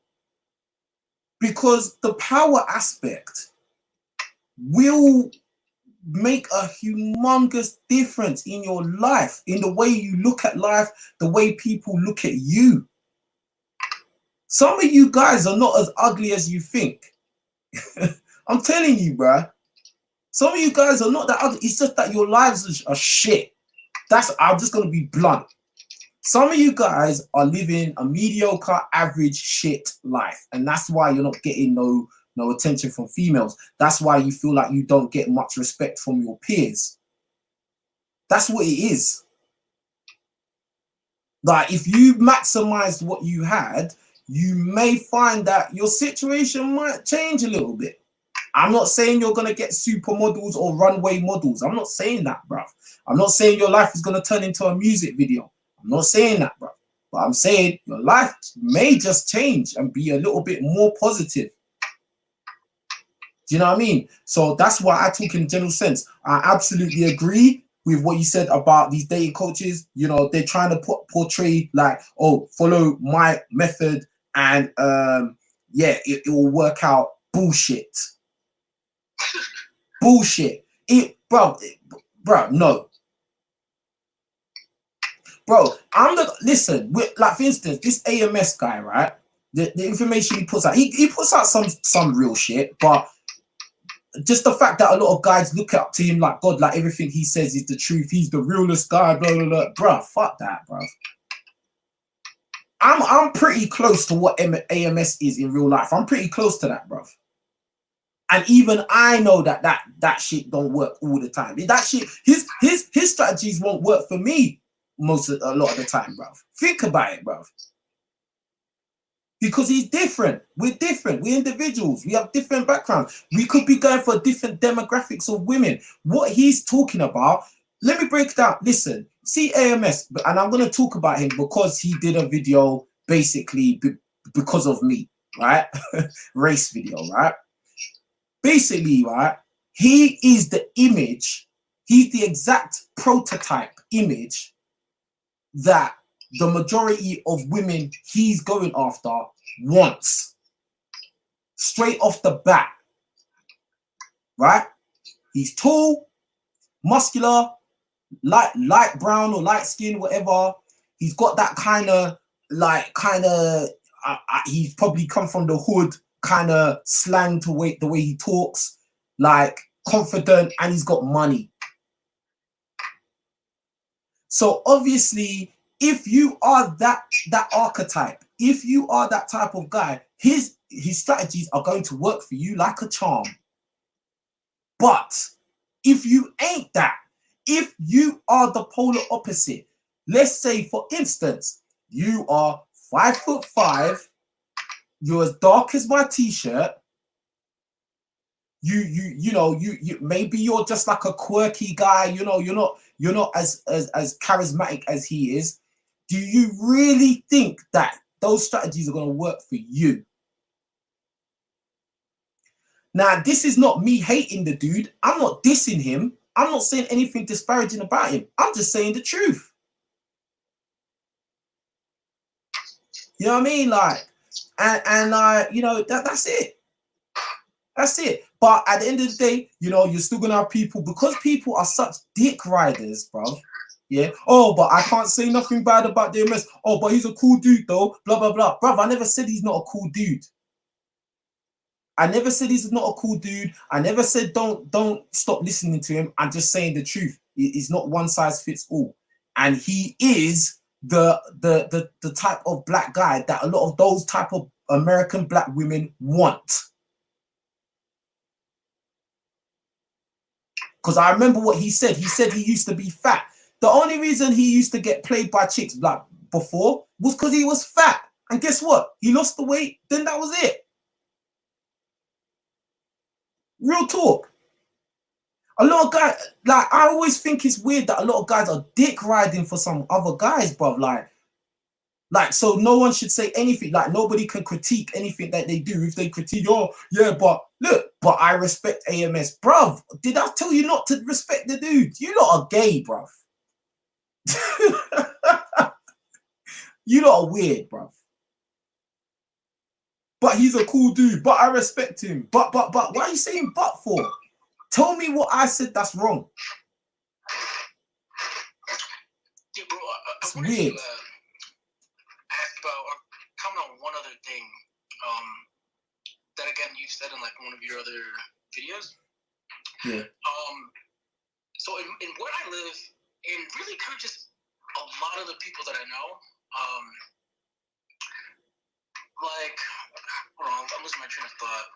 because the power aspect will make a humongous difference in your life, in the way you look at life, the way people look at you. Some of you guys are not as ugly as you think. I'm telling you, bruh. Some of you guys are not that ugly. It's just that your lives are shit. I'm just going to be blunt. Some of you guys are living a mediocre, average shit life. And that's why you're not getting no attention from females. That's why you feel like you don't get much respect from your peers. That's what it is. Like, if you maximized what you had, you may find that your situation might change a little bit. I'm not saying you're going to get supermodels or runway models. I'm not saying that, bruv. I'm not saying your life is going to turn into a music video. I'm not saying that, bruv. But I'm saying your life may just change and be a little bit more positive. Do you know what I mean? So that's why I talk in general sense. I absolutely agree with what you said about these dating coaches. They're trying to portray like, oh, follow my method and it will work out. Bullshit. Bullshit. Bro, no. Bro, listen, like, for instance, this AMS guy, right? The information he puts out, he puts out some real shit, but just the fact that a lot of guys look up to him like God, like everything he says is the truth. He's the realest guy, blah, blah, blah. Bruh, fuck that, bruh. I'm pretty close to what AMS is in real life. I'm pretty close to that, bruv. And even I know that shit don't work all the time. That shit, his strategies won't work for me a lot of the time, bruv. Think about it, bruv. Because he's different. We're different. We're individuals. We have different backgrounds. We could be going for different demographics of women. What he's talking about, let me break it down. Listen, see AMS, and I'm going to talk about him because he did a video basically because of me, right? Race video, right? Basically, right? He is the image. He's the exact prototype image that the majority of women he's going after wants. Straight off the bat, right? He's tall, muscular, light brown or light skin, whatever. He's got that he's probably come from the hood, kind of slang to the way he talks, like confident, and he's got money. So obviously, if you are that archetype, if you are that type of guy, his strategies are going to work for you like a charm. But if you ain't that, if you are the polar opposite, let's say, for instance, you are 5'5", you're as dark as my t-shirt. You know, maybe you're just like a quirky guy, you know, you're not as charismatic as he is. Do you really think that those strategies are going to work for you? Now, this is not me hating the dude. I'm not dissing him. I'm not saying anything disparaging about him. I'm just saying the truth. You know what I mean? Like, and you know, that's it. That's it. But at the end of the day, you know, you're still gonna have people, because people are such dick riders, bro. Yeah. Oh, but I can't say nothing bad about DMS. Oh, but he's a cool dude though. Blah blah blah. Bruv, I never said he's not a cool dude. I never said he's not a cool dude. I never said don't stop listening to him. I'm just saying the truth. It's not one size fits all. And he is the type of black guy that a lot of those type of American black women want. Because I remember what he said. He said he used to be fat. The only reason he used to get played by chicks like before was because he was fat. And guess what? He lost the weight. Then that was it. Real talk. A lot of guys, like, I always think it's weird that a lot of guys are dick riding for some other guys, bruv. Like, so no one should say anything. Like, nobody can critique anything that they do. If they critique, oh, yeah, but look, but I respect AMS. Bruv, did I tell you not to respect the dude? You lot are gay, bruv. You lot are weird, bruv. But he's a cool dude. But I respect him. But, why are you saying but for? Tell me what I said that's wrong. Yeah, bro, It's I wanted weird. to ask about, or comment on one other thing that, again, you said in, like, one of your other videos. Yeah. So in where I live, and really kind of just a lot of the people that I know, like, hold on, I'm losing my train of thought.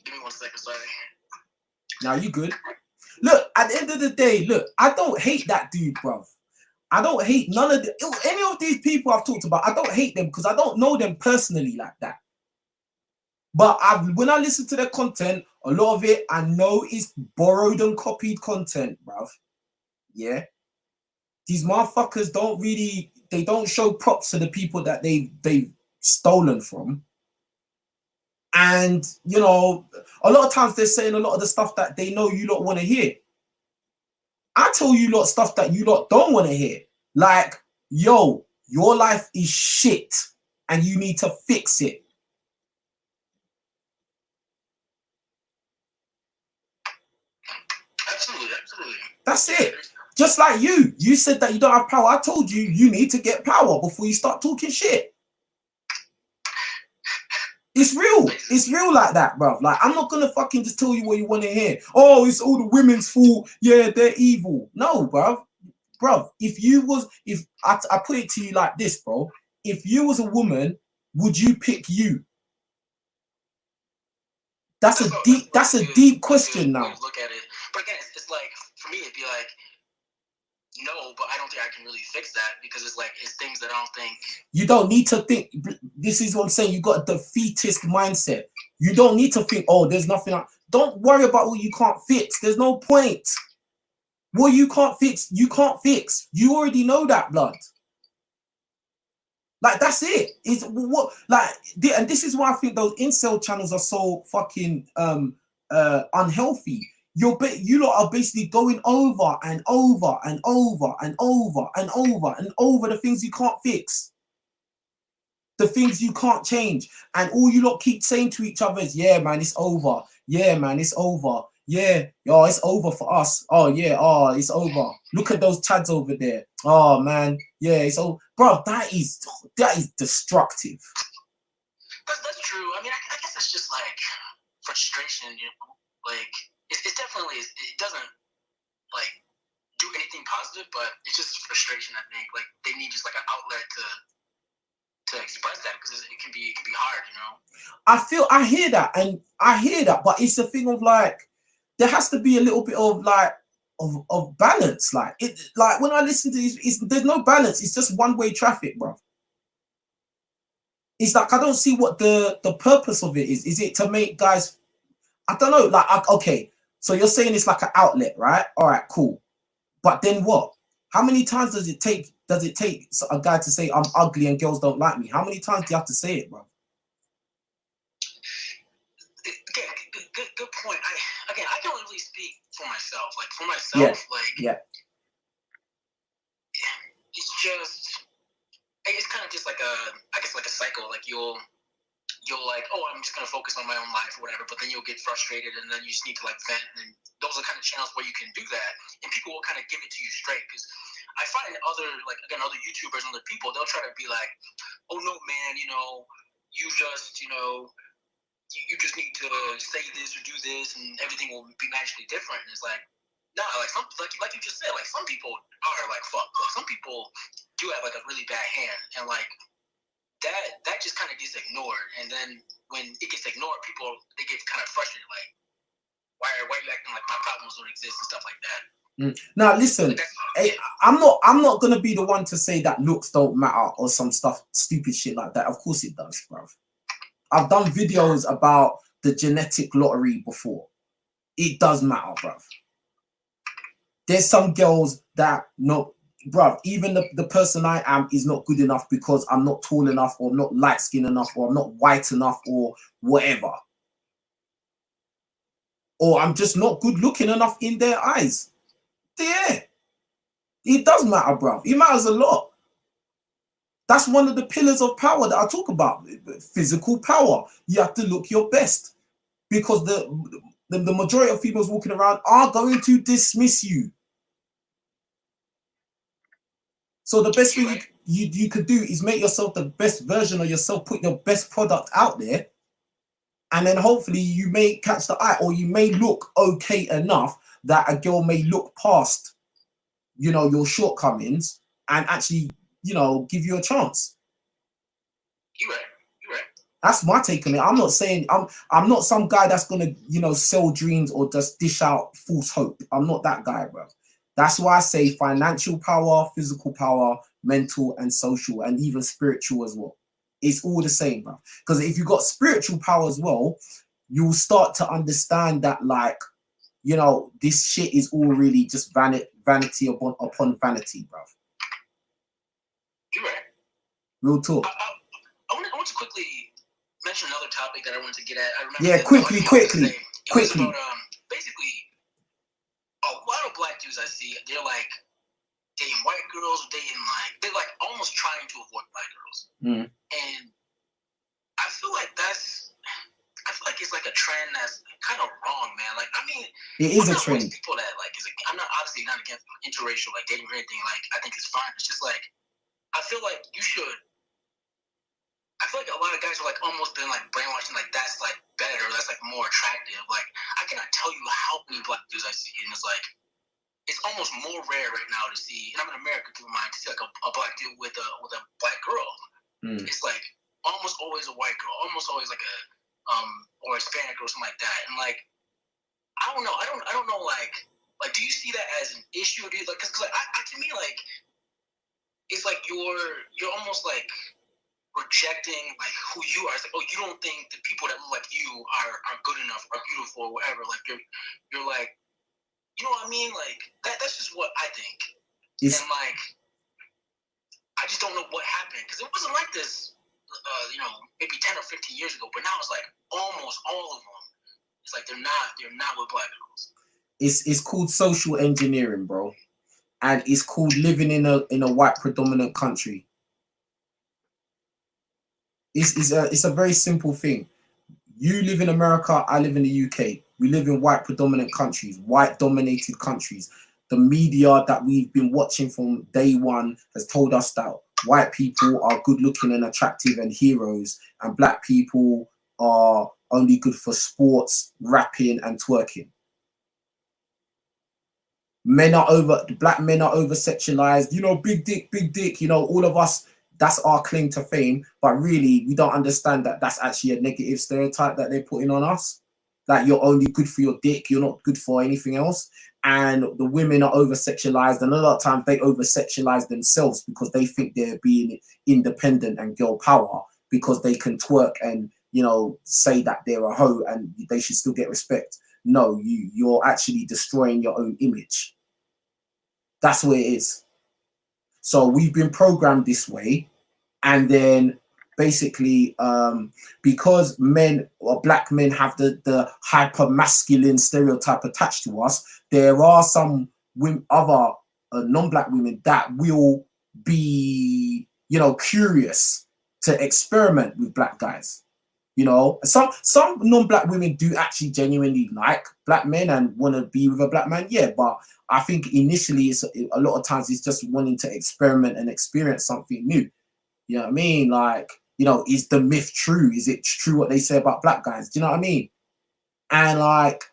Give me 1 second, sorry. Now you good. Look, at the end of the day, look, I don't hate that dude, bruv. I don't hate none of any of these people I've talked about. I don't hate them because I don't know them personally like that. But when I listen to their content, a lot of it I know is borrowed and copied content, bruv. Yeah. These motherfuckers they don't show props to the people that they've stolen from. And, you know, a lot of times they're saying a lot of the stuff that they know you lot want to hear. I tell you lot stuff that you lot don't want to hear. Like, yo, your life is shit and you need to fix it. Absolutely, absolutely. That's it. Just like you said that you don't have power. I told you you need to get power before you start talking shit. It's real. It's real like that, bruv. Like, I'm not gonna fucking just tell you what you want to hear. Oh, it's all the women's fault. Yeah, they're evil. No, bruv. Bruv, if I put it to you like this, bro. If you was a woman, would you pick you? That's a deep question now. Look at it. But again, it's like, for me, it'd be like, no, but I don't think I can really fix that because it's things that I don't think. You don't need to think. This is what I'm saying. You got a defeatist mindset. You don't need to think, oh, there's nothing. Don't worry about what you can't fix. There's no point. What you can't fix, you can't fix. You already know that, blood. Like, that's it. It's what, like, and this is why I think those incel channels are so fucking unhealthy. You lot are basically going over and over and over and over and over and over the things you can't fix, the things you can't change, and all you lot keep saying to each other is, "Yeah, man, it's over. Yeah, man, it's over. Yeah, yo, it's over for us. Oh yeah, oh, it's over. Look at those chads over there. Oh man, yeah, it's over, bro. That is destructive." That's true. I mean, I guess it's just like frustration, you know, like. It definitely is. It doesn't like do anything positive, but it's just frustration. I think like they need just like an outlet to express that because it can be hard, you know. I hear that, but it's a thing of like there has to be a little bit of like of balance. Like when I listen to these, there's no balance. It's just one-way traffic, bro. It's like I don't see what the purpose of it is. Is it to make guys? I don't know. Like okay, so you're saying it's like an outlet, right? All right, cool. But then what? How many times does it take? Does it take a guy to say I'm ugly and girls don't like me? How many times do you have to say it, bro? Again, good point. I can only really speak for myself. Like for myself, it's just, it's kind of just like I guess like a cycle. Like you'll like, oh, I'm just gonna focus on my own life or whatever, but then you'll get frustrated and then you just need to like vent. And those are kind of channels where you can do that, and people will kind of give it to you straight. Because I find other YouTubers and other people, they'll try to be like, oh no, man, you just you just need to say this or do this and everything will be magically different. And it's like, nah, like like you just said, like some people are like fuck. Like some people do have like a really bad hand, and like that just kind of gets ignored. And then when it gets ignored, they get kind of frustrated, like, why are you acting like my problems don't exist and stuff like that. Now listen, I'm not gonna be the one to say that looks don't matter or some stupid shit like that. Of course it does, bruv. I've done videos about the genetic lottery before. It does matter, bruv. There's some girls that bruv, even the person I am is not good enough because I'm not tall enough or not light skinned enough or I'm not white enough or whatever. Or I'm just not good looking enough in their eyes. Yeah. It does matter, bruv. It matters a lot. That's one of the pillars of power that I talk about. Physical power. You have to look your best. Because the majority of females walking around are going to dismiss you. So the best thing you could do is make yourself the best version of yourself, put your best product out there, and then hopefully you may catch the eye, or you may look okay enough that a girl may look past, your shortcomings and actually, give you a chance. You're right. That's my take on it. I'm not saying I'm not some guy that's gonna, sell dreams or just dish out false hope. I'm not that guy, bro. That's why I say financial power, physical power, mental and social, and even spiritual as well. It's all the same, bro. Because if you got spiritual power as well, you'll start to understand that, like, this shit is all really just vanity upon vanity, bro. You're right. Real talk. I want to quickly mention another topic that I wanted to get at. I remember. Yeah, quickly. About, basically, a lot of black dudes I see, they're like dating white girls, they're like almost trying to avoid black girls. And I feel like it's like a trend that's kind of wrong, man. Like, I mean, it is a trend. People that I'm not obviously not against interracial like dating or anything. Like, I think it's fine. It's just like, I feel like you should. I feel like a lot of guys are like almost been like brainwashing, like that's like better, that's like more attractive. Like, I cannot tell you how many black dudes I see, and it's like, it's almost more rare right now to see, and I'm an American, keep in mind, to see like a black dude with a black girl. It's like almost always a white girl, almost always like a or a Hispanic or something like that. And like, I don't know, like do you see that as an issue? Or do you, like, cause like to me, like, it's like you're almost like rejecting like who you are. It's like, oh, you don't think the people that look like you are good enough, are beautiful, or whatever. Like you're like, you know what I mean? Like that's just what I think. And like, I just don't know what happened, because it wasn't like this, maybe 10 or 15 years ago. But now it's like almost all of them. It's like they're not with black girls. It's called social engineering, bro, and it's called living in a white predominant country. It's a very simple thing. You live in America, I live in the UK. We live in white predominant countries, white dominated countries. The media that we've been watching from day one has told us that white people are good looking and attractive and heroes, and black people are only good for sports, rapping and twerking. Black men are over sexualized, big dick, all of us. That's our claim to fame, but really we don't understand that that's actually a negative stereotype that they're putting on us. Like, you're only good for your dick, you're not good for anything else. and the women are over-sexualized, and a lot of times they over-sexualize themselves because they think they're being independent and girl power because they can twerk and, you know, say that they're a hoe and they should still get respect. No, you're actually destroying your own image. That's where it is. So we've been programmed this way, and then basically because men or black men have the hyper masculine stereotype attached to us, there are some women, other non-black women that will be, you know, curious to experiment with black guys. You know, some non-black women do actually genuinely like black men and want to be with a black man, yeah, but I think initially it's a lot of times it's just wanting to experiment and experience something new. You know what I mean? Like, you know, is the myth true? Is it true what they say about black guys? Do you know what I mean? And like,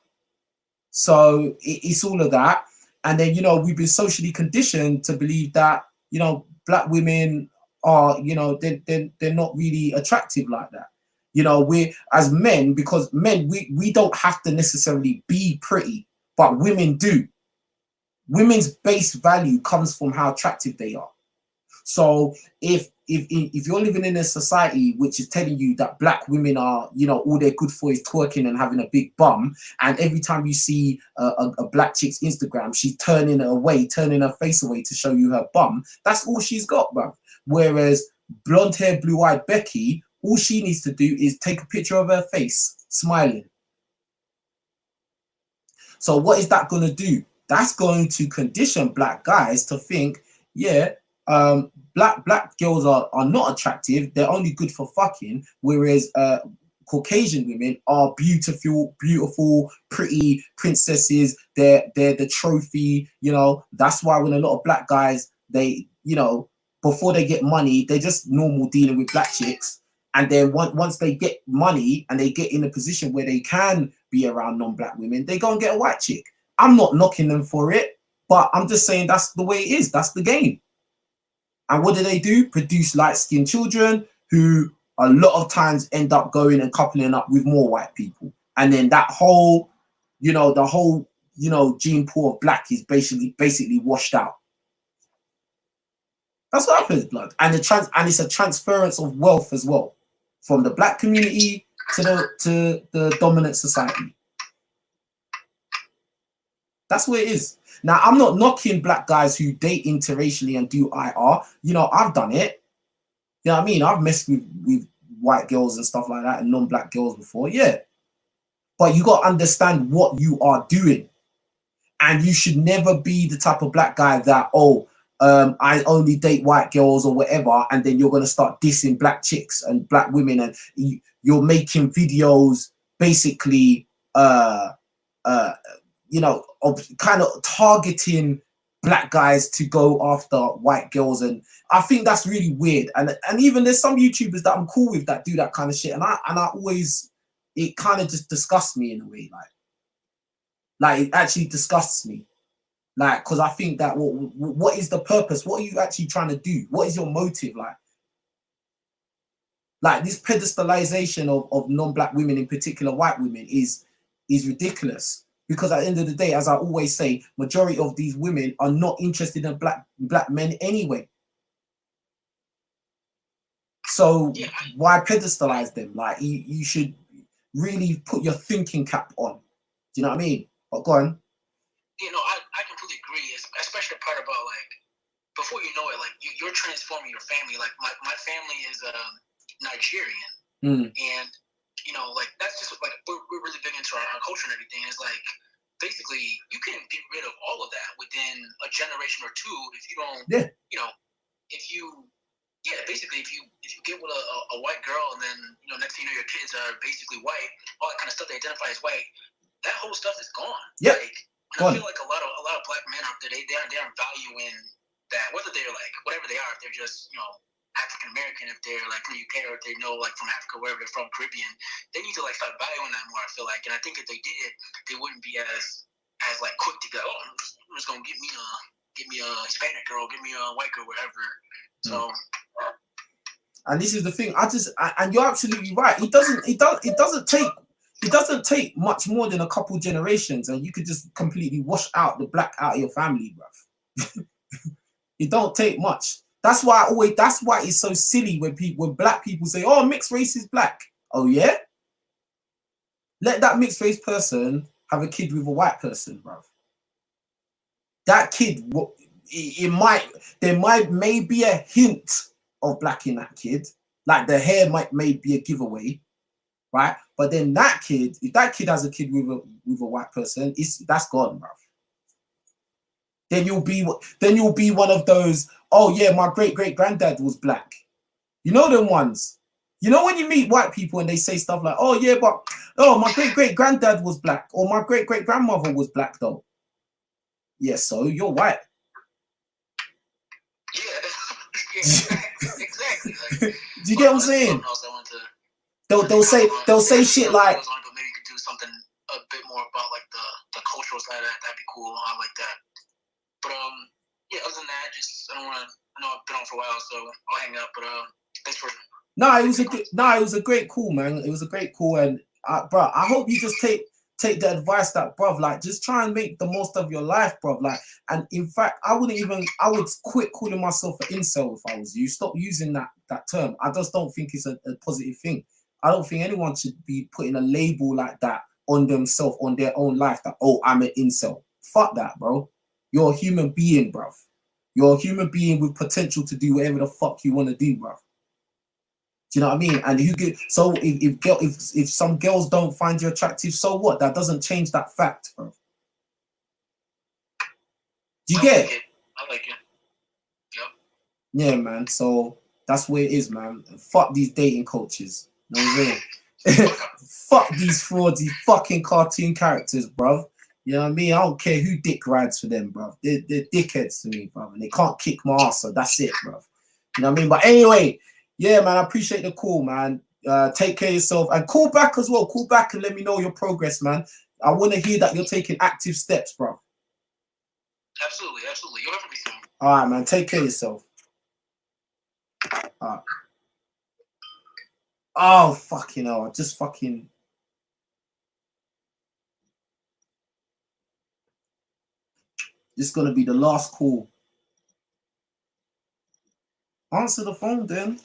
so it's all of that. And then, you know, we've been socially conditioned to believe that, you know, black women are, you know, they're not really attractive like that. You know, we as men, because men, we don't have to necessarily be pretty, but women do. Women's base value comes from how attractive they are. So if you're living in a society which is telling you that black women are, you know, all they're good for is twerking and having a big bum, and every time you see a black chick's Instagram, she's turning her face away to show you her bum, that's all she's got, bro. Whereas blonde hair, blue-eyed Becky, all she needs to do is take a picture of her face smiling. So what is that going to do? That's going to condition black guys to think, yeah, black girls are not attractive, they're only good for fucking, whereas Caucasian women are beautiful, pretty princesses. They're the trophy. You know, that's why when a lot of black guys, they, you know, before they get money, they're just normal dealing with black chicks. And then once they get money and they get in a position where they can be around non-black women, they go and get a white chick. I'm not knocking them for it, but I'm just saying that's the way it is. That's the game. And what do? Produce light-skinned children who a lot of times end up going and coupling up with more white people. And then that whole, you know, gene pool of black is basically washed out. That's what happens, blood. And it's a transference of wealth as well, from the black community to the dominant society. That's what it is. Now, I'm not knocking black guys who date interracially and do IR. You know, I've done it. You know what I mean? I've messed with white girls and stuff like that and non-black girls before, yeah. But you got to understand what you are doing. And you should never be the type of black guy that, I only date white girls or whatever, and then you're going to start dissing black chicks and black women, and you're making videos basically, you know, kind of targeting black guys to go after white girls. And I think that's really weird. And even there's some YouTubers that I'm cool with that do that kind of shit. And I always, it kind of just disgusts me in a way. Like it actually disgusts me. Like, because I think that what is the purpose? What are you actually trying to do? What is your motive? Like this pedestalization of non-black women, in particular white women, is ridiculous. Because at the end of the day, as I always say, majority of these women are not interested in black men anyway. So why pedestalize them? Like you should really put your thinking cap on. Do you know what I mean? But go on. You know, I completely agree, especially the part about, like, before you know it, like, you're transforming your family. Like, my family is Nigerian. And, you know, like, that's just, like, we're really big into our culture and everything. It's like, basically, you can get rid of all of that within a generation or two if you don't, you know, basically, if you get with a white girl and then, you know, next thing you know, your kids are basically white, all that kind of stuff they identify as white, that whole stuff is gone. Yeah. Like, I feel like a lot of black men out there, they aren't valuing that, whether they're like whatever they are, if they're just, you know, African American, if they're like from the UK, or if they know like from Africa, wherever they're from, Caribbean, they need to like start valuing that more. I feel like, and I think if they did, they wouldn't be as like quick to go, I'm just gonna get me a Hispanic girl, get me a white girl, whatever. So. And this is the thing. And you're absolutely right. It doesn't take it doesn't take much more than a couple generations, and you could just completely wash out the black out of your family, bruv. It don't take much. That's why it's so silly when black people say, "Oh, mixed race is black." Oh yeah, let that mixed race person have a kid with a white person, bruv. That kid, there may be a hint of black in that kid, like the hair may be a giveaway, right? But then that kid, if that kid has a kid with a white person, that's gone, bruv. Then you'll be one of those, oh yeah, my great-great-granddad was black. You know them ones. You know when you meet white people and they say stuff like, oh yeah, but my great-great-granddad was black, or my great-great-grandmother was black though. Yeah, so you're white. Yeah, exactly. Like, do you get what I'm saying? They'll say shit like, but maybe you could do something a bit more about like the cultural side of that. That'd be cool. I like that. But yeah, other than that, I know I've been on for a while, so I'll hang up. But thanks for. It was a great call, man. It was a great call, and bro, I hope you just take the advice that, bruv, like, just try and make the most of your life, bruv. Like, and in fact, I would quit calling myself an incel if I was you. Stop using that term. I just don't think it's a positive thing. I don't think anyone should be putting a label like that on themselves, on their own life, that, oh, I'm an incel. Fuck that, bro. You're a human being, bruv. You're a human being with potential to do whatever the fuck you want to do, bruv. Do you know what I mean? And if some girls don't find you attractive, so what? That doesn't change that fact, bro. Do you get it? I like it. Yep. Yeah, man. So that's where it is, man. Fuck these dating coaches. You know what I'm saying? Fuck these frauds, these fucking cartoon characters, bruv. You know what I mean? I don't care who dick rides for them, bruv. They're dickheads to me, bruv. And they can't kick my ass, so that's it, bruv. You know what I mean? But anyway, yeah, man, I appreciate the call, man. Take care of yourself. And call back as well. Call back and let me know your progress, man. I want to hear that you're taking active steps, bruv. Absolutely, absolutely. You'll have to be soon. All right, man. Take care of yourself. All right. Oh, fucking hell. I just fucking... This is going to be the last call. Answer the phone, then.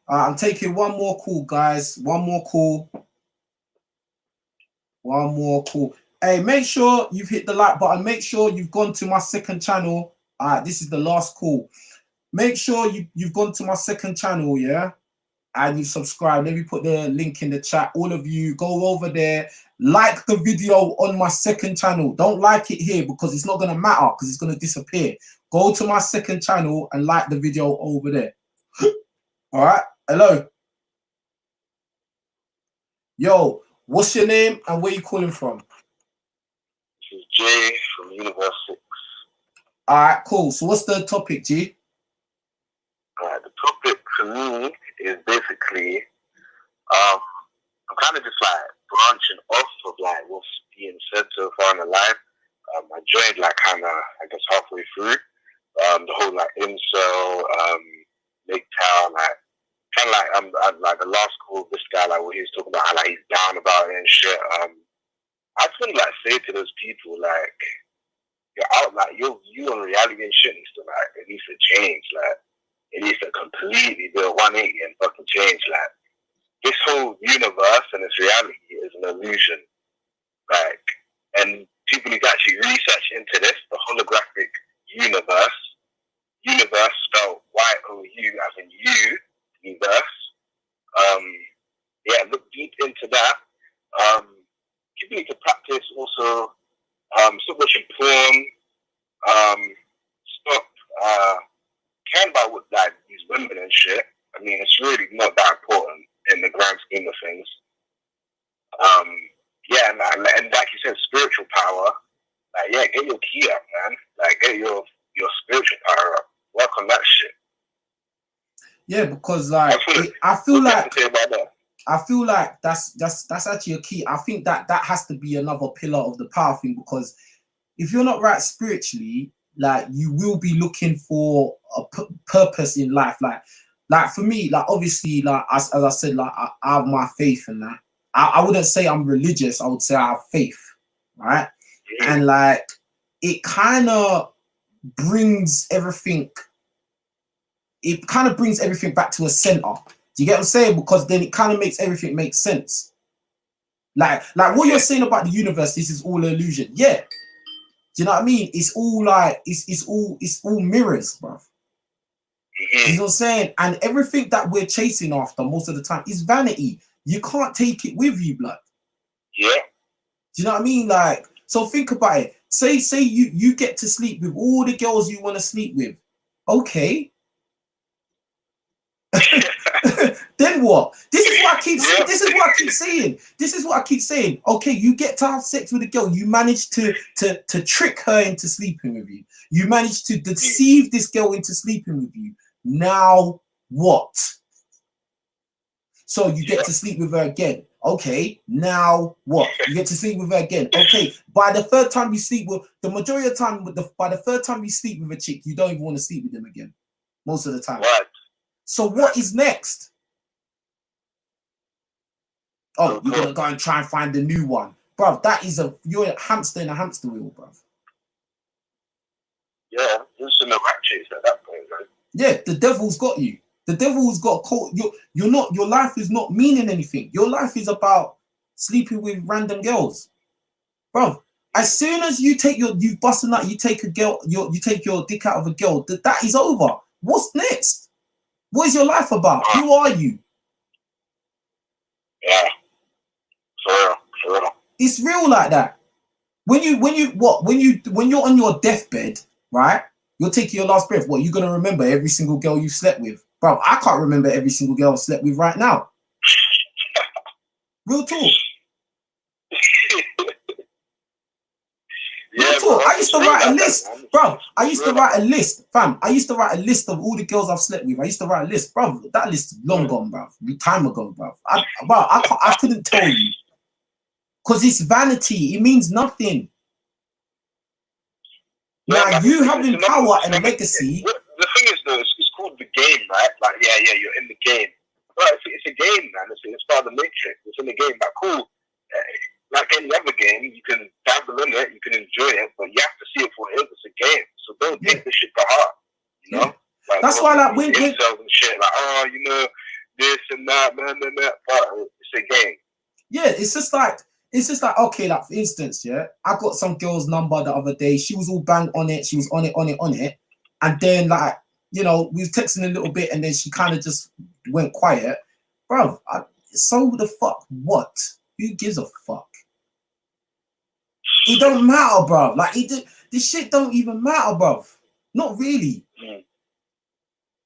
I'm taking one more call, guys. One more call. Hey, make sure you've hit the like button. Make sure you've gone to my second channel. All right, this is the last call. Make sure you've gone to my second channel, yeah? And you subscribe. Let me put the link in the chat. All of you, go over there. Like the video on my second channel. Don't like it here because it's not going to matter because it's going to disappear. Go to my second channel and like the video over there. All right. Hello. Yo, what's your name and where you calling from? This is Jay from Universe 6. All right, cool. So what's the topic, G? All right, the topic for me is basically, I'm kind of just like branching off of like what's being said so far in the life. I joined like kind of, I guess, halfway through the whole like incel, Lake Town, like kind of like I'm like the last call. This guy, like what he was talking about, how like he's down about it and shit. I just want to like say to those people, like, you're out, like you on reality and shit needs to like, it needs to change, like it needs to completely do a 180 and fucking change. Like this whole universe and this reality is an illusion. Like, and people need to actually research into this, the holographic universe. Universe spelled Y-O-U as in you, universe. Yeah, look deep into that. People need to practice also. Stop watching porn. Stop caring about what like these women and shit. I mean, it's really not that important in the grand scheme of things. Yeah, and like you said, spiritual power. Like, yeah, get your key up, man. Like, get your spiritual power up. Work on that shit. Yeah, because like I feel like that's actually a key. I think that has to be another pillar of the power thing, because if you're not right spiritually, like you will be looking for a purpose in life. Like like for me, like obviously, like as I said, like I have my faith in that. I wouldn't say I'm religious. I would say I have faith, right? And like it kind of brings everything. It kind of brings everything back to a center. Do you get what I'm saying? Because then it kind of makes everything make sense. Like what you're saying about the universe, this is all an illusion. Yeah. Do you know what I mean? It's all like it's all mirrors, bruv. You know what I'm saying? And everything that we're chasing after most of the time is vanity. You can't take it with you, blood. Yeah. Do you know what I mean? Like, so think about it. Say you get to sleep with all the girls you want to sleep with. Okay. Then what? This is what I keep saying. This is what I keep saying. This is what I keep saying. Okay, you get to have sex with a girl. You manage to trick her into sleeping with you. You manage to deceive this girl into sleeping with you. Now what? So you get to sleep with her again. Okay, now what? You get to sleep with her again. Okay, by the third time you sleep with, the majority of the time, by the third time you sleep with a chick, you don't even want to sleep with them again. Most of the time. Right. So what is next? Oh, you're gonna go and try and find a new one, bruv. That is you're a hamster in a hamster wheel, bruv. Yeah, it's in the rat chase at that point, right? Yeah, the devil's got you. The devil's got caught. You're not. Your life is not meaning anything. Your life is about sleeping with random girls, bruv. As soon as you bust a nut, you take a girl. You take your dick out of a girl. That is over. What's next? What is your life about? Who are you? Yeah. For real. It's real like that. When you're on your deathbed, right? You're taking your last breath. What, you're gonna remember every single girl you slept with? Bro, I can't remember every single girl I slept with right now. Real talk. Real talk. I used to write a list, bro. I used to write a list, fam. I used to write a list of all the girls I've slept with. I used to write a list, bro. That list is long gone, bro. Time ago, bro. I couldn't tell you. Because it's vanity. It means nothing. Now, you having power and legacy. The thing is, though, it's called the game, right? Like, yeah, you're in the game. But it's a game, man. It's part of the matrix. It's in the game. Like, cool. Like any other game, you can dabble in it, you can enjoy it, but you have to see it for what it is. It's a game. So don't take this shit to heart, you know? Like, that's why, like, when and shit, like, oh, you know, this and that, man, but it's a game. Yeah, it's just like, okay, like, for instance, yeah, I got some girl's number the other day. She was all bang on it. She was on it. And then, like, you know, we was texting a little bit and then she kind of just went quiet. Bro, so the fuck what? Who gives a fuck? It don't matter, bro. Like, this shit don't even matter, bro. Not really.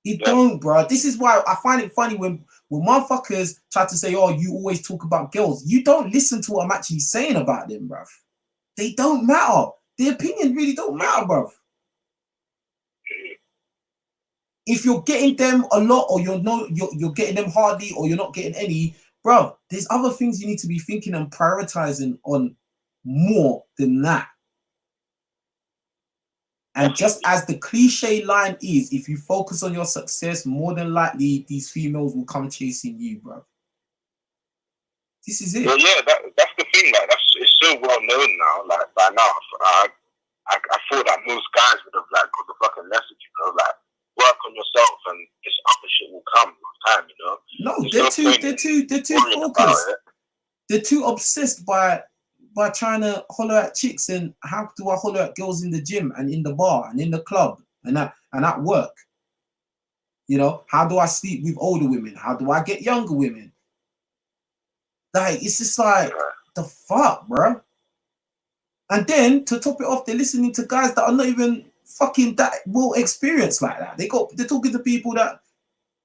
It don't, bro. This is why I find it funny when motherfuckers try to say, oh, you always talk about girls. You don't listen to what I'm actually saying about them, bro. They don't matter. The opinion really don't matter, bro. If you're getting them a lot, or you're getting them hardly, or you're not getting any, bro, there's other things you need to be thinking and prioritizing on more than that. And just as the cliche line is, if you focus on your success, more than likely these females will come chasing you, bro. This is it. Well, yeah, that's the thing. Like, it's so well known now. Like, by now, I thought that most guys would have like got the fucking message, you know, like, work on yourself and this other shit will come with time, you know. No, they're too focused. They're too obsessed by trying to holler at chicks and how do I holler at girls in the gym and in the bar and in the club and at work. You know, how do I sleep with older women? How do I get younger women? Like, it's just like, the fuck, bro. And then to top it off, they're listening to guys that are not even fucking that well experienced like that. They're talking to people that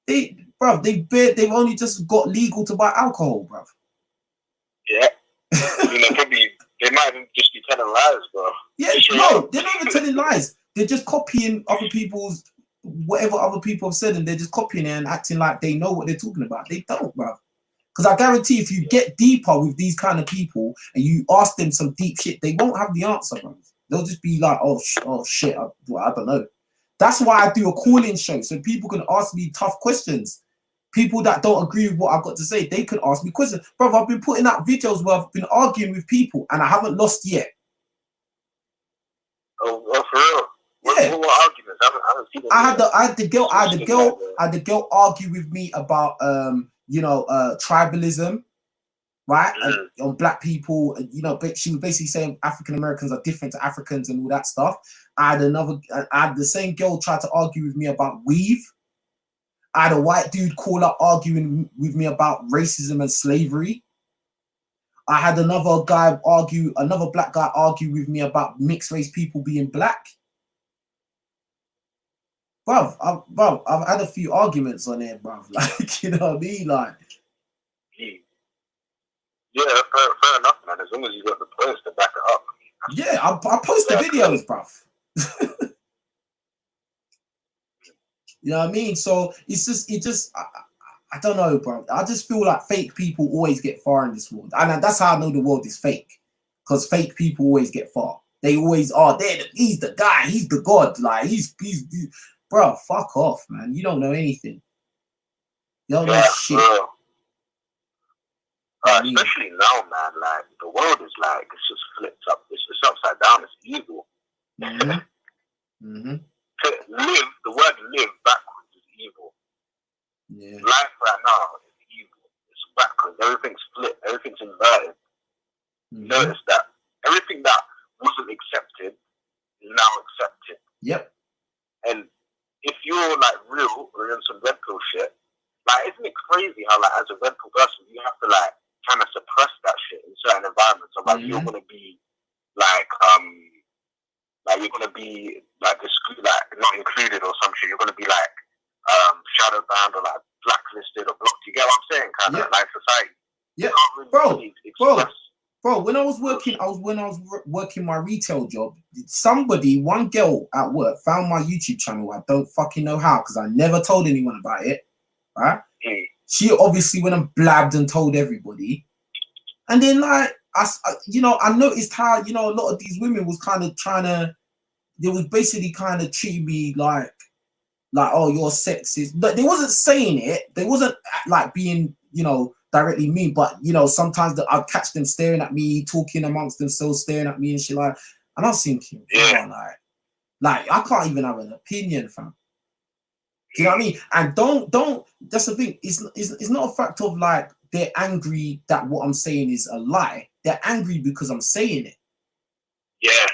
they've only just got legal to buy alcohol, bruv. Yeah. You know, probably they might even just be telling lies, bro. Yeah, no, they're not even telling lies. They're just copying other people's whatever other people have said, and they're just copying it and acting like they know what they're talking about. They don't, bruv. Because I guarantee if you get deeper with these kind of people and you ask them some deep shit, they won't have the answer, bruv. They'll just be like, oh shit, I don't know. That's why I do a call-in show, so people can ask me tough questions. People that don't agree with what I've got to say, they can ask me questions. Bro, I've been putting out videos where I've been arguing with people and I haven't lost yet. Oh, for real? Yeah. What arguments? I haven't seen them. I had the girl argue with me about tribalism, right? And on black people, she was basically saying African Americans are different to Africans and all that stuff. I had the same girl try to argue with me about weave. I had a white dude call up arguing with me about racism and slavery. I had another black guy argue with me about mixed race people being black. Bruv, I've had a few arguments on there, bruv. Like, you know what I mean? Like, yeah, fair enough, man. As long as you got the post to back it up. Yeah, I post the videos, bruv. You know what I mean? So I don't know, bro. I just feel like fake people always get far in this world. And that's how I know the world is fake. Because fake people always get far. They always are. He's the guy. He's the god. Like, he's bro, fuck off, man. You don't know anything. You don't know shit. Especially now, man. Like, the world is like, it's just flipped up. It's just upside down. It's evil. To live, the word live backwards is evil. Yeah. Life right now is evil. It's backwards. Everything's flipped. Everything's inverted. Notice that everything that wasn't accepted is now accepted. Yep. And if you're like real or you're in some red pill shit, like, isn't it crazy how, like, as a red pill person, you have to like kind of suppress that shit in certain environments? So like you're gonna be like you're gonna be like discreet, like not included or some shit. You're gonna be like shadow banned or like blacklisted or blocked. You get what I'm saying? Kind of like society. Yeah, really bro. When I was working my retail job, one girl at work found my YouTube channel. I don't fucking know how, because I never told anyone about it. Right? She obviously went and blabbed and told everybody, and then like I noticed how a lot of these women was kind of they was basically kind of treat me like oh, you're sexist, but they wasn't saying it. They wasn't like being directly mean, but sometimes I'd catch them staring at me, talking amongst themselves, staring at me and shit like, and I was thinking, like I can't even have an opinion, fam. Do you know what I mean? And don't. That's the thing. It's not a fact of like they're angry that what I'm saying is a lie. They're angry because I'm saying it. Yeah,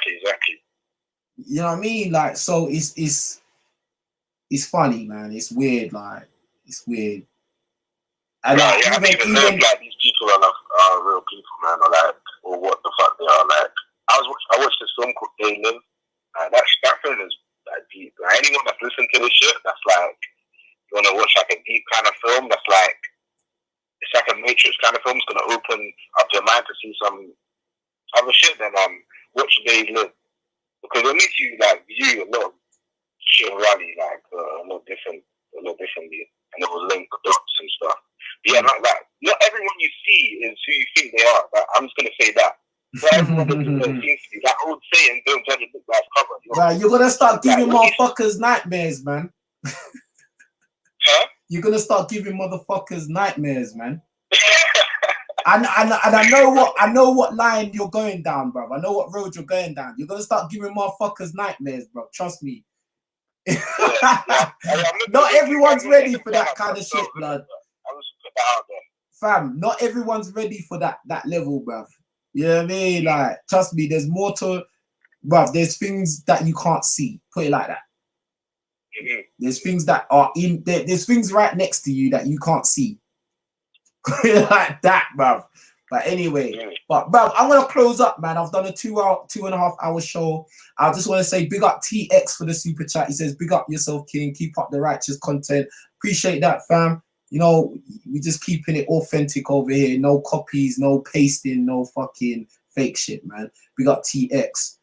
exactly. You know what I mean? Like, so it's funny, man. It's weird. Like, it's weird. And I don't even know if like these people are real people, man, or what the fuck they are. Like, I watched this film called They Live. That film is deep. Like, anyone that's listening to this shit, that's like, you want to watch like a deep kind of film, that's like, it's like a Matrix kind of film. It's gonna open up your mind to see some other shit. Then watch They Live, because it makes you like view a lot of shit around you like a lot differently, and it will link dots and stuff. But yeah, like not everyone you see is who you think they are. Like, I'm just gonna say that. Not everyone that you seems to be. That old saying, "Don't judge a book by its cover." Right, you're gonna start giving motherfuckers nightmares, man. Huh? You're gonna start giving motherfuckers nightmares, man. And I know what line you're going down, bro. I know what road you're going down. You're gonna start giving motherfuckers nightmares, bro. Trust me. Not everyone's ready for that kind of shit, blood. I was put that out there. Fam, not everyone's ready for that level, bruv. You know what I mean? Like, trust me, there's more to, bruv. There's things that you can't see. Put it like that. There's things that are in there. There's things right next to you that you can't see. Put it like that, bruv. But anyway, but bruv, I'm gonna close up, man. I've done a 2.5 hour show. I just want to say big up TX for the super chat. He says, big up yourself, King. Keep up the righteous content. Appreciate that, fam. We just keeping it authentic over here. No copies, no pasting, no fucking fake shit, man. Big up TX.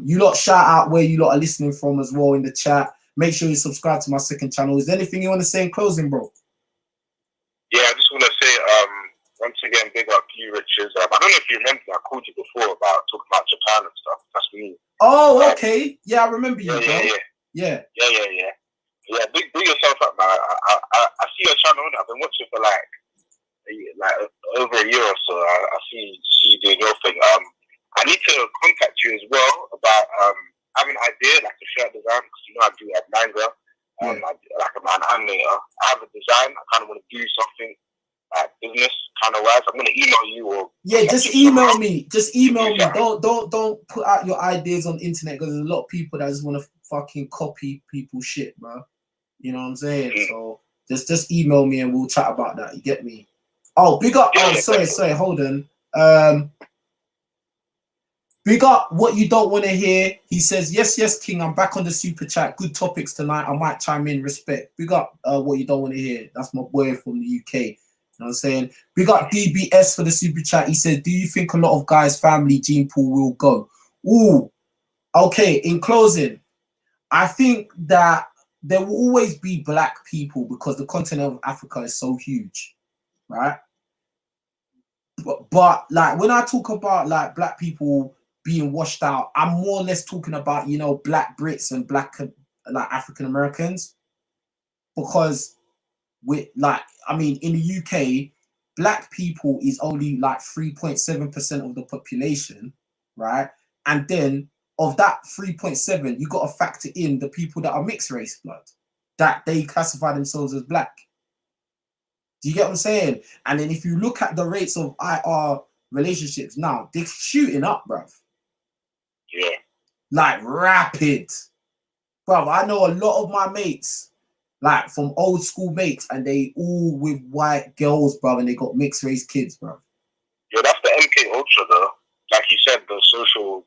You lot shout out where you lot are listening from as well in the chat. Make sure you subscribe to my second channel. Is there anything you want to say in closing, bro? Yeah, I just want to say, Once again, big up you, Richez. I don't know if you remember, I called you before about talking about Japan and stuff. That's me. Oh, okay. Yeah, I remember you, bro. Yeah. Yeah, big yourself up, man. I see your channel now. I've been watching for like over a year or so. I see you doing your thing. I need to contact you as well about I have an idea, like a shirt design, because you know I do have manga. Like I'm an animator. I have a design. I kind of want to do something business kind of wise. I'm gonna email you or just email me. Just email me. Don't put out your ideas on the internet, because there's a lot of people that just want to fucking copy people's shit, bro. You know what I'm saying? So just email me and we'll chat about that. You get me? Oh, big up. Oh, sorry. Hold on. Big up what you don't want to hear. He says, yes, King. I'm back on the super chat. Good topics tonight. I might chime in. Respect. Big up what you don't want to hear. That's my boy from the UK. You know what I'm saying? Big up DBS for the super chat. He said, do you think a lot of guys' family gene pool will go? Ooh. Okay, in closing, I think that there will always be black people because the continent of Africa is so huge, right? But like when I talk about like black people being washed out, I'm more or less talking about, you know, black Brits and black like African Americans, because with like, I mean, in the UK, black people is only like 3.7% of the population, right? And then of that 3.7, you got to factor in the people that are mixed race blood, that they classify themselves as black. Do you get what I'm saying? And then if you look at the rates of IR relationships now, they're shooting up, bruv. Yeah. Like rapid. Bruv, I know a lot of my mates, like from old school mates, and they all with white girls, bruv, and they got mixed race kids, bruv. Yeah, that's the MK Ultra though. Like you said, the social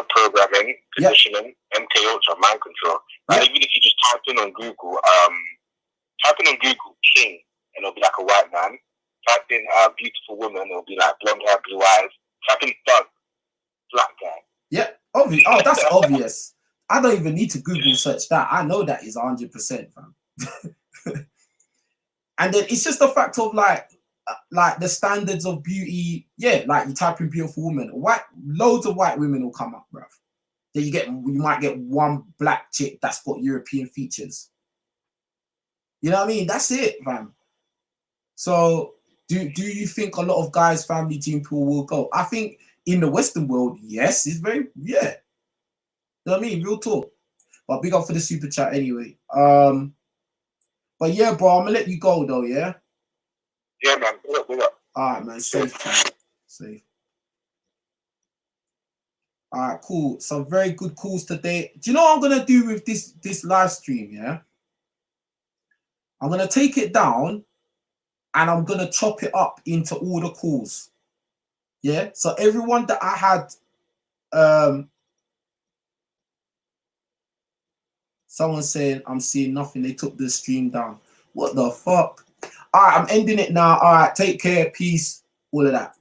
programming, conditioning, MK Ultra, mind control. Like even if you just type in on Google King, and it'll be like a white man. Type in beautiful woman, it'll be like blonde hair, blue eyes. Type in thug, black guy. Yeah, obvious. Oh, that's obvious. I don't even need to Google search that. I know that is 100%, fam. And then it's just the fact of like the standards of beauty. Yeah, like you type in beautiful woman, loads of white women will come up, bruv. Then you might get one black chick that's got European features. You know what I mean? That's it, fam. So do you think a lot of guys' family gene pool will go? I think in the Western world, yes, it's very, yeah. You know what I mean? Real talk. But big up for the super chat anyway. But yeah, bro, I'm gonna let you go though, yeah? Yeah, man. Big up. Alright, man. Safe. Safe. Alright, cool. Some very good calls today. Do you know what I'm gonna do with this live stream, yeah? I'm gonna take it down and I'm gonna chop it up into all the calls. Yeah. So everyone that I had someone saying I'm seeing nothing, they took the stream down. What the fuck? All right, I'm ending it now. All right, take care, peace, all of that.